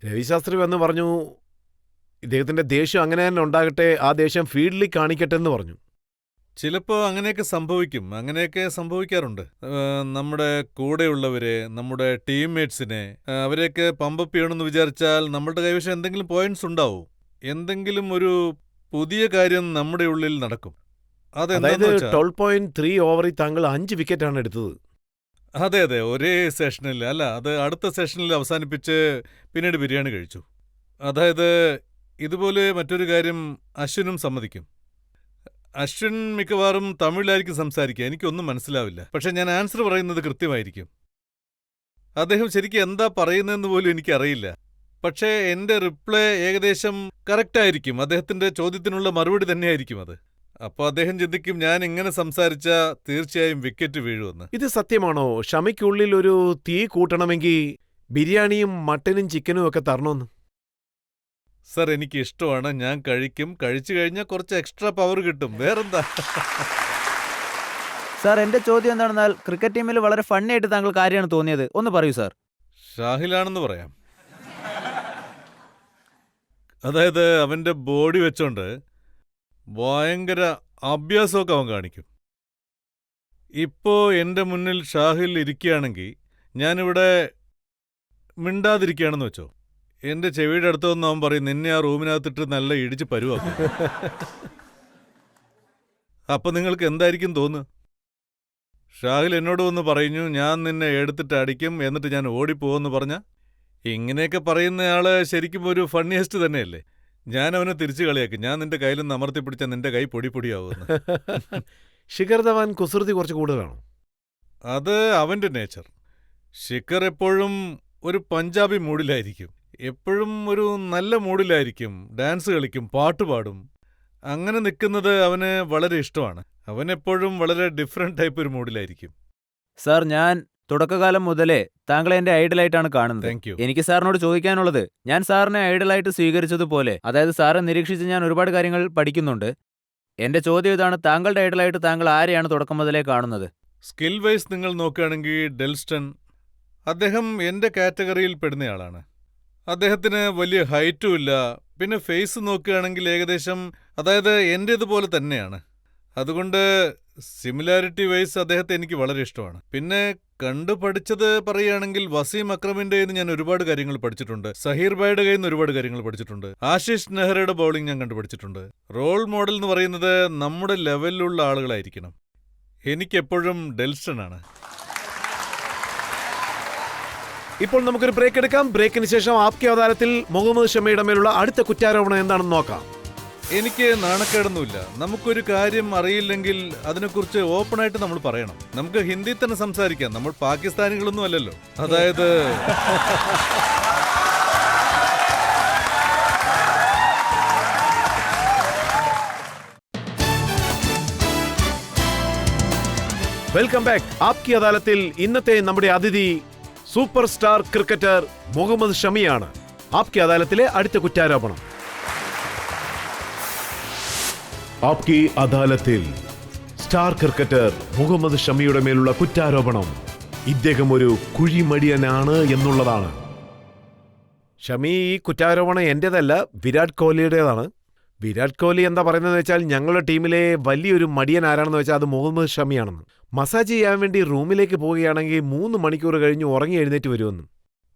രവിശാസ്ത്രി വന്ന് പറഞ്ഞു ഇദ്ദേഹത്തിന്റെ ദേഷ്യം അങ്ങനെ തന്നെ ഉണ്ടാകട്ടെ, ആ ദേഷ്യം ഫീൽഡിൽ കാണിക്കട്ടെ എന്ന് പറഞ്ഞു. ചിലപ്പോൾ അങ്ങനെയൊക്കെ സംഭവിക്കും, അങ്ങനെയൊക്കെ സംഭവിക്കാറുണ്ട്. നമ്മുടെ കൂടെയുള്ളവരെ, നമ്മുടെ ടീംമേറ്റ്സിനെ, അവരെയൊക്കെ പമ്പപ്പ് ചെയ്യണമെന്ന് വിചാരിച്ചാൽ നമ്മളുടെ കൈവശം എന്തെങ്കിലും പോയിന്റ്സ് ഉണ്ടാവും, എന്തെങ്കിലും ഒരു പുതിയ കാര്യം നമ്മുടെ ഉള്ളിൽ നടക്കും. അതായത് 12.3 ഓവറിൽ താങ്കൾ 5 വിക്കറ്റാണ് എടുത്തത്. അതെ, ഒരേ സെഷനിൽ അല്ല, അത് അടുത്ത സെഷനിൽ അവസാനിപ്പിച്ച് പിന്നീട് ബിരിയാണി കഴിച്ചു. അതായത് ഇതുപോലെ മറ്റൊരു കാര്യം അശ്വിനും സമ്മതിക്കും. അശ്വിൻ മിക്കവാറും തമിഴിലായിരിക്കും സംസാരിക്കുക, എനിക്കൊന്നും മനസ്സിലാവില്ല. പക്ഷെ ഞാൻ ആൻസർ പറയുന്നത് കൃത്യമായിരിക്കും. അദ്ദേഹം ശരിക്കും എന്താ പറയുന്നതെന്ന് പോലും എനിക്കറിയില്ല. പക്ഷേ എൻ്റെ റിപ്ലൈ ഏകദേശം കറക്റ്റായിരിക്കും, അദ്ദേഹത്തിൻ്റെ ചോദ്യത്തിനുള്ള മറുപടി തന്നെയായിരിക്കും അത്. അപ്പോൾ അദ്ദേഹം ചിന്തിക്കും ഞാൻ ഇങ്ങനെ സംസാരിച്ചാൽ തീർച്ചയായും വിക്കറ്റ് വീഴുമെന്ന്. ഇത് സത്യമാണോ? ഷമിക്കുള്ളിൽ ഒരു തീ കൂട്ടണമെങ്കിൽ ബിരിയാണിയും മട്ടനും ചിക്കനും ഒക്കെ തരണമെന്ന്? സർ, എനിക്ക് ഇഷ്ടമാണ്, ഞാൻ കഴിക്കും. കഴിച്ചു കഴിഞ്ഞാൽ കുറച്ച് എക്സ്ട്രാ പവർ കിട്ടും, വേറെന്താ. സാർ, എന്റെ ചോദ്യം എന്താണെന്നാൽ ക്രിക്കറ്റ് ടീമിൽ വളരെ ഫണ്ണി ആയിട്ട് താങ്കൾക്ക് ആരെയാണ് തോന്നിയത്, ഒന്ന് പറയൂ സാർ. ഷാഹിലാണെന്ന് പറയാം. അതായത് അവൻ്റെ ബോഡി വെച്ചോണ്ട് ഭയങ്കര അഭ്യാസമൊക്കെ അവൻ കാണിക്കും. ഇപ്പോൾ എൻ്റെ മുന്നിൽ ഷാഹിൽ ഇരിക്കുകയാണെങ്കിൽ ഞാനിവിടെ മിണ്ടാതിരിക്കുകയാണെന്ന് വെച്ചോ, എൻ്റെ ചെവിയുടെ അടുത്ത് വന്ന് അവൻ പറയും നിന്നെ ആ റൂമിനകത്തിട്ട് നല്ല ഇടിച്ച് പരുവാക്കും. അപ്പം നിങ്ങൾക്ക് എന്തായിരിക്കും തോന്നുക? ഷാഹിൽ എന്നോട് വന്ന് പറഞ്ഞു ഞാൻ നിന്നെ എടുത്തിട്ട് അടിക്കും, എന്നിട്ട് ഞാൻ ഓടിപ്പോവെന്ന് പറഞ്ഞാൽ ഇങ്ങനെയൊക്കെ പറയുന്നയാള് ശരിക്കും ഒരു ഫണ്ണിയസ്റ്റ് തന്നെയല്ലേ. ഞാൻ അവനെ തിരിച്ചു കളിയാക്കും, ഞാൻ നിന്റെ കയ്യിൽ നിന്ന് അമർത്തി പിടിച്ചാൽ നിന്റെ കൈ പൊടിയാവുമെന്ന്. ശിഖർ ധവാൻ കുസൃതി കുറച്ച് കൂടുതലാണോ? അത് അവൻ്റെ നേച്ചർ. ശിഖർ എപ്പോഴും ഒരു പഞ്ചാബി മൂഡിലായിരിക്കും, എപ്പോഴും ഒരു നല്ല മൂഡിലായിരിക്കും, ഡാൻസ് കളിക്കും, പാട്ട് പാടും. അങ്ങനെ നിൽക്കുന്നത് അവന് വളരെ ഇഷ്ടമാണ്. അവൻ എപ്പോഴും വളരെ ഡിഫറെന്റ് ടൈപ്പ് ഒരു മൂഡിലായിരിക്കും. സാർ, ഞാൻ തുടക്കകാലം മുതലേ താങ്കളെ എന്റെ ഐഡലായിട്ടാണ് കാണുന്നത്. Thank you. എനിക്ക് സാറിനോട് ചോദിക്കാനുള്ളത്, ഞാൻ സാറിനെ ഐഡലായിട്ട് സ്വീകരിച്ചതുപോലെ, അതായത് സാറെ നിരീക്ഷിച്ച് ഞാൻ ഒരുപാട് കാര്യങ്ങൾ പഠിക്കുന്നുണ്ട്. എന്റെ ചോദ്യം ഇതാണ്, താങ്കളുടെ ഐഡലായിട്ട് താങ്കൾ ആരെയാണ് തുടക്കം മുതലേ കാണുന്നത്? സ്കിൽ വൈസ് നിങ്ങൾ നോക്കുകയാണെങ്കിൽ ഡെൽസ്റ്റൺ, അദ്ദേഹം എൻ്റെ കാറ്റഗറിയിൽ പെടുന്നയാളാണ്. അദ്ദേഹത്തിന് വലിയ ഹൈറ്റും ഇല്ല, പിന്നെ ഫേസ് നോക്കുകയാണെങ്കിൽ ഏകദേശം അതായത് എൻ്റേതുപോലെ തന്നെയാണ്. അതുകൊണ്ട് സിമിലാരിറ്റി വൈസ് അദ്ദേഹത്തെ എനിക്ക് വളരെ ഇഷ്ടമാണ്. പിന്നെ കണ്ടു പഠിച്ചത് പറയുകയാണെങ്കിൽ വസീം അക്രമിൻ്റെ കയ്യിൽ നിന്ന് ഞാൻ ഒരുപാട് കാര്യങ്ങൾ പഠിച്ചിട്ടുണ്ട്, സഹീർ ഭായിയുടെ കയ്യിൽ നിന്ന് ഒരുപാട് കാര്യങ്ങൾ പഠിച്ചിട്ടുണ്ട്, ആശിഷ് നെഹ്റയുടെ ബൗളിംഗ് ഞാൻ കണ്ടുപഠിച്ചിട്ടുണ്ട്. റോൾ മോഡൽ എന്ന് പറയുന്നത് നമ്മുടെ ലെവലിലുള്ള ആളുകളായിരിക്കണം. എനിക്കെപ്പോഴും ഡെൽസ്റ്റൺ ആണ്. ഇപ്പോൾ നമുക്കൊരു ബ്രേക്ക് എടുക്കാം. ബ്രേക്കിന് ശേഷം ആപ്കി അദാലത്തിൽ മുഹമ്മദ് ഷമിയുടെ മേലുള്ള അടുത്ത കുറ്റാരോപണം എന്താണെന്ന് നോക്കാം. എനിക്ക് നാണക്കേടൊന്നുമില്ല. നമുക്കൊരു കാര്യം അറിയില്ലെങ്കിൽ അതിനെക്കുറിച്ച് ഓപ്പണായിട്ട് നമ്മൾ പറയണം. നമുക്ക് ഹിന്ദി തന്നെ സംസാരിക്കാം, നമ്മൾ പാകിസ്ഥാനികളൊന്നും അല്ലല്ലോ. അതായത് വെൽക്കം ബാക്ക്. ആപ്കി അദാലത്തിൽ ഇന്നത്തെ നമ്മുടെ അതിഥി സൂപ്പർ സ്റ്റാർ ക്രിക്കറ്റർ മുഹമ്മദ് ഷമിയാണ്. ആപ്കി അദാലത്തിലെ അടുത്ത കുറ്റാരോപണം. ആപ്കി അദാലത്തിൽ സ്റ്റാർ ക്രിക്കറ്റർ മുഹമ്മദ് ഷമിയുടെ മേലുള്ള കുറ്റാരോപണം ഇദ്ദേഹം ഒരു കുഴിമടിയനാണ് എന്നുള്ളതാണ്. ഷമി, ഈ കുറ്റാരോപണം എന്റേതല്ല, വിരാട് കോഹ്ലിയുടേതാണ്. വിരാട് കോഹ്ലി എന്താ പറയുന്നതെന്ന് വെച്ചാൽ ഞങ്ങളുടെ ടീമിലെ വലിയൊരു മടിയൻ ആരാണെന്ന് വെച്ചാൽ അത് മുഹമ്മദ് ഷമിയാണെന്ന്. മസാജ് ചെയ്യാൻ വേണ്ടി റൂമിലേക്ക് പോവുകയാണെങ്കിൽ 3 മണിക്കൂർ കഴിഞ്ഞ് ഉറങ്ങി എഴുന്നേറ്റ് വരുമെന്നും.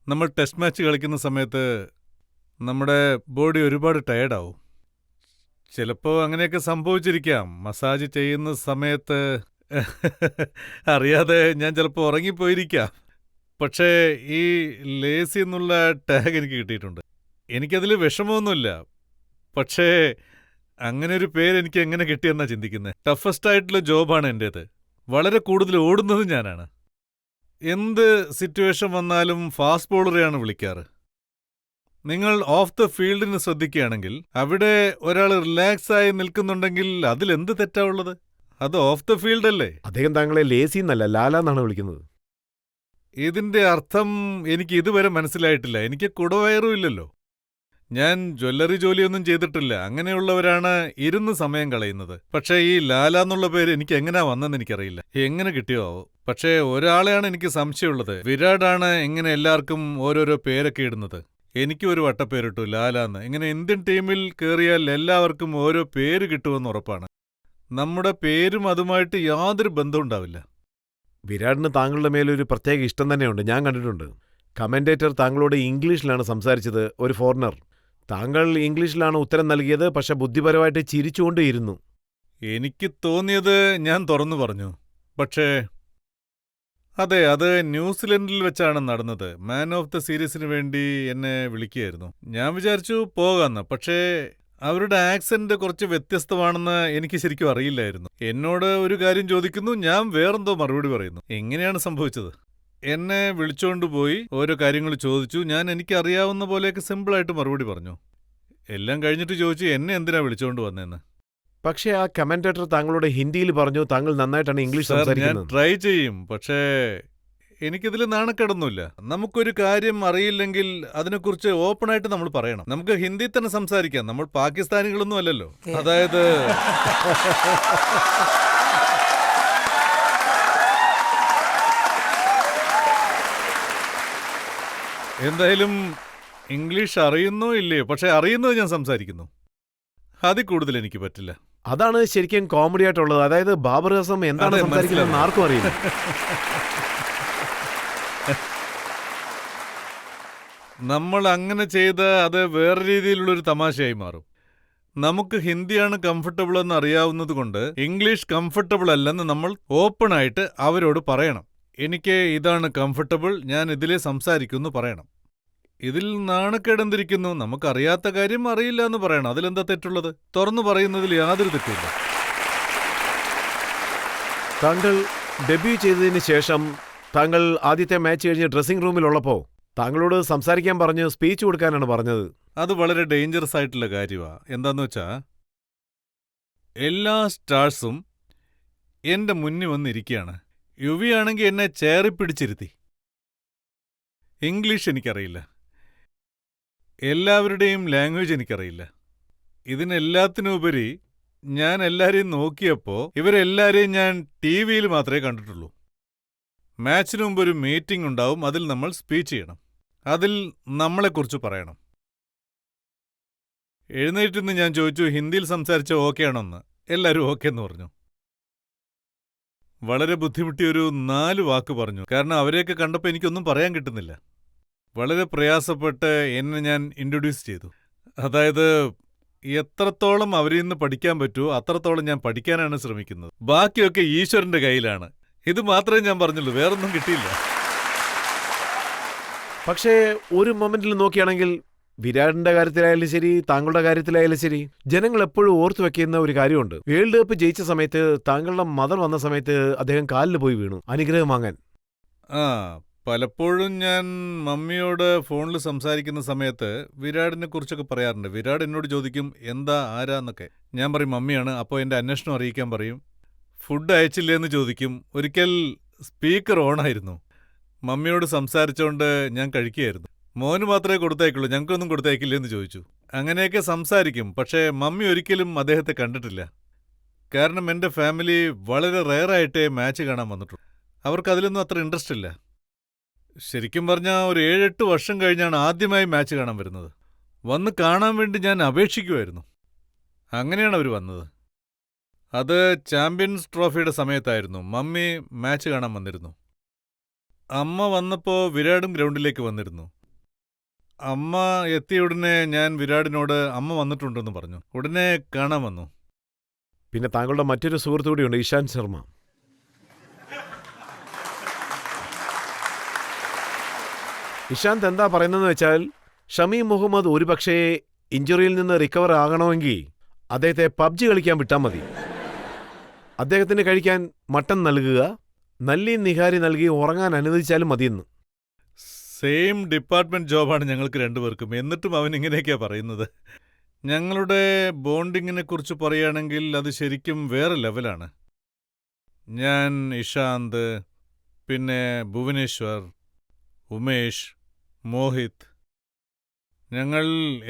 നമ്മൾ ടെസ്റ്റ് മാച്ച് കളിക്കുന്ന സമയത്ത് നമ്മുടെ ബോഡി ഒരുപാട് ടയേർഡാവും. ചിലപ്പോൾ അങ്ങനെയൊക്കെ സംഭവിച്ചിരിക്കാം. മസാജ് ചെയ്യുന്ന സമയത്ത് അറിയാതെ ഞാൻ ചിലപ്പോൾ ഉറങ്ങിപ്പോയിരിക്കാം. പക്ഷേ ഈ ലേസി എന്നുള്ള ടാഗ് എനിക്ക് കിട്ടിയിട്ടുണ്ട്. എനിക്കതിൽ വിഷമമൊന്നുമില്ല. പക്ഷേ അങ്ങനെ ഒരു പേര് എനിക്ക് എങ്ങനെ കിട്ടിയെന്നാ ചിന്തിക്കുന്നത്. ടഫസ്റ്റ് ആയിട്ടുള്ള ജോബാണ് എൻ്റേത്. വളരെ കൂടുതൽ ഓടുന്നതും ഞാനാണ്. എന്ത് സിറ്റുവേഷൻ വന്നാലും ഫാസ്റ്റ് ബോളറെയാണ് വിളിക്കാറ്. നിങ്ങൾ ഓഫ് ദ ഫീൽഡിന് ശ്രദ്ധിക്കുകയാണെങ്കിൽ അവിടെ ഒരാൾ റിലാക്സ് ആയി നിൽക്കുന്നുണ്ടെങ്കിൽ അതിലെന്ത് തെറ്റാ ഉള്ളത്? അത് ഓഫ് ദ ഫീൽഡ് അല്ലേ? അദ്ദേഹം താങ്കളെ ലേസി എന്നല്ല ലാല എന്നാണ് വിളിക്കുന്നത്. ഇതിന്റെ അർത്ഥം എനിക്ക് ഇതുവരെ മനസ്സിലായിട്ടില്ല. എനിക്ക് കുടവയറും ഇല്ലല്ലോ. ഞാൻ ജ്വല്ലറി ജോലിയൊന്നും ചെയ്തിട്ടില്ല. അങ്ങനെയുള്ളവരാണ് ഇരുന്ന് സമയം കളയുന്നത്. പക്ഷേ ഈ ലാല എന്നുള്ള പേര് എനിക്ക് എങ്ങനെയാ വന്നെന്ന് എനിക്കറിയില്ല. എങ്ങനെ കിട്ടിയോ ആവോ. പക്ഷേ ഒരാളെയാണ് എനിക്ക് സംശയമുള്ളത്. വിരാടാണ് എങ്ങനെ എല്ലാവർക്കും ഓരോരോ പേരൊക്കെ ഇടുന്നത്. എനിക്കും ഒരു വട്ടപ്പേരിട്ടു, ലാലാന്ന്. ഇങ്ങനെ ഇന്ത്യൻ ടീമിൽ കയറിയാൽ എല്ലാവർക്കും ഓരോ പേര് കിട്ടുമെന്ന് ഉറപ്പാണ്. നമ്മുടെ പേരും അതുമായിട്ട് യാതൊരു ബന്ധവും ഉണ്ടാവില്ല. വിരാടിന് താങ്കളുടെ മേലൊരു പ്രത്യേക ഇഷ്ടം തന്നെയുണ്ട്, ഞാൻ കണ്ടിട്ടുണ്ട്. കമന്റേറ്റർ താങ്കളോട് ഇംഗ്ലീഷിലാണ് സംസാരിച്ചത്, ഒരു ഫോറിനർ. താങ്കൾ ഇംഗ്ലീഷിലാണ് ഉത്തരം നൽകിയത്, പക്ഷെ ബുദ്ധിപരമായിട്ട് ചിരിച്ചുകൊണ്ടേയിരുന്നു. എനിക്ക് തോന്നിയത് ഞാൻ തുറന്നു പറഞ്ഞു. പക്ഷേ അതെ, അത് ന്യൂസിലൻഡിൽ വെച്ചാണ് നടന്നത്. മാൻ ഓഫ് ദ സീരീസിന് വേണ്ടി എന്നെ വിളിക്കുകയായിരുന്നു. ഞാൻ വിചാരിച്ചു പോകാന്ന്. പക്ഷേ അവരുടെ ആക്സന്റ് കുറച്ച് വ്യത്യസ്തമാണെന്ന് എനിക്ക് ശരിക്കും അറിയില്ലായിരുന്നു. എന്നോട് ഒരു കാര്യം ചോദിക്കുന്നു, ഞാൻ വേറെന്തോ മറുപടി പറയുന്നു. എങ്ങനെയാണ് സംഭവിച്ചത്? എന്നെ വിളിച്ചോണ്ടുപോയി ഓരോ കാര്യങ്ങൾ ചോദിച്ചു. ഞാൻ എനിക്കറിയാവുന്ന പോലെയൊക്കെ സിമ്പിളായിട്ട് മറുപടി പറഞ്ഞു. എല്ലാം കഴിഞ്ഞിട്ട് ചോദിച്ചു എന്നെ എന്തിനാ വിളിച്ചോണ്ട് വന്നേന്ന്. പക്ഷേ ആ കമന്റേറ്റർ താങ്കളോട് ഹിന്ദിയിൽ പറഞ്ഞു താങ്കൾ നന്നായിട്ടാണ് ഇംഗ്ലീഷ് സാർ, ഞാൻ സംസാരിക്കുന്നത്. ട്രൈ ചെയ്യും. പക്ഷേ എനിക്കിതിൽ നാണക്കേടൊന്നുമില്ല. നമുക്കൊരു കാര്യം അറിയില്ലെങ്കിൽ അതിനെക്കുറിച്ച് ഓപ്പണായിട്ട് നമ്മൾ പറയണം. നമുക്ക് ഹിന്ദി തന്നെ സംസാരിക്കാം. നമ്മൾ പാകിസ്ഥാനികളൊന്നും അല്ലല്ലോ. അതായത് എന്തായാലും ഇംഗ്ലീഷ് അറിയുന്നോ ഇല്ലയോ, പക്ഷെ അറിയുന്നത് ഞാൻ സംസാരിക്കുന്നു. അതിൽ കൂടുതൽ എനിക്ക് പറ്റില്ല. അതാണ് ശരിക്കും കോമഡി ആയിട്ടുള്ളത്. അതായത് ബാബർ ഹസം എന്താണ് അതെ, സംസാരിക്കുന്നത് ആർക്കും അറിയില്ല. നമ്മൾ അങ്ങനെ ചെയ്ത അത് വേറെ രീതിയിലുള്ളൊരു തമാശയായി മാറും. നമുക്ക് ഹിന്ദിയാണ് കംഫർട്ടബിൾ എന്ന് അറിയാവുന്നത് കൊണ്ട് ഇംഗ്ലീഷ് കംഫർട്ടബിൾ അല്ലെന്ന് നമ്മൾ ഓപ്പണായിട്ട് അവരോട് പറയണം. എനിക്ക് ഇതാണ് കംഫർട്ടബിൾ, ഞാൻ ഇതിലേ സംസാരിക്കുമെന്ന് പറയണം. ഇതിൽ നാണക്കേടെന്തിരിക്കുന്നു? നമുക്കറിയാത്ത കാര്യം അറിയില്ല എന്ന് പറയണം. അതിലെന്താ തെറ്റുള്ളത്? തുറന്നു പറയുന്നതിൽ യാതൊരു തെറ്റുമില്ല. താങ്കൾ ഡെബ്യൂ ചെയ്തതിന് ശേഷം താങ്കൾ ആദ്യത്തെ മാച്ച് കഴിഞ്ഞ് ഡ്രസ്സിംഗ് റൂമിലുള്ളപ്പോൾ താങ്കളോട് സംസാരിക്കാൻ പറഞ്ഞു, സ്പീച്ച് കൊടുക്കാനാണ് പറഞ്ഞത്. അത് വളരെ ഡേഞ്ചറസ് ആയിട്ടുള്ള കാര്യമാണ്. എന്താന്ന് വെച്ചാ എല്ലാ സ്റ്റാർസും എന്റെ മുന്നിൽ വന്നിരിക്കുകയാണ്. യുവിയാണെങ്കിൽ എന്നെ ചേറി പിടിച്ചിരുത്തി. ഇംഗ്ലീഷ് എനിക്കറിയില്ല, എല്ലാവരുടെയും ലാംഗ്വേജ് എനിക്കറിയില്ല. ഇതിനെല്ലാത്തിനുപരി ഞാൻ എല്ലാവരെയും നോക്കിയപ്പോൾ ഇവരെല്ലാവരെയും ഞാൻ TV-യിൽ മാത്രമേ കണ്ടിട്ടുള്ളൂ. മാച്ചിന് മുമ്പ് ഒരു മീറ്റിംഗ് ഉണ്ടാവും. അതിൽ നമ്മൾ സ്പീച്ച് ചെയ്യണം. അതിൽ നമ്മളെക്കുറിച്ച് പറയണം. എഴുന്നേറ്റിന്ന് ഞാൻ ചോദിച്ചു, ഹിന്ദിയിൽ സംസാരിച്ച ഓക്കെ ആണോന്ന്. എല്ലാവരും ഓക്കെ എന്ന് പറഞ്ഞു. വളരെ ബുദ്ധിമുട്ടിയൊരു 4 വാക്ക് പറഞ്ഞു. കാരണം അവരെയൊക്കെ കണ്ടപ്പോൾ എനിക്കൊന്നും പറയാൻ കിട്ടുന്നില്ല. വളരെ പ്രയാസപ്പെട്ട് എന്നെ ഞാൻ ഇൻട്രൊഡ്യൂസ് ചെയ്തു. അതായത് എത്രത്തോളം അവരിൽ നിന്ന് പഠിക്കാൻ പറ്റുമോ അത്രത്തോളം ഞാൻ പഠിക്കാനാണ് ശ്രമിക്കുന്നത്. ബാക്കിയൊക്കെ ഈശ്വരന്റെ കയ്യിലാണ്. ഇത് മാത്രമേ ഞാൻ പറഞ്ഞുള്ളൂ, വേറൊന്നും കിട്ടിയില്ല. പക്ഷേ ഒരു മൊമെന്റിൽ നോക്കിയാണെങ്കിൽ വിരാടിന്റെ കാര്യത്തിലായാലും ശരി, താങ്കളുടെ കാര്യത്തിലായാലും ശരി, ജനങ്ങൾ എപ്പോഴും ഓർത്തു വെക്കുന്ന ഒരു കാര്യമുണ്ട്. വേൾഡ് കപ്പ് ജയിച്ച സമയത്ത് താങ്കളുടെ മദർ വന്ന സമയത്ത് അദ്ദേഹം കാലിൽ പോയി വീണു അനുഗ്രഹം വാങ്ങാൻ. പലപ്പോഴും ഞാൻ മമ്മിയോട് ഫോണിൽ സംസാരിക്കുന്ന സമയത്ത് വിരാടിനെ കുറിച്ചൊക്കെ പറയാറുണ്ട്. വിരാട് എന്നോട് ചോദിക്കും എന്താ ആരാന്നൊക്കെ. ഞാൻ പറയും മമ്മിയാണ്. അപ്പോൾ എൻ്റെ അന്വേഷണം അറിയിക്കാൻ പറയും. ഫുഡ് അയച്ചില്ലേന്ന് ചോദിക്കും. ഒരിക്കൽ സ്പീക്കർ ഓണായിരുന്നു. മമ്മിയോട് സംസാരിച്ചുകൊണ്ട് ഞാൻ കഴിക്കുകയായിരുന്നു. മോന് മാത്രമേ കൊടുത്തയക്കുള്ളൂ, ഞങ്ങൾക്കൊന്നും കൊടുത്തയക്കില്ലെന്ന് ചോദിച്ചു. അങ്ങനെയൊക്കെ സംസാരിക്കും. പക്ഷേ മമ്മി ഒരിക്കലും അദ്ദേഹത്തെ കണ്ടിട്ടില്ല. കാരണം എൻ്റെ ഫാമിലി വളരെ റെയറായിട്ടേ മാച്ച് കാണാൻ വന്നിട്ടുള്ളൂ. അവർക്കതിലൊന്നും അത്ര ഇൻട്രസ്റ്റ് ഇല്ല. ശരിക്കും പറഞ്ഞാൽ ഒരു 7-8 വർഷം കഴിഞ്ഞാണ് ആദ്യമായി മാച്ച് കാണാൻ വരുന്നത്. വന്ന് കാണാൻ വേണ്ടി ഞാൻ അപേക്ഷിക്കുമായിരുന്നു. അങ്ങനെയാണ് അവർ വന്നത്. അത് ചാമ്പ്യൻസ് ട്രോഫിയുടെ സമയത്തായിരുന്നു. മമ്മി മാച്ച് കാണാൻ വന്നിരുന്നു. അമ്മ വന്നപ്പോൾ വിരാടും ഗ്രൗണ്ടിലേക്ക് വന്നിരുന്നു. അമ്മ എത്തിയ ഉടനെ ഞാൻ വിരാടിനോട് അമ്മ വന്നിട്ടുണ്ടെന്ന് പറഞ്ഞു. ഉടനെ കാണാൻ വന്നു. പിന്നെ താങ്കളുടെ മറ്റൊരു സുഹൃത്തു കൂടിയുണ്ട്, ഇഷാന്ത് ശർമ്മ. ഇഷാന്ത് എന്താ പറയുന്നതെന്ന് വെച്ചാൽ ഷമി മുഹമ്മദ് ഒരുപക്ഷേ ഇഞ്ചുറിയിൽ നിന്ന് റിക്കവർ ആകണമെങ്കിൽ അദ്ദേഹത്തെ പബ്ജി കളിക്കാൻ വിട്ടാൽ മതി. അദ്ദേഹത്തിന് കഴിക്കാൻ മട്ടൻ നൽകുക, നല്ലി നിഹാരി നൽകി ഉറങ്ങാൻ അനുവദിച്ചാലും മതിയെന്ന്. സെയിം ഡിപ്പാർട്ട്മെന്റ് ജോബാണ് ഞങ്ങൾക്ക് രണ്ടുപേർക്കും, എന്നിട്ടും അവൻ ഇങ്ങനെയൊക്കെയാ പറയുന്നത്. ഞങ്ങളുടെ ബോണ്ടിങ്ങിനെ കുറിച്ച് പറയുകയാണെങ്കിൽ അത് ശരിക്കും വേറെ ലെവലാണ്. ഞാൻ, ഇഷാന്ത്, പിന്നെ ഭുവനേശ്വർ, ഉമേഷ്, മോഹിത്, ഞങ്ങൾ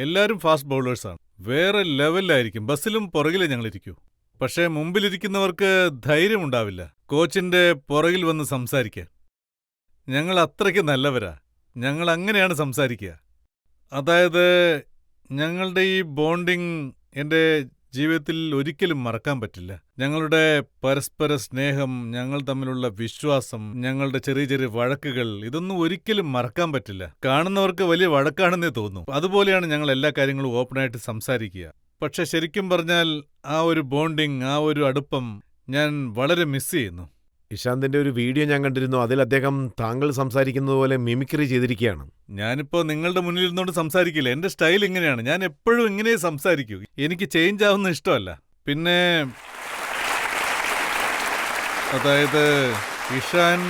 എല്ലാവരും ഫാസ്റ്റ് ബൗളേഴ്സാണ്. വേറെ ലെവലിലായിരിക്കും. ബസ്സിലും പുറകിലേ ഞങ്ങളിരിക്കൂ. പക്ഷേ മുമ്പിലിരിക്കുന്നവർക്ക് ധൈര്യമുണ്ടാവില്ല കോച്ചിന്റെ പുറകിൽ വന്ന് സംസാരിക്കാൻ. ഞങ്ങൾ അത്രയ്ക്ക് നല്ലവരാ. ഞങ്ങൾ അങ്ങനെയാണ് സംസാരിക്കുക. അതായത് ഞങ്ങളുടെ ഈ ബോണ്ടിങ് എൻ്റെ ജീവിതത്തിൽ ഒരിക്കലും മറക്കാൻ പറ്റില്ല. ഞങ്ങളുടെ പരസ്പര സ്നേഹം, ഞങ്ങൾ തമ്മിലുള്ള വിശ്വാസം, ഞങ്ങളുടെ ചെറിയ ചെറിയ വഴക്കുകൾ, ഇതൊന്നും ഒരിക്കലും മറക്കാൻ പറ്റില്ല. കാണുന്നവർക്ക് വലിയ വഴക്കാണെന്നേ തോന്നും. അതുപോലെയാണ് ഞങ്ങൾ എല്ലാ കാര്യങ്ങളും ഓപ്പണായിട്ട് സംസാരിക്കുക. പക്ഷെ ശരിക്കും പറഞ്ഞാൽ ആ ഒരു ബോണ്ടിങ്, ആ ഒരു അടുപ്പം ഞാൻ വളരെ മിസ് ചെയ്യുന്നു. ഇഷാന്തിന്റെ ഒരു വീഡിയോ ഞാൻ കണ്ടിരുന്നു. അതിൽ അദ്ദേഹം താങ്കൾ സംസാരിക്കുന്നത് പോലെ മിമിക്രി ചെയ്തിരിക്കുകയാണ്. ഞാനിപ്പോൾ നിങ്ങളുടെ മുന്നിൽ ഇരുന്നുകൊണ്ട് സംസാരിക്കില്ല. എൻ്റെ സ്റ്റൈൽ ഇങ്ങനെയാണ്. ഞാൻ എപ്പോഴും ഇങ്ങനെ സംസാരിക്കൂ. എനിക്ക് ചേഞ്ച് ആവുന്ന ഇഷ്ടമല്ല. പിന്നെ അതായത് ഇഷാൻ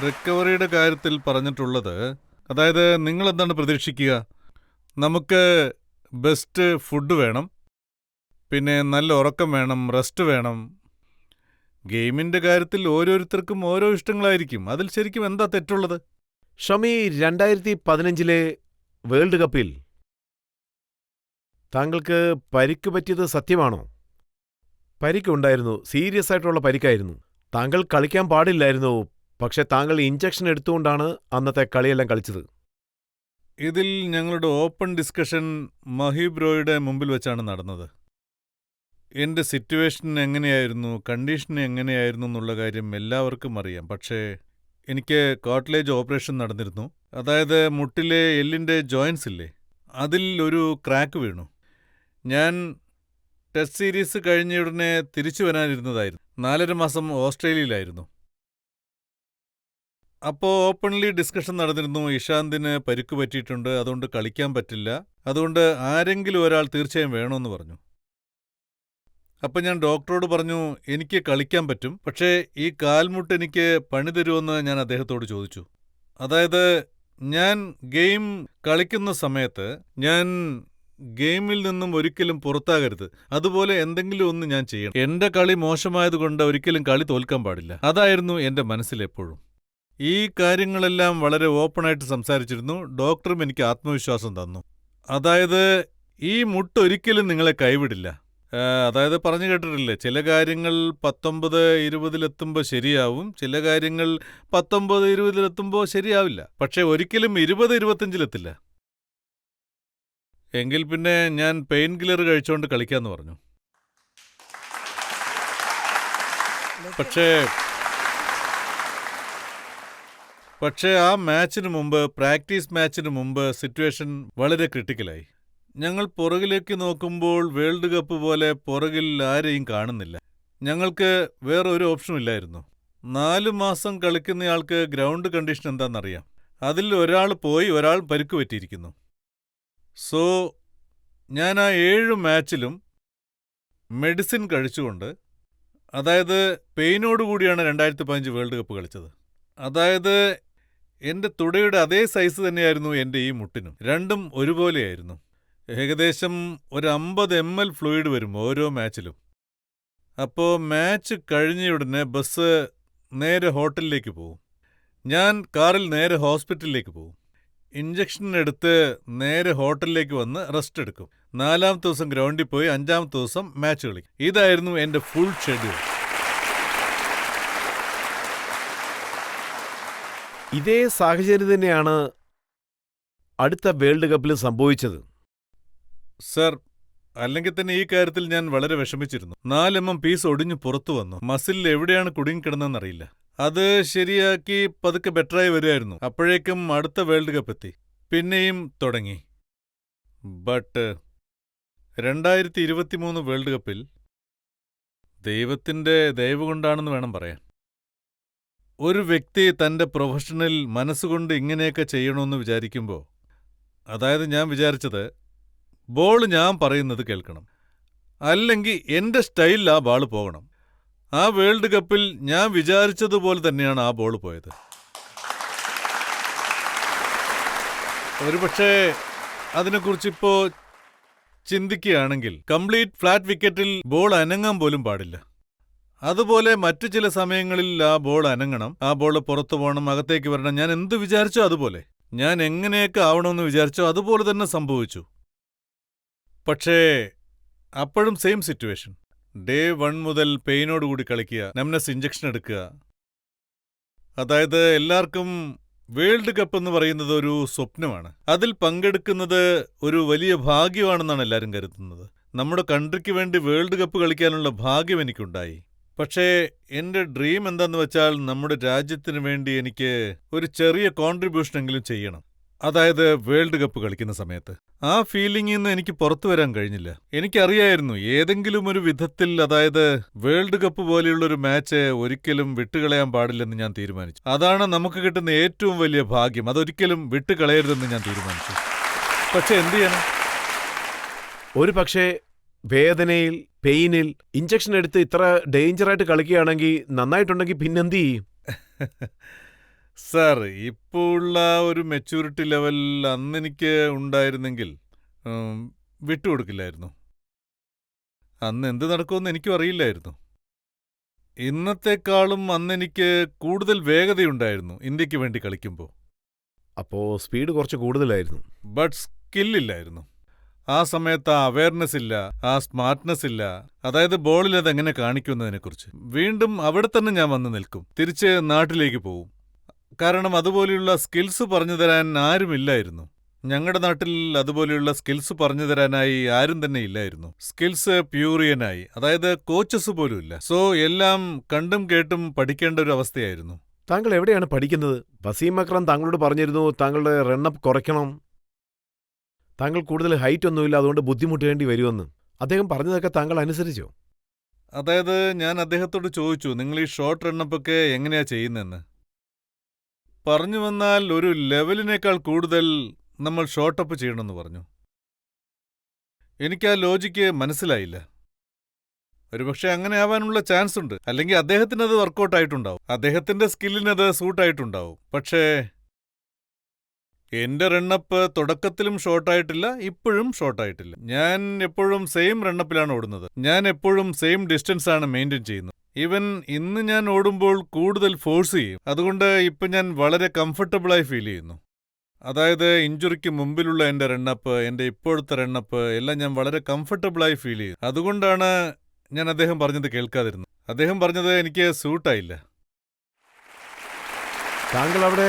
റിക്കവറിയുടെ കാര്യത്തിൽ പറഞ്ഞിട്ടുള്ളത്, അതായത് നിങ്ങൾ എന്താണ് പ്രതീക്ഷിക്കുക? നമുക്ക് ബെസ്റ്റ് ഫുഡ് വേണം, പിന്നെ നല്ല ഉറക്കം വേണം, റെസ്റ്റ് വേണം. ഗെയിമിന്റെ കാര്യത്തിൽ ഓരോരുത്തർക്കും ഓരോ ഇഷ്ടങ്ങളായിരിക്കും. അതിൽ ശരിക്കും എന്താ തെറ്റുള്ളത്? ഷമി, 2015 വേൾഡ് കപ്പിൽ താങ്കൾക്ക് പരിക്ക് പറ്റിയത് സത്യമാണോ? പരിക്കുണ്ടായിരുന്നു, സീരിയസ് ആയിട്ടുള്ള പരിക്കായിരുന്നു. താങ്കൾ കളിക്കാൻ പാടില്ലായിരുന്നു. പക്ഷെ താങ്കൾ ഇഞ്ചക്ഷൻ എടുത്തുകൊണ്ടാണ് അന്നത്തെ കളിയെല്ലാം കളിച്ചത്. ഇതിൽ ഞങ്ങളുടെ ഓപ്പൺ ഡിസ്കഷൻ മഹീബ് ബ്രോയുടെ മുമ്പിൽ വെച്ചാണ് നടന്നത്. എൻ്റെ സിറ്റുവേഷൻ എങ്ങനെയായിരുന്നു, കണ്ടീഷൻ എങ്ങനെയായിരുന്നു എന്നുള്ള കാര്യം എല്ലാവർക്കും അറിയാം. പക്ഷേ എനിക്ക് കോട്ട്ലേജ് ഓപ്പറേഷൻ നടന്നിരുന്നു. അതായത് മുട്ടിലെ എല്ലിൻ്റെ ജോയിൻസ് ഇല്ലേ, അതിൽ ഒരു ക്രാക്ക് വീണു. ഞാൻ ടെസ്റ്റ് സീരീസ് കഴിഞ്ഞ ഉടനെ തിരിച്ചു വരാനിരുന്നതായിരുന്നു. 4.5 മാസം ഓസ്ട്രേലിയയിലായിരുന്നു. അപ്പോൾ ഓപ്പൺലി ഡിസ്കഷൻ നടന്നിരുന്നു. ഇഷാന്തിന് പരിക്ക് പറ്റിയിട്ടുണ്ട്, അതുകൊണ്ട് കളിക്കാൻ പറ്റില്ല, അതുകൊണ്ട് ആരെങ്കിലും ഒരാൾ തീർച്ചയായും വേണമെന്ന് പറഞ്ഞു. അപ്പം ഞാൻ ഡോക്ടറോട് പറഞ്ഞു എനിക്ക് കളിക്കാൻ പറ്റും, പക്ഷേ ഈ കാൽമുട്ട് എനിക്ക് പണി തരുമെന്ന് ഞാൻ അദ്ദേഹത്തോട് ചോദിച്ചു. അതായത് ഞാൻ ഗെയിം കളിക്കുന്ന സമയത്ത് ഞാൻ ഗെയിമിൽ നിന്നും ഒരിക്കലും പുറത്താകരുത്. അതുപോലെ എന്തെങ്കിലും ഒന്ന് ഞാൻ ചെയ്യണം. എൻ്റെ കളി മോശമായതുകൊണ്ട് ഒരിക്കലും കളി തോൽക്കാൻ പാടില്ല. അതായിരുന്നു എൻ്റെ മനസ്സിലെപ്പോഴും. ഈ കാര്യങ്ങളെല്ലാം വളരെ ഓപ്പണായിട്ട് സംസാരിച്ചിരുന്നു. ഡോക്ടറും എനിക്ക് ആത്മവിശ്വാസം തന്നു. അതായത് ഈ മുട്ടൊരിക്കലും നിങ്ങളെ കൈവിടില്ല. അതായത് പറഞ്ഞു കേട്ടിട്ടില്ലേ, ചില കാര്യങ്ങൾ 19-20 ശരിയാവും, ചില കാര്യങ്ങൾ 19-20 ശരിയാവില്ല. പക്ഷെ ഒരിക്കലും 20-25 എങ്കിൽ പിന്നെ ഞാൻ പെയിൻ കില്ലർ കഴിച്ചുകൊണ്ട് കളിക്കാന്ന് പറഞ്ഞു. പക്ഷേ ആ മാച്ചിന് മുമ്പ്, പ്രാക്ടീസ് മാച്ചിന് മുമ്പ് സിറ്റുവേഷൻ വളരെ ക്രിട്ടിക്കലായി. ഞങ്ങൾ പുറകിലേക്ക് നോക്കുമ്പോൾ വേൾഡ് കപ്പ് പോലെ പുറകിൽ ആരെയും കാണുന്നില്ല. ഞങ്ങൾക്ക് വേറെ ഒരു ഓപ്ഷനും ഇല്ലായിരുന്നു. 4 മാസം കളിക്കുന്നയാൾക്ക് ഗ്രൗണ്ട് കണ്ടീഷൻ എന്താണെന്നറിയാം. അതിൽ ഒരാൾ പോയി, ഒരാൾ പരിക്ക് പറ്റിയിരിക്കുന്നു. സോ ഞാൻ ആ 7 മാച്ചിലും മെഡിസിൻ കഴിച്ചുകൊണ്ട്, അതായത് പെയിനോടുകൂടിയാണ് 2015 വേൾഡ് കപ്പ് കളിച്ചത്. അതായത് എൻ്റെ തുടയുടെ അതേ സൈസ് തന്നെയായിരുന്നു എൻ്റെ ഈ മുട്ടിനും. രണ്ടും ഒരുപോലെയായിരുന്നു. ഏകദേശം ഒരു 50 ml ഫ്ലൂയിഡ് വരും ഓരോ മാച്ചിലും. അപ്പോൾ മാച്ച് കഴിഞ്ഞയുടനെ ബസ് നേരെ ഹോട്ടലിലേക്ക് പോവും. ഞാൻ കാറിൽ നേരെ ഹോസ്പിറ്റലിലേക്ക് പോവും. ഇഞ്ചക്ഷൻ എടുത്ത് നേരെ ഹോട്ടലിലേക്ക് വന്ന് റെസ്റ്റ് എടുക്കും. 4-ാമത്തെ ദിവസം ഗ്രൗണ്ടിൽ പോയി 5-ാമത്തെ ദിവസം മാച്ച് കളിക്കും. ഇതായിരുന്നു എൻ്റെ ഫുൾ ഷെഡ്യൂൾ. ഇതേ സാഹചര്യം തന്നെയാണ് അടുത്ത വേൾഡ് കപ്പിൽ സംഭവിച്ചത്. സർ, അല്ലെങ്കിൽ തന്നെ ഈ കാര്യത്തിൽ ഞാൻ വളരെ വിഷമിച്ചിരുന്നു. 4 mm പീസ് ഒടിഞ്ഞു പുറത്തു വന്നു. മസിൽ എവിടെയാണ് കുടുങ്ങിക്കിടന്നതെന്നറിയില്ല. അത് ശരിയാക്കി പതുക്കെ ബെറ്ററായി വരുമായിരുന്നു. അപ്പോഴേക്കും അടുത്ത വേൾഡ് കപ്പ് എത്തി. പിന്നെയും തുടങ്ങി. ബട്ട് 2023 വേൾഡ് കപ്പിൽ ദൈവത്തിൻ്റെ ദയവ് കൊണ്ടാണെന്ന് വേണം പറയാൻ. ഒരു വ്യക്തി തൻ്റെ പ്രൊഫഷണൽ മനസ്സുകൊണ്ട് ഇങ്ങനെയൊക്കെ ചെയ്യണമെന്ന് വിചാരിക്കുമ്പോൾ അതായത് ഞാൻ വിചാരിച്ചത് ബോൾ ഞാൻ പറയുന്നത് കേൾക്കണം, അല്ലെങ്കിൽ എൻ്റെ സ്റ്റൈലിൽ ആ ബാൾ പോകണം. ആ വേൾഡ് കപ്പിൽ ഞാൻ വിചാരിച്ചതുപോലെ തന്നെയാണ് ആ ബോൾ പോയത്. ഒരുപക്ഷേ അതിനെക്കുറിച്ചിപ്പോൾ ചിന്തിക്കുകയാണെങ്കിൽ കംപ്ലീറ്റ് ഫ്ലാറ്റ് വിക്കറ്റിൽ ബോൾ അനങ്ങാൻ പോലും പാടില്ല. അതുപോലെ മറ്റു ചില സമയങ്ങളിൽ ആ ബോൾ അനങ്ങണം, ആ ബോൾ പുറത്തു പോകണം, അകത്തേക്ക് വരണം. ഞാൻ എന്ത് വിചാരിച്ചോ അതുപോലെ, ഞാൻ എങ്ങനെയൊക്കെ ആവണമെന്ന് വിചാരിച്ചോ അതുപോലെ തന്നെ സംഭവിച്ചു. പക്ഷേ അപ്പോഴും സെയിം സിറ്റുവേഷൻ. ഡേ 1 മുതൽ പെയിനോടുകൂടി കളിക്കുക, നംനസ് ഇഞ്ചക്ഷൻ എടുക്കുക. അതായത് എല്ലാവർക്കും വേൾഡ് കപ്പ് എന്ന് പറയുന്നത് ഒരു സ്വപ്നമാണ്. അതിൽ പങ്കെടുക്കുന്നത് ഒരു വലിയ ഭാഗ്യമാണെന്നാണ് എല്ലാവരും കരുതുന്നത്. നമ്മുടെ കൺട്രിക്ക് വേണ്ടി വേൾഡ് കപ്പ് കളിക്കാനുള്ള ഭാഗ്യം എനിക്കുണ്ടായി. പക്ഷേ എൻ്റെ ഡ്രീം എന്താന്ന് വെച്ചാൽ നമ്മുടെ രാജ്യത്തിന് വേണ്ടി എനിക്ക് ഒരു ചെറിയ കോൺട്രിബ്യൂഷനെങ്കിലും ചെയ്യണം. അതായത് വേൾഡ് കപ്പ് കളിക്കുന്ന സമയത്ത് ആ ഫീലിംഗിൽ നിന്ന് എനിക്ക് പുറത്തു വരാൻ കഴിഞ്ഞില്ല. എനിക്കറിയായിരുന്നു ഏതെങ്കിലും ഒരു വിധത്തിൽ, അതായത് വേൾഡ് കപ്പ് പോലെയുള്ളൊരു മാച്ച് ഒരിക്കലും വിട്ടുകളയാൻ പാടില്ലെന്ന് ഞാൻ തീരുമാനിച്ചു. അതാണ് നമുക്ക് കിട്ടുന്ന ഏറ്റവും വലിയ ഭാഗ്യം, അതൊരിക്കലും വിട്ടുകളയരുതെന്ന് ഞാൻ തീരുമാനിച്ചു. പക്ഷെ എന്ത് ചെയ്യണം? ഒരു പക്ഷേ വേദനയിൽ, പെയിനിൽ ഇഞ്ചക്ഷൻ എടുത്ത് ഇത്ര ഡേഞ്ചറായിട്ട് കളിക്കുകയാണെങ്കിൽ നന്നായിട്ടുണ്ടെങ്കിൽ പിന്നെന്ത് ചെയ്യും? സാർ, ഇപ്പോൾ ഉള്ള ഒരു മെച്യൂരിറ്റി ലെവൽ അന്നെനിക്ക് ഉണ്ടായിരുന്നെങ്കിൽ വിട്ടുകൊടുക്കില്ലായിരുന്നു. അന്ന് എന്ത് നടക്കുമെന്ന് എനിക്കും അറിയില്ലായിരുന്നു. ഇന്നത്തെക്കാളും അന്നെനിക്ക് കൂടുതൽ വേഗതയുണ്ടായിരുന്നു ഇന്ത്യക്ക് വേണ്ടി കളിക്കുമ്പോൾ. അപ്പോ സ്പീഡ് കുറച്ച് കൂടുതലായിരുന്നു. ബട്ട് സ്കില്ലില്ലായിരുന്നു. ആ സമയത്ത് ആ അവയർനെസ് ഇല്ല, ആ സ്മാർട്ട്നെസ് ഇല്ല. അതായത് ബോളിൽ അതെങ്ങനെ കാണിക്കുന്നതിനെക്കുറിച്ച്. വീണ്ടും അവിടെ തന്നെ ഞാൻ വന്ന് നിൽക്കും, തിരിച്ച് നാട്ടിലേക്ക് പോവും. കാരണം അതുപോലെയുള്ള സ്കിൽസ് പറഞ്ഞു തരാൻ ആരുമില്ലായിരുന്നു. ഞങ്ങളുടെ നാട്ടിൽ അതുപോലെയുള്ള സ്കിൽസ് പറഞ്ഞു തരാനായി ആരും തന്നെ ഇല്ലായിരുന്നു. സ്കിൽസ് പ്യൂറിയനായി, അതായത് കോച്ചസ് പോലും ഇല്ല. സോ എല്ലാം കണ്ടും കേട്ടും പഠിക്കേണ്ട ഒരു അവസ്ഥയായിരുന്നു. താങ്കൾ എവിടെയാണ് പഠിക്കുന്നത്? വസീം അക്രം താങ്കളോട് പറഞ്ഞിരുന്നു താങ്കളുടെ റണ്ണപ്പ് കുറയ്ക്കണം, താങ്കൾ കൂടുതൽ ഹൈറ്റ് ഒന്നുമില്ല, അതുകൊണ്ട് ബുദ്ധിമുട്ടേണ്ടി വരുമെന്ന്. അദ്ദേഹം പറഞ്ഞതൊക്കെ താങ്കൾ അനുസരിച്ചോ? അതായത് ഞാൻ അദ്ദേഹത്തോട് ചോദിച്ചു, നിങ്ങൾ ഈ ഷോർട്ട് റണ്ണപ്പൊക്കെ എങ്ങനെയാ ചെയ്യുന്നതെന്ന്. പറഞ്ഞു വന്നാൽ ഒരു ലെവലിനേക്കാൾ കൂടുതൽ നമ്മൾ ഷോർട്ടപ്പ് ചെയ്യണമെന്ന് പറഞ്ഞു. എനിക്ക് ആ ലോജിക്ക് മനസ്സിലായില്ല. ഒരുപക്ഷെ അങ്ങനെ ആവാനുള്ള ചാൻസ് ഉണ്ട്, അല്ലെങ്കിൽ അദ്ദേഹത്തിനത് വർക്കൗട്ട് ആയിട്ടുണ്ടാവും, അദ്ദേഹത്തിന്റെ സ്കില്ലിനത് സൂട്ടായിട്ടുണ്ടാവും. പക്ഷേ എന്റെ റണ്ണപ്പ് തുടക്കത്തിലും ഷോർട്ടായിട്ടില്ല, ഇപ്പോഴും ഷോർട്ടായിട്ടില്ല. ഞാൻ എപ്പോഴും സെയിം റണ്ണപ്പിലാണ് ഓടുന്നത്. ഞാൻ എപ്പോഴും സെയിം ഡിസ്റ്റൻസ് ആണ് മെയിൻറ്റെയിൻ ചെയ്യുന്നത്. ഈവൻ ഇന്ന് ഞാൻ ഓടുമ്പോൾ കൂടുതൽ ഫോഴ്സ് ചെയ്യും. അതുകൊണ്ട് ഇപ്പം ഞാൻ വളരെ കംഫർട്ടബിളായി ഫീൽ ചെയ്യുന്നു. അതായത് ഇഞ്ചുറിക്ക് മുമ്പിലുള്ള എൻ്റെ റണ്ണപ്പ്, എൻ്റെ ഇപ്പോഴത്തെ റണ്ണപ്പ് എല്ലാം ഞാൻ വളരെ കംഫർട്ടബിളായി ഫീൽ ചെയ്യും. അതുകൊണ്ടാണ് ഞാൻ അദ്ദേഹം പറഞ്ഞത് കേൾക്കാതിരുന്നത്. അദ്ദേഹം പറഞ്ഞത് എനിക്ക് സൂട്ടായില്ല. താങ്കൾ അവിടെ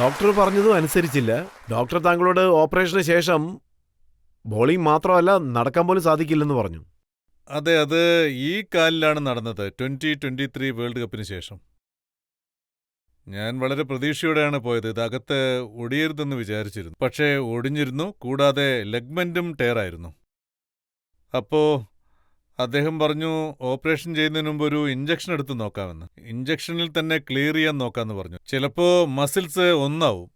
ഡോക്ടർ പറഞ്ഞതും അനുസരിച്ചില്ല. ഡോക്ടർ താങ്കളോട് ഓപ്പറേഷന് ശേഷം ബോളിംഗ് മാത്രമല്ല നടക്കാൻ പോലും സാധിക്കില്ലെന്ന് പറഞ്ഞു. അതെ, അത് ഈ കാലിലാണ് നടന്നത് 2023 വേൾഡ് കപ്പിന് ശേഷം. ഞാൻ വളരെ പ്രതീക്ഷയോടെയാണ് പോയത്. ഇതകത്ത് ഒടിയരുതെന്ന് വിചാരിച്ചിരുന്നു. പക്ഷേ ഒടിഞ്ഞിരുന്നു. കൂടാതെ ലെഗ്മെന്റും ടയറായിരുന്നു. അപ്പോ അദ്ദേഹം പറഞ്ഞു ഓപ്പറേഷൻ ചെയ്യുന്നതിന് മുമ്പ് ഒരു ഇഞ്ചക്ഷൻ എടുത്ത് നോക്കാമെന്ന്. ഇഞ്ചക്ഷനിൽ തന്നെ ക്ലിയർ ചെയ്യാൻ നോക്കാമെന്ന് പറഞ്ഞു. ചിലപ്പോൾ മസിൽസ് ഒന്നാവും.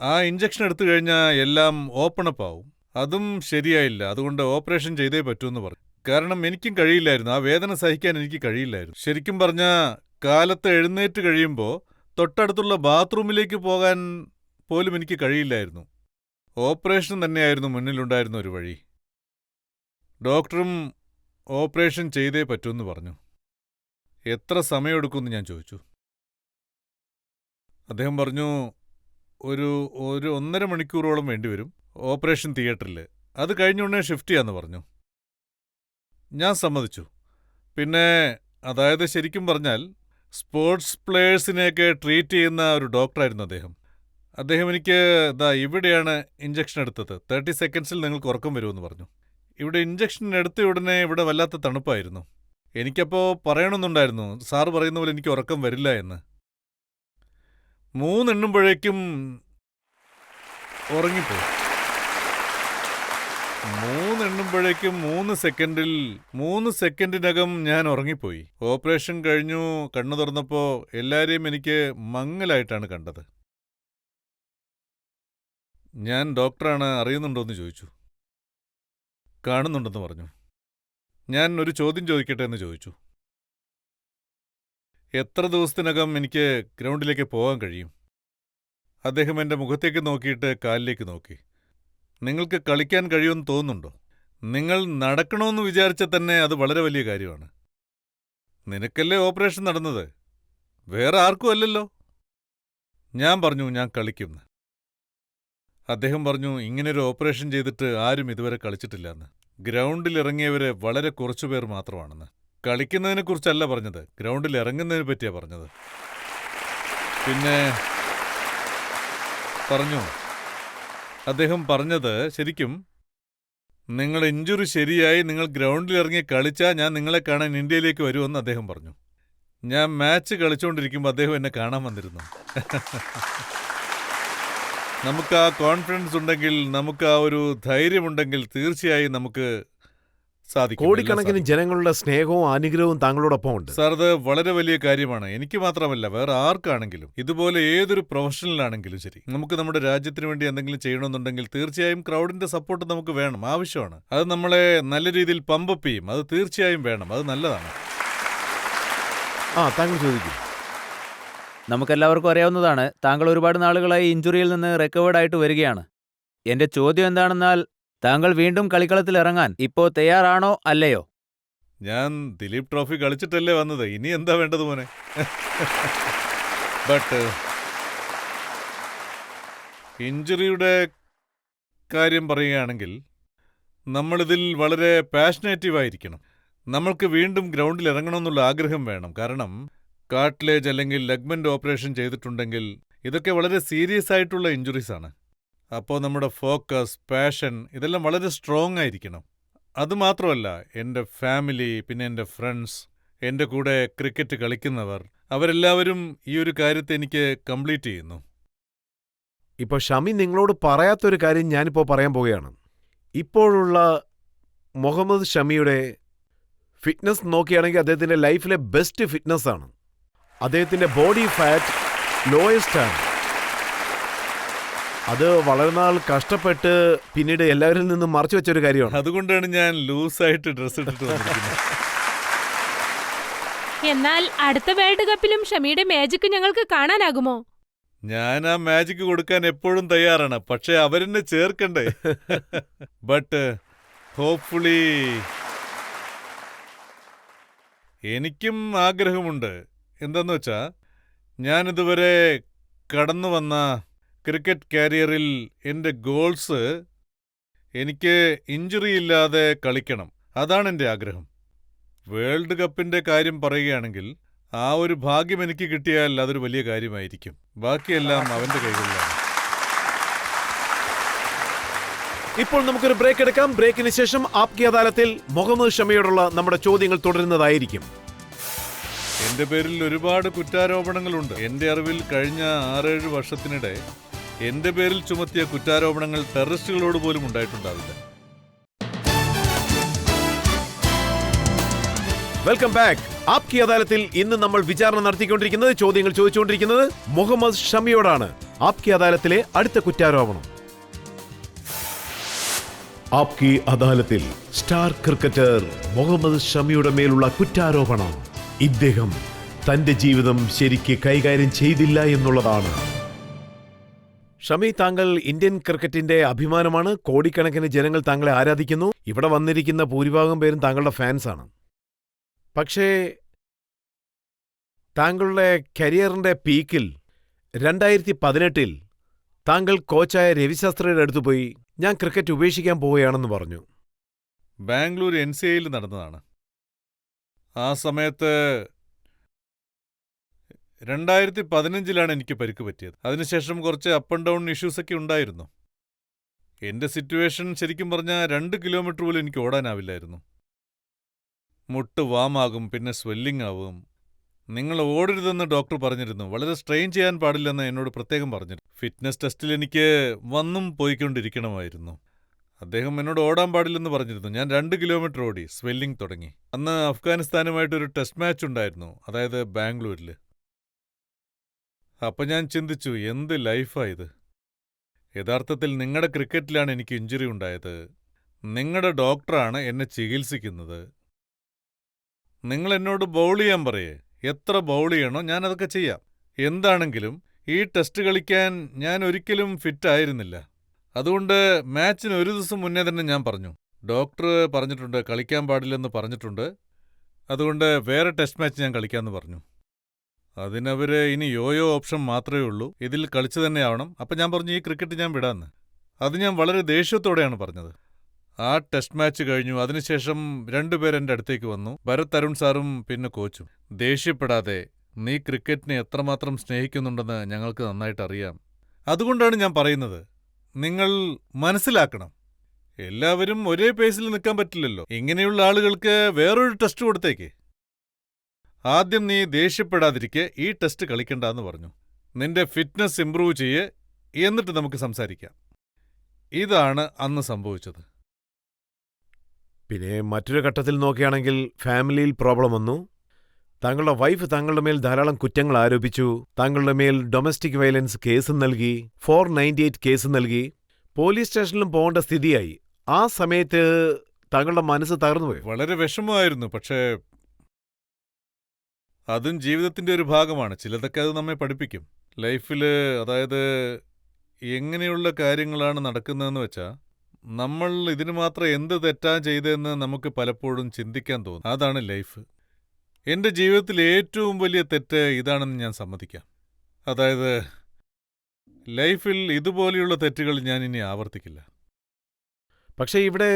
ആ ഇഞ്ചക്ഷൻ എടുത്തു കഴിഞ്ഞാൽ എല്ലാം ഓപ്പണപ്പ് ആവും. അതും ശരിയായില്ല. അതുകൊണ്ട് ഓപ്പറേഷൻ ചെയ്തേ പറ്റൂന്ന് പറഞ്ഞു. കാരണം എനിക്കും കഴിയില്ലായിരുന്നു, ആ വേദന സഹിക്കാൻ എനിക്ക് കഴിയില്ലായിരുന്നു. ശരിക്കും പറഞ്ഞാൽ കാലത്ത് എഴുന്നേറ്റ് കഴിയുമ്പോൾ തൊട്ടടുത്തുള്ള ബാത്റൂമിലേക്ക് പോകാൻ പോലും എനിക്ക് കഴിയില്ലായിരുന്നു. ഓപ്പറേഷൻ തന്നെയായിരുന്നു മുന്നിലുണ്ടായിരുന്ന ഒരു വഴി. ഡോക്ടറും ഓപ്പറേഷൻ ചെയ്തേ പറ്റൂന്ന് പറഞ്ഞു. എത്ര സമയമെടുക്കുമെന്ന് ഞാൻ ചോദിച്ചു. അദ്ദേഹം പറഞ്ഞു ഒരു 1.5 മണിക്കൂറോളം വേണ്ടിവരും ഓപ്പറേഷൻ തിയേറ്ററിൽ. അത് കഴിഞ്ഞുടനെ ഷിഫ്റ്റ് ചെയ്യാന്ന് പറഞ്ഞു. ഞാൻ സമ്മതിച്ചു. പിന്നെ അതായത് ശരിക്കും പറഞ്ഞാൽ സ്പോർട്സ് പ്ലേയേഴ്സിനെയൊക്കെ ട്രീറ്റ് ചെയ്യുന്ന ഒരു ഡോക്ടറായിരുന്നു അദ്ദേഹം. അദ്ദേഹം എനിക്ക് ഇവിടെയാണ് ഇഞ്ചക്ഷൻ എടുത്തത്, 30 സെക്കൻഡ്സിൽ നിങ്ങൾക്ക് ഉറക്കം വരുമെന്ന് പറഞ്ഞു. ഇവിടെ ഇഞ്ചക്ഷൻ എടുത്ത ഉടനെ ഇവിടെ വല്ലാത്ത തണുപ്പായിരുന്നു. എനിക്കപ്പോൾ പറയണമെന്നുണ്ടായിരുന്നു, സാറ് പറയുന്ന പോലെ എനിക്ക് ഉറക്കം വരില്ല എന്ന്. 3 എണ്ണുമ്പോഴേക്കും ഉറങ്ങിപ്പോയി. 3 എണ്ണുമ്പോഴേക്കും 3 സെക്കൻഡിനകം ഞാൻ ഉറങ്ങിപ്പോയി. ഓപ്പറേഷൻ കഴിഞ്ഞു കണ്ണു തുറന്നപ്പോൾ എല്ലാവരെയും എനിക്ക് മങ്ങലായിട്ടാണ് കണ്ടത്. ഞാൻ ഡോക്ടറാണ്, അറിയുന്നുണ്ടോയെന്ന് ചോദിച്ചു. കാണുന്നുണ്ടെന്ന് പറഞ്ഞു. ഞാൻ ഒരു ചോദ്യം ചോദിക്കട്ടെ എന്ന് ചോദിച്ചു. എത്ര ദിവസത്തിനകം എനിക്ക് ഗ്രൗണ്ടിലേക്ക് പോകാൻ കഴിയും? അദ്ദേഹം എൻ്റെ മുഖത്തേക്ക് നോക്കിയിട്ട് കാലിലേക്ക് നോക്കി. നിങ്ങൾക്ക് കളിക്കാൻ കഴിയുമെന്ന് തോന്നുന്നുണ്ടോ? നിങ്ങൾ നടക്കണമെന്ന് വിചാരിച്ചാൽ തന്നെ അത് വളരെ വലിയ കാര്യമാണ്. നിനക്കല്ലേ ഓപ്പറേഷൻ നടന്നത്, വേറെ ആർക്കും അല്ലല്ലോ. ഞാൻ പറഞ്ഞു ഞാൻ കളിക്കുമെന്ന്. അദ്ദേഹം പറഞ്ഞു ഇങ്ങനൊരു ഓപ്പറേഷൻ ചെയ്തിട്ട് ആരും ഇതുവരെ കളിച്ചിട്ടില്ലെന്ന്. ഗ്രൗണ്ടിൽ ഇറങ്ങിയവരെ വളരെ കുറച്ചുപേർ മാത്രമാണെന്ന്. കളിക്കുന്നതിനെക്കുറിച്ചല്ല പറഞ്ഞത്, ഗ്രൗണ്ടിൽ ഇറങ്ങുന്നതിനെ പറ്റിയാ പറഞ്ഞത്. പിന്നെ പറഞ്ഞു, അദ്ദേഹം പറഞ്ഞത് ശരിക്കും നിങ്ങൾ ഇഞ്ചുറി ശരിയായി നിങ്ങൾ ഗ്രൗണ്ടിൽ ഇറങ്ങി കളിച്ചാൽ ഞാൻ നിങ്ങളെ കാണാൻ ഇന്ത്യയിലേക്ക് വരുമെന്ന് അദ്ദേഹം പറഞ്ഞു. ഞാൻ മാച്ച് കളിച്ചുകൊണ്ടിരിക്കുമ്പോൾ അദ്ദേഹം എന്നെ കാണാൻ വന്നിരുന്നു. നമുക്ക് ആ കോൺഫിഡൻസ് ഉണ്ടെങ്കിൽ, നമുക്ക് ആ ഒരു ധൈര്യമുണ്ടെങ്കിൽ തീർച്ചയായും നമുക്ക് സാധിക്കും. കോടിക്കണക്കിന് ജനങ്ങളുടെ സ്നേഹവും അനുഗ്രഹവും താങ്കളോടൊപ്പം ഉണ്ട്. സാർ, അത് വളരെ വലിയ കാര്യമാണ്. എനിക്ക് മാത്രമല്ല, വേറെ ആർക്കാണെങ്കിലും, ഇതുപോലെ ഏതൊരു പ്രൊഫഷണലാണെങ്കിലും ശരി, നമുക്ക് നമ്മുടെ രാജ്യത്തിന് വേണ്ടി എന്തെങ്കിലും ചെയ്യണമെന്നുണ്ടെങ്കിൽ തീർച്ചയായും ക്രൗഡിന്റെ സപ്പോർട്ട് നമുക്ക് വേണം, ആവശ്യമാണ്. അത് നമ്മളെ നല്ല രീതിയിൽ പമ്പപ്പ് ചെയ്യും. അത് തീർച്ചയായും വേണം, അത് നല്ലതാണ്. താങ്കൾ ചോദിക്കും. നമുക്കെല്ലാവർക്കും അറിയാവുന്നതാണ്, താങ്കൾ ഒരുപാട് നാളുകളായി ഇഞ്ചുറിയിൽ നിന്ന് റിക്കവേർഡ് ആയിട്ട് വരികയാണ്. എന്റെ ചോദ്യം എന്താണെന്നാൽ, താങ്കൾ വീണ്ടും കളിക്കളത്തിൽ ഇറങ്ങാൻ ഇപ്പോ തയ്യാറാണോ അല്ലയോ? ഞാൻ ദിലീപ് ട്രോഫി കളിച്ചിട്ടല്ലേ വന്നത്, ഇനി എന്താ വേണ്ടത് മോനെ? ബട്ട് ഇഞ്ചുറിയുടെ കാര്യം പറയുകയാണെങ്കിൽ നമ്മളിതിൽ വളരെ പാഷനേറ്റീവായിരിക്കണം. നമ്മൾക്ക് വീണ്ടും ഗ്രൗണ്ടിൽ ഇറങ്ങണമെന്നുള്ള ആഗ്രഹം വേണം. കാരണം കാട്ട്ലേജ് അല്ലെങ്കിൽ ലെഗ്മെന്റ് ഓപ്പറേഷൻ ചെയ്തിട്ടുണ്ടെങ്കിൽ ഇതൊക്കെ വളരെ സീരിയസ് ആയിട്ടുള്ള ഇഞ്ചുറീസാണ്. അപ്പോൾ നമ്മുടെ ഫോക്കസ്, പാഷൻ ഇതെല്ലാം വളരെ സ്ട്രോങ് ആയിരിക്കണം. അതുമാത്രമല്ല, എൻ്റെ ഫാമിലി, പിന്നെ എൻ്റെ ഫ്രണ്ട്സ്, എൻ്റെ കൂടെ ക്രിക്കറ്റ് കളിക്കുന്നവർ, അവരെല്ലാവരും ഈ ഒരു കാര്യത്തെ എനിക്ക് കംപ്ലീറ്റ് ചെയ്യുന്നു. ഇപ്പോൾ ഷമി നിങ്ങളോട് പറയാത്തൊരു കാര്യം ഞാനിപ്പോൾ പറയാൻ പോവുകയാണ്. ഇപ്പോഴുള്ള മുഹമ്മദ് ഷമിയുടെ ഫിറ്റ്നസ് നോക്കുകയാണെങ്കിൽ അദ്ദേഹത്തിൻ്റെ ലൈഫിലെ ബെസ്റ്റ് ഫിറ്റ്നസ് ആണ്. അദ്ദേഹത്തിൻ്റെ ബോഡി ഫാറ്റ് ലോയസ്റ്റ് ആണ്. അത് വളരെ നാൾ കഷ്ടപ്പെട്ട് പിന്നീട് എല്ലാവരിൽ നിന്നും മറച്ചു വെച്ചൊരു കാര്യമാണ്. അതുകൊണ്ടാണ് ഞാൻ ലൂസായിട്ട് ഡ്രസ് ഇട്ടിട്ട് വന്നിരിക്കുന്നത്. എന്നാൽ അടുത്ത വേൾഡ് കപ്പിലും ഷമിയുടെ മാജിക് ഞങ്ങൾക്ക് കാണാനാകുമോ? ഞാൻ ആ മാജിക് കൊടുക്കാൻ എപ്പോഴും തയ്യാറാണ്, പക്ഷെ അവരെന്നെ ചേർക്കണ്ടേ? ബട്ട് ഹോപ്പ്ഫുള്ളി എനിക്കും ആഗ്രഹമുണ്ട്. എന്താന്ന് വെച്ചാ, ഞാനിതുവരെ കടന്നു വന്ന ക്രിക്കറ്റ് കാരിയറിൽ എൻ്റെ ഗോൾസ് എനിക്ക് ഇഞ്ചുറി ഇല്ലാതെ കളിക്കണം. അതാണ് എൻ്റെ ആഗ്രഹം. വേൾഡ് കപ്പിൻ്റെ കാര്യം പറയുകയാണെങ്കിൽ ആ ഒരു ഭാഗ്യം എനിക്ക് കിട്ടിയാൽ അതൊരു വലിയ കാര്യമായിരിക്കും. ബാക്കിയെല്ലാം അവൻ്റെ കൈകളിലാണ്. ഇപ്പോൾ നമുക്കൊരു ബ്രേക്ക് എടുക്കാം. ബ്രേക്കിന് ശേഷം ആപ്കി അദാലത്തിൽ മുഹമ്മദ് ഷമിയോടുള്ള നമ്മുടെ ചോദ്യങ്ങൾ തുടരുന്നതായിരിക്കും. എൻ്റെ പേരിൽ ഒരുപാട് കുറ്റാരോപണങ്ങളുണ്ട്. എൻ്റെ അറിവിൽ കഴിഞ്ഞ 6-7 വർഷത്തിനിടെ എൻ്റെ പേരിൽ ചുമത്തിയ കുറ്റാരോപണങ്ങൾ ടെററിസ്റ്റുകളോട് പോലും ഉണ്ടായിട്ടുണ്ടാവില്ല. Welcome back. ആപ്കി അദാലത്തിൽ ഇന്ന് നമ്മൾ വിചാരണ നടത്തിക്കൊണ്ടിരിക്കുന്നത്, ചോദ്യങ്ങൾ ചോദിച്ചുകൊണ്ടിരിക്കുന്നത് മുഹമ്മദ് ഷമിയോടാണ്. ആപ്കി അദാലത്തിലെ അടുത്ത കുറ്റാരോപണം. ആപ്കി അദാലത്തിൽ സ്റ്റാർ ക്രിക്കറ്റർ മുഹമ്മദ് ഷമിയുടെ മേലുള്ള കുറ്റാരോപണം, ഇദ്ദേഹം തന്റെ ജീവിതം ശരിക്ക് കൈകാര്യം ചെയ്തില്ല എന്നുള്ളതാണ്. ഷമി, താങ്കൾ ഇന്ത്യൻ ക്രിക്കറ്റിന്റെ അഭിമാനമാണ്. കോടിക്കണക്കിന് ജനങ്ങൾ താങ്കളെ ആരാധിക്കുന്നു. ഇവിടെ വന്നിരിക്കുന്ന ഭൂരിഭാഗം പേരും താങ്കളുടെ ഫാൻസാണ്. പക്ഷേ താങ്കളുടെ കരിയറിന്റെ പീക്കിൽ 2018-ൽ താങ്കൾ കോച്ചായ രവിശാസ്ത്രിയുടെ അടുത്ത് പോയി ഞാൻ ക്രിക്കറ്റ് ഉപേക്ഷിക്കാൻ പോവുകയാണെന്ന് പറഞ്ഞു. ബാംഗ്ലൂർ NCAയിൽ നടന്നതാണ്. ആ സമയത്ത് 2015-ലാണ് എനിക്ക് പരിക്ക് പറ്റിയത്. അതിനുശേഷം കുറച്ച് അപ്പ് ആൻഡ് ഡൗൺ ഇഷ്യൂസൊക്കെ ഉണ്ടായിരുന്നു. എൻ്റെ സിറ്റുവേഷൻ ശരിക്കും പറഞ്ഞാൽ 2 കിലോമീറ്റർ പോലും എനിക്ക് ഓടാനാവില്ലായിരുന്നു. മുട്ട് വാമാകും, പിന്നെ സ്വെല്ലിംഗ് ആവും. നിങ്ങൾ ഓടരുതെന്ന് ഡോക്ടർ പറഞ്ഞിരുന്നു. വളരെ സ്ട്രെയിൻ ചെയ്യാൻ പാടില്ലെന്ന് എന്നോട് പ്രത്യേകം പറഞ്ഞിരുന്നു. ഫിറ്റ്നസ് ടെസ്റ്റിൽ എനിക്ക് വന്നും പോയിക്കൊണ്ടിരിക്കണമായിരുന്നു. അദ്ദേഹം എന്നോട് ഓടാൻ പാടില്ലെന്ന് പറഞ്ഞിരുന്നു. ഞാൻ 2 കിലോമീറ്റർ ഓടി, സ്വെല്ലിംഗ് തുടങ്ങി. അന്ന് അഫ്ഗാനിസ്ഥാനുമായിട്ടൊരു ടെസ്റ്റ് മാച്ച് ഉണ്ടായിരുന്നു, അതായത് ബാംഗ്ലൂരിൽ. അപ്പം ഞാൻ ചിന്തിച്ചു, എന്ത് ലൈഫായത്? യഥാർത്ഥത്തിൽ നിങ്ങളുടെ ക്രിക്കറ്റിലാണ് എനിക്ക് ഇഞ്ചുറി ഉണ്ടായത്. നിങ്ങളുടെ ഡോക്ടറാണ് എന്നെ ചികിത്സിക്കുന്നത്. നിങ്ങൾ എന്നോട് ബൗൾ ചെയ്യാൻ പറയേ. എത്ര ബൗൾ ചെയ്യണോ ഞാനതൊക്കെ ചെയ്യാം. എന്താണെങ്കിലും ഈ ടെസ്റ്റ് കളിക്കാൻ ഞാൻ ഒരിക്കലും ഫിറ്റായിരുന്നില്ല. അതുകൊണ്ട് മാച്ചിന് ഒരു ദിവസം മുന്നേ തന്നെ ഞാൻ പറഞ്ഞു, ഡോക്ടർ പറഞ്ഞിട്ടുണ്ട് കളിക്കാൻ പാടില്ലെന്ന് പറഞ്ഞിട്ടുണ്ട്, അതുകൊണ്ട് വേറെ ടെസ്റ്റ് മാച്ച് ഞാൻ കളിക്കാമെന്ന് പറഞ്ഞു. അതിനവര് ഇനി യോയോ ഓപ്ഷൻ മാത്രമേ ഉള്ളൂ, ഇതിൽ കളിച്ചു തന്നെ ആവണം. അപ്പം ഞാൻ പറഞ്ഞു ഈ ക്രിക്കറ്റ് ഞാൻ വിടാന്ന്. അത് ഞാൻ വളരെ ദേഷ്യത്തോടെയാണ് പറഞ്ഞത്. ആ ടെസ്റ്റ് മാച്ച് കഴിഞ്ഞു. അതിനുശേഷം രണ്ടുപേർ എൻ്റെ അടുത്തേക്ക് വന്നു, ഭരത് തരുൺ സാറും പിന്നെ കോച്ചും. ദേഷ്യപ്പെടാതെ, നീ ക്രിക്കറ്റിനെ എത്രമാത്രം സ്നേഹിക്കുന്നുണ്ടെന്ന് ഞങ്ങൾക്ക് നന്നായിട്ട് അറിയാം. അതുകൊണ്ടാണ് ഞാൻ പറയുന്നത്, നിങ്ങൾ മനസ്സിലാക്കണം, എല്ലാവരും ഒരേ പേസിൽ നിൽക്കാൻ പറ്റില്ലല്ലോ. ഇങ്ങനെയുള്ള ആളുകൾക്ക് വേറൊരു ടെസ്റ്റ് കൊടുത്തേക്ക്. ആദ്യം നീ ദേഷ്യപ്പെടാതിരിക്കെ ഈ ടെസ്റ്റ് കളിക്കണ്ടെന്ന് പറഞ്ഞു. നിന്റെ ഫിറ്റ്നസ് ഇംപ്രൂവ് ചെയ്യ്, എന്നിട്ട് നമുക്ക് സംസാരിക്കാം. ഇതാണ് അന്ന് സംഭവിച്ചത്. പിന്നെ മറ്റൊരു ഘട്ടത്തിൽ നോക്കുകയാണെങ്കിൽ ഫാമിലിയിൽ പ്രോബ്ലം വന്നു. താങ്കളുടെ വൈഫ് താങ്കളുടെ മേൽ ധാരാളം കുറ്റങ്ങൾ ആരോപിച്ചു. താങ്കളുടെ മേൽ ഡൊമസ്റ്റിക് വയലൻസ് കേസ് നൽകി, 498 കേസ് നൽകി. പോലീസ് സ്റ്റേഷനിലും പോകേണ്ട സ്ഥിതിയായി. ആ സമയത്ത് താങ്കളുടെ മനസ്സ് തകർന്നുപോയി. വളരെ വിഷമമായിരുന്നു. പക്ഷേ അതും ജീവിതത്തിന്റെ ഒരു ഭാഗമാണ്. ചിലതൊക്കെ അത് നമ്മെ പഠിപ്പിക്കും ലൈഫിൽ. അതായത് എങ്ങനെയുള്ള കാര്യങ്ങളാണ് നടക്കുന്നതെന്ന് വെച്ചാൽ നമ്മൾ ഇതിന് മാത്രം എന്ത് തെറ്റാ ചെയ്തതെന്ന് നമുക്ക് പലപ്പോഴും ചിന്തിക്കാൻ തോന്നും. അതാണ് ലൈഫ്. എൻ്റെ ജീവിതത്തിൽ ഏറ്റവും വലിയ തെറ്റ് ഇതാണെന്ന് ഞാൻ സമ്മതിക്കാം. അതായത് ലൈഫിൽ ഇതുപോലെയുള്ള തെറ്റുകൾ ഞാൻ ഇനി ആവർത്തിക്കില്ല. പക്ഷേ ഇവിടെ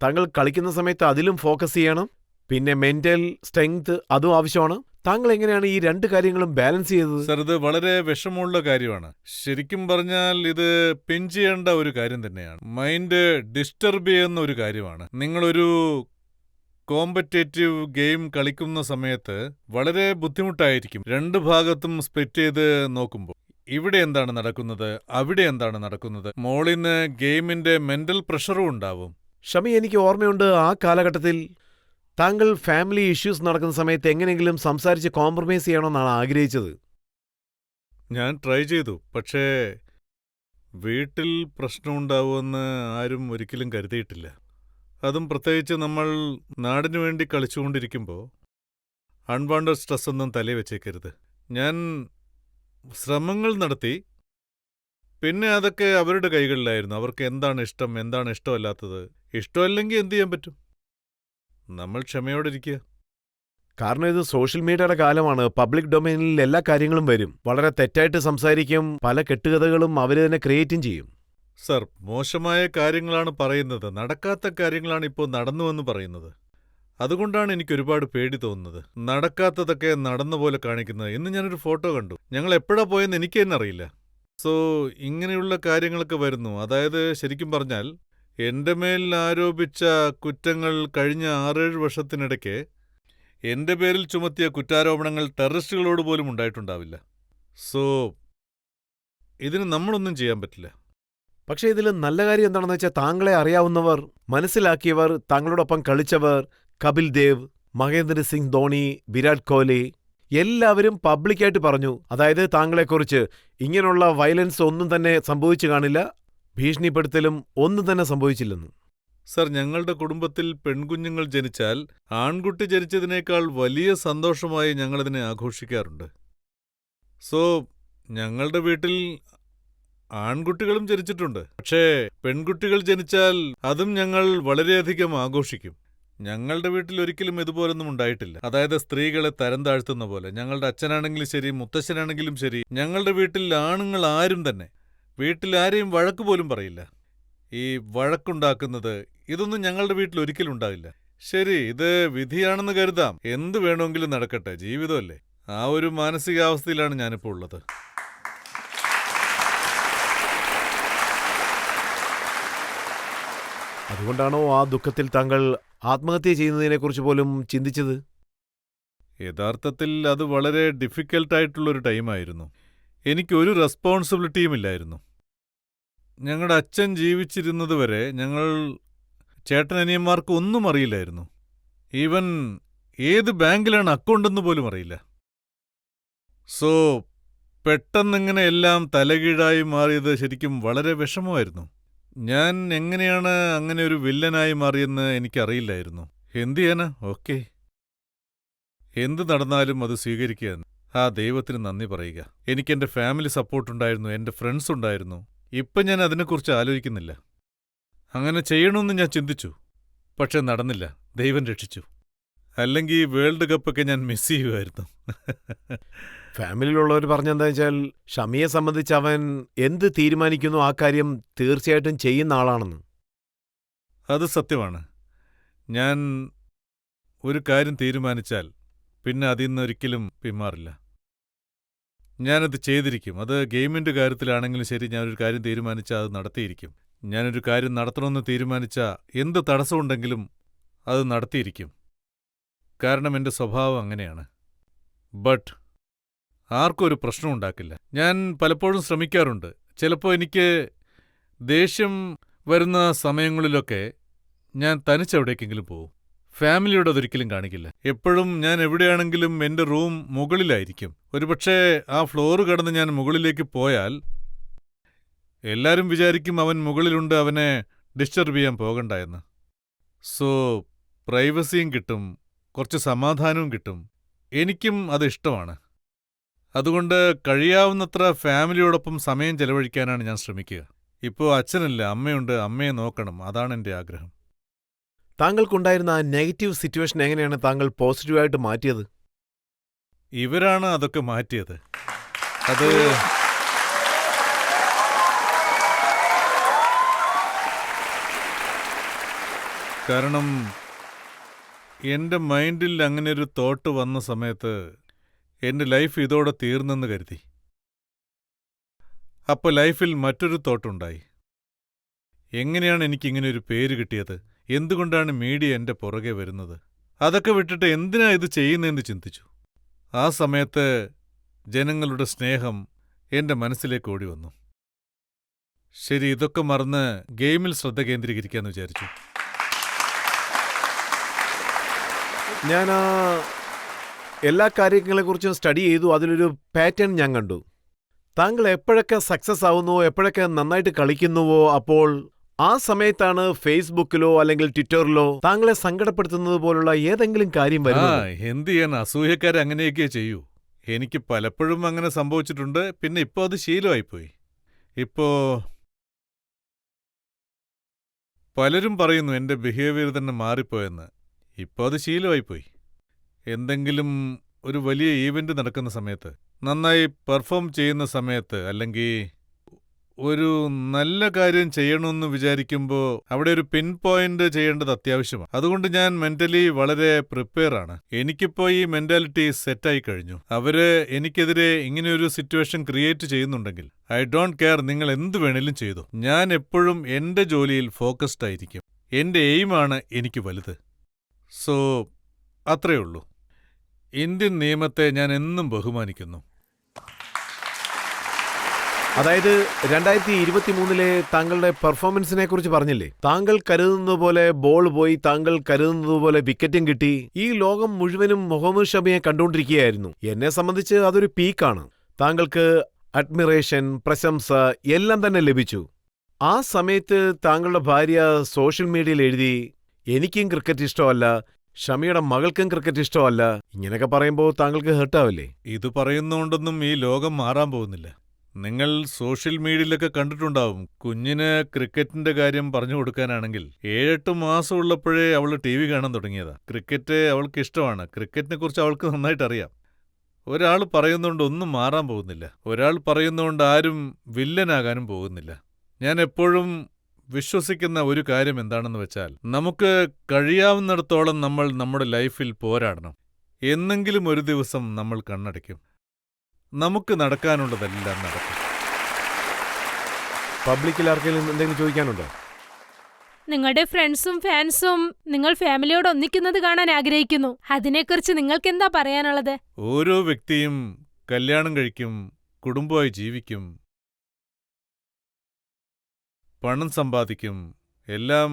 താങ്കൾ കളിക്കുന്ന സമയത്ത് അതിലും ഫോക്കസ് ചെയ്യണം. പിന്നെ മെന്റൽ സ്ട്രെങ്ത് അതും ആവശ്യമാണ്. താങ്കൾ എങ്ങനെയാണ് ഈ രണ്ട് കാര്യങ്ങളും ബാലൻസ് ചെയ്തത്? സർ, ഇത് വളരെ വിഷമമുള്ള കാര്യമാണ്. ശരിക്കും പറഞ്ഞാൽ ഇത് പിൻ ചെയ്യേണ്ട ഒരു കാര്യം തന്നെയാണ്. മൈൻഡ് ഡിസ്റ്റർബ് ചെയ്യുന്ന ഒരു കാര്യമാണ്. നിങ്ങളൊരു കോമ്പറ്റേറ്റീവ് ഗെയിം കളിക്കുന്ന സമയത്ത് വളരെ ബുദ്ധിമുട്ടായിരിക്കും. രണ്ട് ഭാഗത്തും സ്പ്ലിറ്റ് ചെയ്ത് നോക്കുമ്പോൾ ഇവിടെ എന്താണ് നടക്കുന്നത്, അവിടെ എന്താണ് നടക്കുന്നത്. മോളിന്ന് ഗെയിമിന്റെ മെന്റൽ പ്രഷറും ഉണ്ടാവും. ഷമി, എനിക്ക് ഓർമ്മയുണ്ട് ആ കാലഘട്ടത്തിൽ താങ്കൾ ഫാമിലി ഇഷ്യൂസ് നടക്കുന്ന സമയത്ത് എങ്ങനെയെങ്കിലും സംസാരിച്ച് കോംപ്രമൈസ് ചെയ്യണമെന്നാണ് ആഗ്രഹിച്ചത്. ഞാൻ ട്രൈ ചെയ്തു. പക്ഷേ വീട്ടിൽ പ്രശ്നമുണ്ടാവുമെന്ന് ആരും ഒരിക്കലും കരുതിയിട്ടില്ല. അതും പ്രത്യേകിച്ച് നമ്മൾ നാടിനു വേണ്ടി കളിച്ചുകൊണ്ടിരിക്കുമ്പോൾ അൺവാണ്ടഡ് സ്ട്രെസ് ഒന്നും തലയിൽ വെച്ചേക്കരുത്. ഞാൻ ശ്രമങ്ങൾ നടത്തി. പിന്നെ അതൊക്കെ അവരുടെ കൈകളിലായിരുന്നു. അവർക്ക് എന്താണ് ഇഷ്ടം, എന്താണ് ഇഷ്ടമല്ലാത്തത്. ഇഷ്ടമല്ലെങ്കിൽ എന്തു ചെയ്യാൻ പറ്റും? നമ്മൾ ക്ഷമയോടെ ഇരിക്കുക. കാരണം ഇത് സോഷ്യൽ മീഡിയയുടെ കാലമാണ്. പബ്ലിക് ഡൊമൈനിൽ എല്ലാ കാര്യങ്ങളും വരും. വളരെ തെറ്റായിട്ട് സംസാരിക്കും. പല കെട്ടുകഥകളും അവർ തന്നെ ക്രിയേറ്റും ചെയ്യും. സർ, മോശമായ കാര്യങ്ങളാണ് പറയുന്നത്. നടക്കാത്ത കാര്യങ്ങളാണ് ഇപ്പോൾ നടന്നുവെന്ന് പറയുന്നത്. അതുകൊണ്ടാണ് എനിക്ക് ഒരുപാട് പേടി തോന്നുന്നത്. നടക്കാത്തതൊക്കെ നടന്ന പോലെ കാണിക്കുന്നത്. ഇന്ന് ഞാനൊരു ഫോട്ടോ കണ്ടു. ഞങ്ങൾ എപ്പോഴാ പോയെന്ന് എനിക്ക് തന്നെ അറിയില്ല. സോ ഇങ്ങനെയുള്ള കാര്യങ്ങളൊക്കെ വരുന്നു. അതായത് ശരിക്കും പറഞ്ഞാൽ എൻ്റെ മേൽ ആരോപിച്ച കുറ്റങ്ങൾ കഴിഞ്ഞ 6-7 വർഷത്തിനിടയ്ക്ക് എൻ്റെ പേരിൽ ചുമത്തിയ കുറ്റാരോപണങ്ങൾ ടെററിസ്റ്റുകളോട് പോലും ഉണ്ടായിട്ടുണ്ടാവില്ല. സോ ഇതിന് നമ്മളൊന്നും ചെയ്യാൻ പറ്റില്ല. പക്ഷേ ഇതിൽ നല്ല കാര്യം എന്താണെന്ന് വെച്ചാൽ താങ്കളെ അറിയാവുന്നവർ, മനസ്സിലാക്കിയവർ, താങ്കളോടൊപ്പം കളിച്ചവർ, കപിൽ ദേവ്, മഹേന്ദ്ര സിംഗ് ധോണി, വിരാട് കോഹ്ലി എല്ലാവരും പബ്ലിക്കായിട്ട് പറഞ്ഞു. അതായത് താങ്കളെക്കുറിച്ച് ഇങ്ങനെയുള്ള വയലൻസ് ഒന്നും തന്നെ സംഭവിച്ചു കാണില്ല, ഭീഷണിപ്പെടുത്തലും ഒന്നും തന്നെ സംഭവിച്ചില്ലെന്ന്. സർ, ഞങ്ങളുടെ കുടുംബത്തിൽ പെൺകുഞ്ഞുങ്ങൾ ജനിച്ചാൽ ആൺകുട്ടി ജനിച്ചതിനേക്കാൾ വലിയ സന്തോഷമായി ഞങ്ങളതിനെ ആഘോഷിക്കാറുണ്ട്. സോ ഞങ്ങളുടെ വീട്ടിൽ ആൺകുട്ടികളും ജനിച്ചിട്ടുണ്ട്. പക്ഷേ പെൺകുട്ടികൾ ജനിച്ചാൽ അതും ഞങ്ങൾ വളരെയധികം ആഘോഷിക്കും. ഞങ്ങളുടെ വീട്ടിൽ ഒരിക്കലും ഇതുപോലൊന്നും ഉണ്ടായിട്ടില്ല. അതായത് സ്ത്രീകളെ തരം താഴ്ത്തുന്ന പോലെ. ഞങ്ങളുടെ അച്ഛനാണെങ്കിലും ശരി, മുത്തശ്ശനാണെങ്കിലും ശരി, ഞങ്ങളുടെ വീട്ടിൽ ആണുങ്ങൾ ആരും തന്നെ വീട്ടിൽ ആരെയും വഴക്ക് പോലും പറയില്ല. ഈ വഴക്കുണ്ടാക്കുന്നത് ഇതൊന്നും ഞങ്ങളുടെ വീട്ടിൽ ഒരിക്കലും ഉണ്ടാവില്ല. ശരി, ഇത് വിധിയാണെന്ന് കരുതാം. എന്ത് വേണമെങ്കിലും നടക്കട്ടെ, ജീവിതമല്ലേ. ആ ഒരു മാനസികാവസ്ഥയിലാണ് ഞാനിപ്പോൾ ഉള്ളത്. അതുകൊണ്ടാണോ ആ ദുഃഖത്തിൽ താങ്കൾ ആത്മഹത്യ ചെയ്യുന്നതിനെക്കുറിച്ച് പോലും ചിന്തിച്ചത്? യഥാർത്ഥത്തിൽ അത് വളരെ ഡിഫിക്കൽട്ടായിട്ടുള്ളൊരു ടൈമായിരുന്നു. എനിക്കൊരു റെസ്പോൺസിബിലിറ്റിയും ഇല്ലായിരുന്നു. ഞങ്ങളുടെ അച്ഛൻ ജീവിച്ചിരുന്നതുവരെ ഞങ്ങൾ ചേട്ടനനിയന്മാർക്ക് ഒന്നും അറിയില്ലായിരുന്നു. ഈവൻ ഏത് ബാങ്കിലാണ് അക്കൗണ്ടെന്ന് പോലും അറിയില്ല. സോ പെട്ടെന്നിങ്ങനെ എല്ലാം തലകീഴായി മാറിയത് ശരിക്കും വളരെ വിഷമമായിരുന്നു. ഞാൻ എങ്ങനെയാണ് അങ്ങനെ ഒരു വില്ലനായി മാറിയെന്ന് എനിക്കറിയില്ലായിരുന്നു. എന്തു ചെയ്യാനാ? ഓക്കേ, എന്ത് നടന്നാലും അത് സ്വീകരിക്കുക. ആ ദൈവത്തിന് നന്ദി പറയുക. എനിക്കെന്റെ ഫാമിലി സപ്പോർട്ടുണ്ടായിരുന്നു, എന്റെ ഫ്രണ്ട്സ് ഉണ്ടായിരുന്നു. ഇപ്പം ഞാൻ അതിനെക്കുറിച്ച് ആലോചിക്കുന്നില്ല. അങ്ങനെ ചെയ്യണമെന്ന് ഞാൻ ചിന്തിച്ചു, പക്ഷെ നടന്നില്ല. ദൈവം രക്ഷിച്ചു. അല്ലെങ്കിൽ വേൾഡ് കപ്പൊക്കെ ഞാൻ മിസ് ചെയ്യുമായിരുന്നു. ഫാമിലിയിലുള്ളവർ പറഞ്ഞെന്താ വെച്ചാൽ ഷമിയെ സംബന്ധിച്ച് അവൻ എന്ത് തീരുമാനിക്കുന്നു ആ കാര്യം തീർച്ചയായിട്ടും ചെയ്യുന്ന ആളാണെന്ന്. അത് സത്യമാണ്. ഞാൻ ഒരു കാര്യം തീരുമാനിച്ചാൽ പിന്നെ അതിൽ നിന്ന് ഒരിക്കലും പിന്മാറില്ല. ഞാനത് ചെയ്തിരിക്കും. അത് ഗെയിമിന്റെ കാര്യത്തിലാണെങ്കിലും ശരി, ഞാനൊരു കാര്യം തീരുമാനിച്ചാൽ അത് നടത്തിയിരിക്കും. ഞാനൊരു കാര്യം നടത്തണമെന്ന് തീരുമാനിച്ചാൽ എന്ത് തടസ്സമുണ്ടെങ്കിലും അത് നടത്തിയിരിക്കും. കാരണം എൻ്റെ സ്വഭാവം അങ്ങനെയാണ്. ബട്ട് ആർക്കും ഒരു പ്രശ്നം ഉണ്ടാക്കില്ല. ഞാൻ പലപ്പോഴും ശ്രമിക്കാറുണ്ട്. ചിലപ്പോൾ എനിക്ക് ദേഷ്യം വരുന്ന സമയങ്ങളിലൊക്കെ ഞാൻ തനിച്ചെവിടേക്കെങ്കിലും പോവും. ഫാമിലിയോട് അതൊരിക്കലും കാണിക്കില്ല. എപ്പോഴും ഞാൻ എവിടെയാണെങ്കിലും എൻ്റെ റൂം മുകളിലായിരിക്കും. ഒരുപക്ഷേ ആ ഫ്ലോറ് കടന്ന് ഞാൻ മുകളിലേക്ക് പോയാൽ എല്ലാവരും വിചാരിക്കും അവൻ മുകളിലുണ്ട്, അവനെ ഡിസ്റ്റർബ് ചെയ്യാൻ പോകണ്ട എന്ന്. സോ പ്രൈവസിയും കിട്ടും, കുറച്ച് സമാധാനവും കിട്ടും. എനിക്കും അത് ഇഷ്ടമാണ്. അതുകൊണ്ട് കഴിയാവുന്നത്ര ഫാമിലിയോടൊപ്പം സമയം ചെലവഴിക്കാനാണ് ഞാൻ ശ്രമിക്കുക. ഇപ്പോൾ അച്ഛനില്ല, അമ്മയുണ്ട്, അമ്മയെ നോക്കണം. അതാണ് എൻ്റെ ആഗ്രഹം. താങ്കൾക്കുണ്ടായിരുന്ന ആ നെഗറ്റീവ് സിറ്റുവേഷൻ എങ്ങനെയാണ് താങ്കൾ പോസിറ്റീവായിട്ട് മാറ്റിയത്? ഇവരാണ് അതൊക്കെ മാറ്റിയത്. അത് കാരണം എൻ്റെ മൈൻഡിൽ അങ്ങനെയൊരു തോട്ട് വന്ന സമയത്ത് എൻ്റെ ലൈഫ് ഇതോടെ തീർന്നെന്ന് കരുതി. അപ്പോൾ ലൈഫിൽ മറ്റൊരു തോട്ടുണ്ടായി. എങ്ങനെയാണ് എനിക്കിങ്ങനെയൊരു പേര് കിട്ടിയത്? എന്തുകൊണ്ടാണ് മീഡിയ എൻ്റെ പുറകെ വരുന്നത്? അതൊക്കെ വിട്ടിട്ട് എന്തിനാ ഇത് ചെയ്യുന്നതെന്ന് ചിന്തിച്ചു. ആ സമയത്ത് ജനങ്ങളുടെ സ്നേഹം എൻ്റെ മനസ്സിലേക്ക് ഓടി വന്നു. ശരി, ഇതൊക്കെ മറന്ന് ഗെയിമിൽ ശ്രദ്ധ കേന്ദ്രീകരിക്കാമെന്ന് വിചാരിച്ചു. ഞാൻ എല്ലാ കാര്യങ്ങളെക്കുറിച്ചും സ്റ്റഡി ചെയ്തു. അതിലൊരു പാറ്റേൺ ഞാൻ കണ്ടു. താങ്കൾ എപ്പോഴൊക്കെ സക്സസ് ആവുന്നുവോ, എപ്പോഴൊക്കെ നന്നായിട്ട് കളിക്കുന്നുവോ, അപ്പോൾ ആ സമയത്താണ് ഫേസ്ബുക്കിലോ അല്ലെങ്കിൽ ട്വിറ്ററിലോ താങ്കളെ സങ്കടപ്പെടുത്തുന്നത് പോലുള്ള ഏതെങ്കിലും കാര്യം വരുന്നത്. എന്ത് ചെയ്യാൻ, അസൂയക്കാരെ അങ്ങനെയൊക്കെ ചെയ്യൂ. എനിക്ക് പലപ്പോഴും അങ്ങനെ സംഭവിച്ചിട്ടുണ്ട്. പിന്നെ ഇപ്പോൾ അത് ശീലമായിപ്പോയി. ഇപ്പോ പലരും പറയുന്നു എൻ്റെ ബിഹേവിയർ തന്നെ മാറിപ്പോയെന്ന്. ഇപ്പോൾ അത് ശീലമായിപ്പോയി. എന്തെങ്കിലും ഒരു വലിയ ഈവൻ്റ് നടക്കുന്ന സമയത്ത്, നന്നായി പെർഫോം ചെയ്യുന്ന സമയത്ത്, അല്ലെങ്കിൽ ഒരു നല്ല കാര്യം ചെയ്യണമെന്ന് വിചാരിക്കുമ്പോൾ അവിടെ ഒരു പിൻ പോയിന്റ് ചെയ്യേണ്ടത് അത്യാവശ്യമാണ്. അതുകൊണ്ട് ഞാൻ മെന്റലി വളരെ പ്രിപ്പയർ ആണ്. എനിക്കിപ്പോൾ ഈ മെന്റാലിറ്റി സെറ്റായി കഴിഞ്ഞു. അവര് എനിക്കെതിരെ ഇങ്ങനെയൊരു സിറ്റുവേഷൻ ക്രിയേറ്റ് ചെയ്യുന്നുണ്ടെങ്കിൽ ഐ ഡോണ്ട് കെയർ, നിങ്ങൾ എന്ത് വേണേലും ചെയ്തു. ഞാൻ എപ്പോഴും എൻ്റെ ജോലിയിൽ ഫോക്കസ്ഡ് ആയിരിക്കും. എൻ്റെ എയിമാണ് എനിക്ക് വലുത്. സോ അത്രയേ ഉള്ളൂ. ഇന്ത്യൻ നിയമത്തെ ഞാൻ എന്നും ബഹുമാനിക്കുന്നു. അതായത് 2023 താങ്കളുടെ പെർഫോമൻസിനെ കുറിച്ച് പറഞ്ഞില്ലേ? താങ്കൾ കരുതുന്നത് പോലെ ബോൾ പോയി, താങ്കൾ കരുതുന്നത് പോലെ വിക്കറ്റും കിട്ടി. ഈ ലോകം മുഴുവനും മുഹമ്മദ് ഷമിയെ കണ്ടുകൊണ്ടിരിക്കുകയായിരുന്നു. എന്നെ സംബന്ധിച്ച് അതൊരു പീക്കാണ്. താങ്കൾക്ക് അഡ്മിറേഷൻ, പ്രശംസ എല്ലാം തന്നെ ലഭിച്ചു. ആ സമയത്ത് താങ്കളുടെ ഭാര്യ സോഷ്യൽ മീഡിയയിൽ എഴുതി, എനിക്കും ക്രിക്കറ്റ് ഇഷ്ടമല്ല, ഷമിയുടെ മകൾക്കും ക്രിക്കറ്റ് ഇഷ്ടമല്ല. ഇങ്ങനെയൊക്കെ പറയുമ്പോൾ താങ്കൾക്ക് ഹേർട്ടാവില്ലേ? ഇത് പറയുന്നതുകൊണ്ടൊന്നും ഈ ലോകം മാറാൻ പോകുന്നില്ല. നിങ്ങൾ സോഷ്യൽ മീഡിയയിലൊക്കെ കണ്ടിട്ടുണ്ടാവും, കുഞ്ഞിന് ക്രിക്കറ്റിന്റെ കാര്യം പറഞ്ഞു കൊടുക്കാനാണെങ്കിൽ 7-8 മാസം ഉള്ളപ്പോഴേ അവൾ TV കാണാൻ തുടങ്ങിയതാ. ക്രിക്കറ്റ് അവൾക്ക് ഇഷ്ടമാണ്. ക്രിക്കറ്റിനെ കുറിച്ച് അവൾക്ക് നന്നായിട്ട് അറിയാം. ഒരാൾ പറയുന്നതുകൊണ്ട് ഒന്നും മാറാൻ പോകുന്നില്ല. ഒരാൾ പറയുന്നതുകൊണ്ട് ആരും വില്ലനാകാനും പോകുന്നില്ല. ഞാൻ എപ്പോഴും വിശ്വസിക്കുന്ന ഒരു കാര്യം എന്താണെന്ന് വെച്ചാൽ, നമുക്ക് കഴിയാവുന്നിടത്തോളം നമ്മൾ നമ്മുടെ ലൈഫിൽ പോരാടണം. എന്നെങ്കിലും ഒരു ദിവസം നമ്മൾ കണ്ണടയ്ക്കും. നമുക്ക് നടക്കാനുള്ളതെല്ലാം നടക്കും. പബ്ലിക്കിൽ ആർക്കെങ്കിലും എന്തെങ്കിലും ചോദിക്കാനുണ്ടോ? നിങ്ങളുടെ ഫ്രണ്ട്സും ഫാൻസും നിങ്ങൾ ഫാമിലിയോട് ഒന്നിക്കുന്നത് കാണാൻ ആഗ്രഹിക്കുന്നു. അതിനെക്കുറിച്ച് നിങ്ങൾക്ക് എന്താ പറയാനുള്ളത്? ഓരോ വ്യക്തിയും കല്യാണം കഴിക്കും, കുടുംബമായി ജീവിക്കും, പണം സമ്പാദിക്കും. എല്ലാം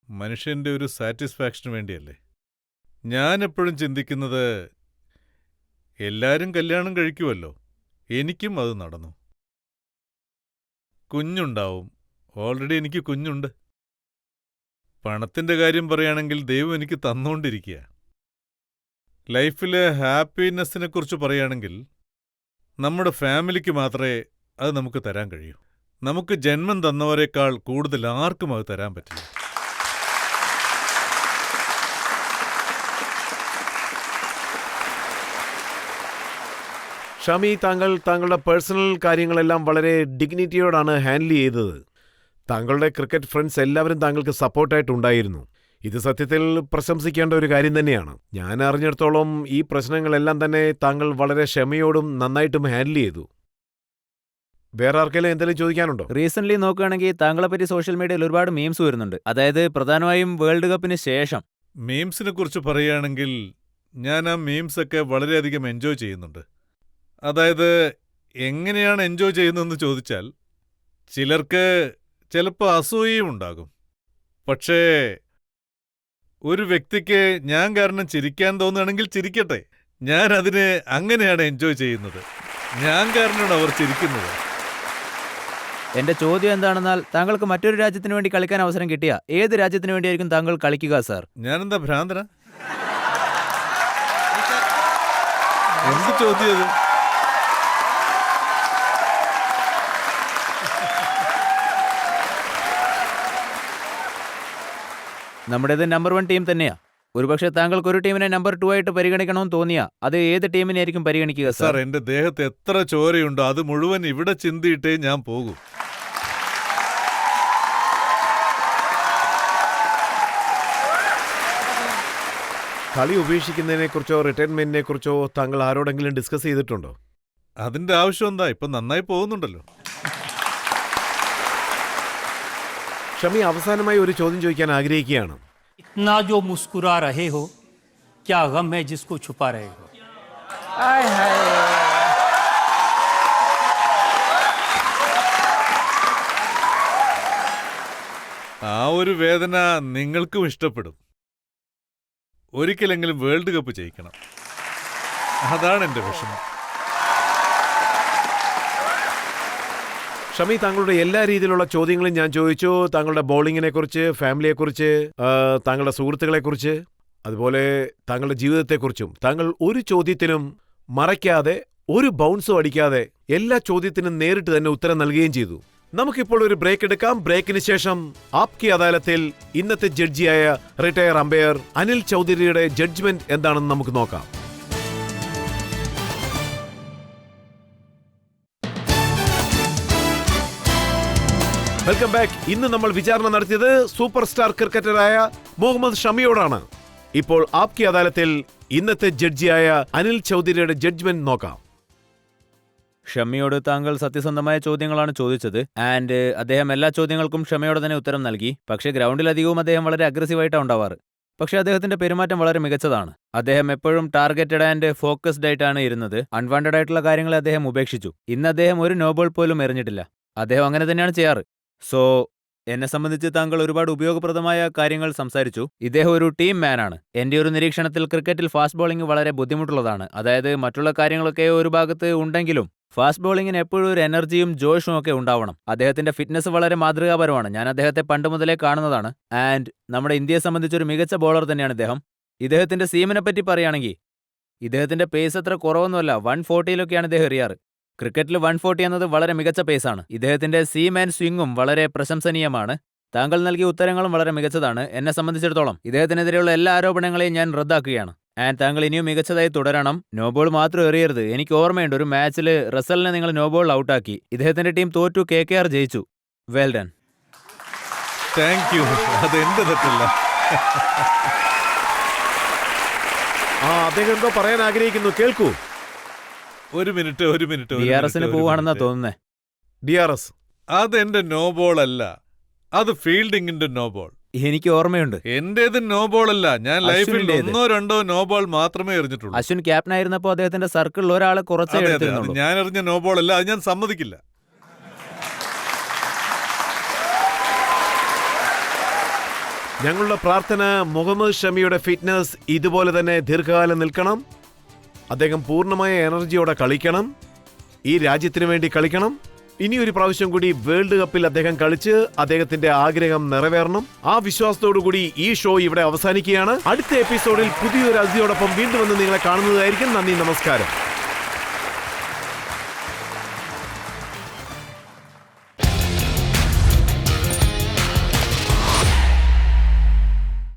മനുഷ്യന്റെ ഒരു സാറ്റിസ്ഫാക്ഷന് വേണ്ടിയല്ലേ. ഞാൻ എപ്പോഴും ചിന്തിക്കുന്നത്, എല്ലാവരും കല്യാണം കഴിക്കുമല്ലോ, എനിക്കും അത് നടന്നു. കുഞ്ഞുണ്ടാവും. ഓൾറെഡി എനിക്ക് കുഞ്ഞുണ്ട്. പണത്തിന്റെ കാര്യം പറയുകയാണെങ്കിൽ ദൈവം എനിക്ക് തന്നുകൊണ്ടിരിക്കുക. ലൈഫിലെ ഹാപ്പിനെസ്സിനെക്കുറിച്ച് പറയുകയാണെങ്കിൽ നമ്മുടെ ഫാമിലിക്ക് മാത്രമേ അത് നമുക്ക് തരാൻ കഴിയൂ. നമുക്ക് ജന്മം തന്നവരെക്കാൾ കൂടുതൽ ആർക്കും അത് തരാൻ പറ്റില്ല. ഷമി, താങ്കളുടെ പേഴ്സണൽ കാര്യങ്ങളെല്ലാം വളരെ ഡിഗ്നിറ്റിയോടാണ് ഹാൻഡിൽ ചെയ്തത്. താങ്കളുടെ ക്രിക്കറ്റ് ഫ്രണ്ട്സ് എല്ലാവരും താങ്കൾക്ക് സപ്പോർട്ടായിട്ടുണ്ടായിരുന്നു. ഇത് സത്യത്തിൽ പ്രശംസിക്കേണ്ട ഒരു കാര്യം തന്നെയാണ്. ഞാൻ അറിഞ്ഞിടത്തോളം ഈ പ്രശ്നങ്ങളെല്ലാം തന്നെ താങ്കൾ വളരെ ക്ഷമയോടും നന്നായിട്ടും ഹാൻഡിൽ ചെയ്തു. വേറെ ആർക്കെങ്കിലും എന്തെങ്കിലും ചോദിക്കാനുണ്ടോ? റീസെന്റ് നോക്കുകയാണെങ്കിൽ താങ്കളെ പറ്റി സോഷ്യൽ മീഡിയയിൽ ഒരുപാട് മീംസ് വരുന്നുണ്ട്. അതായത് പ്രധാനമായും വേൾഡ് കപ്പിന് ശേഷം. മീംസിനെ കുറിച്ച് പറയുകയാണെങ്കിൽ ഞാൻ ആ മീംസൊക്കെ വളരെയധികം എൻജോയ് ചെയ്യുന്നുണ്ട്. അതായത് എങ്ങനെയാണ് എൻജോയ് ചെയ്യുന്നതെന്ന് ചോദിച്ചാൽ ചിലർക്ക് ചിലപ്പോൾ അസൂയയും ഉണ്ടാകും. പക്ഷേ ഒരു വ്യക്തിക്ക് ഞാൻ കാരണം ചിരിക്കാൻ തോന്നുകയാണെങ്കിൽ ചിരിക്കട്ടെ. ഞാൻ അതിനെ അങ്ങനെയാണ് എൻജോയ് ചെയ്യുന്നത്. ഞാൻ കാരണമാണ് അവർ ചിരിക്കുന്നത്. എന്റെ ചോദ്യം എന്താണെന്നാൽ താങ്കൾക്ക് മറ്റൊരു രാജ്യത്തിന് വേണ്ടി കളിക്കാൻ അവസരം കിട്ടിയ ഏത് രാജ്യത്തിന് വേണ്ടിയായിരിക്കും താങ്കൾ കളിക്കുക സാർ? ഞാനെന്താ ഭ്രാന്തന? എന്ത് ചോദ്യം അത്? നമ്മുടേത് നമ്പർ 1 ടീം തന്നെയാ. ഒരുപക്ഷെ താങ്കൾക്ക് ഒരു ടീമിനെ നമ്പർ 2 ആയിട്ട് പരിഗണിക്കണമെന്ന് തോന്നിയാ അത് ഏത് ടീമിനെയായിരിക്കും പരിഗണിക്കുക സാർ? സാർ? എന്റെ ദേഹത്ത് എത്ര ചോരയുണ്ടോ അത് മുഴുവൻ ഇവിടെ ചിന്തിയിട്ടേ ഞാൻ പോകും. കളി ഉപേക്ഷിക്കുന്നതിനെക്കുറിച്ചോ റിട്ടയർമെന്റിനെക്കുറിച്ചോ താങ്കൾ ആരോടെങ്കിലും ഡിസ്കസ് ചെയ്തിട്ടുണ്ടോ? അതിന്റെ ആവശ്യം എന്താ? ഇപ്പൊ നന്നായി പോകുന്നുണ്ടല്ലോ. ഷമി, അവസാനമായി ഒരു ചോദ്യം ചോദിക്കാൻ ആഗ്രഹിക്കുകയാണ്. इतना जो मुस्कुरा रहे हो, क्या गम है जिसको छुपा रहे हो? ആ ഒരു വേദന നിങ്ങൾക്കും ഇഷ്ടപ്പെടും. ഒരിക്കലെങ്കിലും വേൾഡ് കപ്പ് ജയിക്കണം. അതാണ് എന്റെ വിഷമം. ഷമി, താങ്കളുടെ എല്ലാ രീതിയിലുള്ള ചോദ്യങ്ങളും ഞാൻ ചോദിച്ചു. താങ്കളുടെ ബോളിങ്ങിനെക്കുറിച്ച്, ഫാമിലിയെക്കുറിച്ച്, താങ്കളുടെ സുഹൃത്തുക്കളെക്കുറിച്ച്, അതുപോലെ താങ്കളുടെ ജീവിതത്തെക്കുറിച്ചും താങ്കൾ ഒരു ചോദ്യത്തിനും മറയ്ക്കാതെ, ഒരു ബൗൺസും അടിക്കാതെ എല്ലാ ചോദ്യത്തിനും നേരിട്ട് തന്നെ ഉത്തരം നൽകുകയും ചെയ്തു. നമുക്കിപ്പോൾ ഒരു ബ്രേക്ക് എടുക്കാം. ബ്രേക്കിന് ശേഷം ആപ്കി അദാലത്തിൽ ഇന്നത്തെ ജഡ്ജിയായ റിട്ടയർ അമ്പയർ അനിൽ ചൗധരിയുടെ ജഡ്ജ്മെന്റ് എന്താണെന്ന് നമുക്ക് നോക്കാം. Welcome back. ഇന്ന് നമ്മൾ വിചാരണ നടത്തിയത് സൂപ്പർ സ്റ്റാർ ക്രിക്കറ്ററായ മുഹമ്മദ് ഷമിയോടാണ്. ഇപ്പോൾ ആപ്കി അദാലത്തിൽ ഇന്നത്തെ ജഡ്ജിയായ അനിൽ ചൗധരിയുടെ ജഡ്ജ്മെന്റ് നോക്കാം. ഷമിയോട് താങ്കൾ സത്യസന്ധമായ ചോദ്യങ്ങളാണ് ചോദിച്ചത്. ആൻഡ് അദ്ദേഹം എല്ലാ ചോദ്യങ്ങൾക്കും ക്ഷമയോടെ തന്നെ ഉത്തരം നൽകി. പക്ഷേ ഗ്രൗണ്ടിലധികവും അദ്ദേഹം വളരെ അഗ്രസീവായിട്ടാണ് ഉണ്ടാവാറ്. പക്ഷേ അദ്ദേഹത്തിന്റെ പെരുമാറ്റം വളരെ മികച്ചതാണ്. അദ്ദേഹം എപ്പോഴും ടാർഗറ്റഡ് ആൻഡ് ഫോക്കസ്ഡ് ആയിട്ടാണ് ഇരുന്നത്. അൺവാണ്ടഡ് ആയിട്ടുള്ള കാര്യങ്ങളെ അദ്ദേഹം ഉപേക്ഷിച്ചു. ഇന്ന് അദ്ദേഹം ഒരു നോബോൾ പോലും എറിഞ്ഞിട്ടില്ല. അദ്ദേഹം അങ്ങനെ തന്നെയാണ് ചെയ്യാറ്. സോ എന്നെ സംബന്ധിച്ച് താങ്കൾ ഒരുപാട് ഉപയോഗപ്രദമായ കാര്യങ്ങൾ സംസാരിച്ചു. ഇദ്ദേഹം ഒരു ടീം മാനാണ്. എന്റെ ഒരു നിരീക്ഷണത്തിൽ ക്രിക്കറ്റിൽ ഫാസ്റ്റ് ബോളിംഗ് വളരെ ബുദ്ധിമുട്ടുള്ളതാണ്. അതായത് മറ്റുള്ള കാര്യങ്ങളൊക്കെ ഒരു ഭാഗത്ത് ഉണ്ടെങ്കിലും ഫാസ്റ്റ് ബോളിങ്ങിന് എപ്പോഴും ഒരു എനർജിയും ജോഷും ഒക്കെ ഉണ്ടാവണം. അദ്ദേഹത്തിന്റെ ഫിറ്റ്നസ് വളരെ മാതൃകാപരമാണ്. ഞാൻ അദ്ദേഹത്തെ പണ്ട് മുതലേ കാണുന്നതാണ്. ആൻഡ് നമ്മുടെ ഇന്ത്യയെ സംബന്ധിച്ച് ഒരു മികച്ച ബോളർ തന്നെയാണ് ഇദ്ദേഹം. ഇദ്ദേഹത്തിന്റെ സീമിനെ പറ്റി പറയുകയാണെങ്കിൽ ഇദ്ദേഹത്തിന്റെ പേസ് അത്ര കുറവൊന്നുമല്ല. 140-ലൊക്കെയാണ് ഇദ്ദേഹം എറിയാറ്. ക്രിക്കറ്റിൽ 140 എന്നത് വളരെ മികച്ച പേസാണ്. ഇദ്ദേഹത്തിന്റെ സീം ആൻഡ് സ്വിംഗും വളരെ പ്രശംസനീയമാണ്. താങ്കൾ നൽകിയ ഉത്തരങ്ങളും വളരെ മികച്ചതാണ്. എന്നെ സംബന്ധിച്ചിടത്തോളം ഇദ്ദേഹത്തിനെതിരെയുള്ള എല്ലാ ആരോപണങ്ങളെയും ഞാൻ റദ്ദാക്കുകയാണ്. ആൻഡ് താങ്കൾ ഇനിയും മികച്ചതായി തുടരണം. നോബോൾ മാത്രം എറിയരുത്. എനിക്ക് ഓർമ്മയുണ്ട്, ഒരു മാച്ചിൽ റസലിനെ നിങ്ങൾ നോബോൾ ഔട്ടാക്കി. ഇദ്ദേഹത്തിന്റെ ടീം തോറ്റു, KKR ജയിച്ചു. Well done. Thank you. അതെന്റെ തെറ്റല്ല. അദ്ദേഹം എന്തോ പറയാൻ ആഗ്രഹിക്കുന്നു, കേൾക്കൂ. ഒരു മിനിറ്റ്. DRSന് പോവാണെന്നാ തോന്നുന്നേ. DRS അതെന്റെ നോബോൾ അല്ല, അത് ഫീൽഡിങ്ങിന്റെ നോബോൾ. എനിക്ക് ഓർമ്മയുണ്ട്. എന്റേത് നോബോൾ അല്ല. ഞാൻ ലൈഫിൽ അശ്വിന്റേത്. 1-2 നോബോൾ മാത്രമേ എറിഞ്ഞിട്ടുള്ളൂ. അശ്വിൻ ക്യാപ്റ്റനായിരുന്നപ്പോൾ അദ്ദേഹത്തിന്റെ സർക്കിളിൽ ഒരാളെ കുറച്ചേ അതെ, അത് എടുത്തിരുന്നുള്ളൂ. ഞാൻ എറിഞ്ഞ നോബോൾ അല്ല. അത് ഞാൻ സമ്മതിക്കില്ല. ഞങ്ങളുടെ പ്രാർത്ഥന മുഹമ്മദ് ഷമിയുടെ ഫിറ്റ്നസ് ഇതുപോലെ തന്നെ ദീർഘകാലം നിൽക്കണം. അദ്ദേഹം പൂർണ്ണമായ എനർജിയോടെ കളിക്കണം. ഈ രാജ്യത്തിന് വേണ്ടി കളിക്കണം. ഇനി ഒരു പ്രാവശ്യം കൂടി വേൾഡ് കപ്പിൽ അദ്ദേഹം കളിച്ച് അദ്ദേഹത്തിന്റെ ആഗ്രഹം നിറവേറണം. ആ വിശ്വാസത്തോടു കൂടി ഈ ഷോ ഇവിടെ അവസാനിക്കുകയാണ്. അടുത്ത എപ്പിസോഡിൽ പുതിയൊരു അതിഥിയോടൊപ്പം വീണ്ടും വന്ന് നിങ്ങളെ കാണുന്നതായിരിക്കും. നന്ദി, നമസ്കാരം.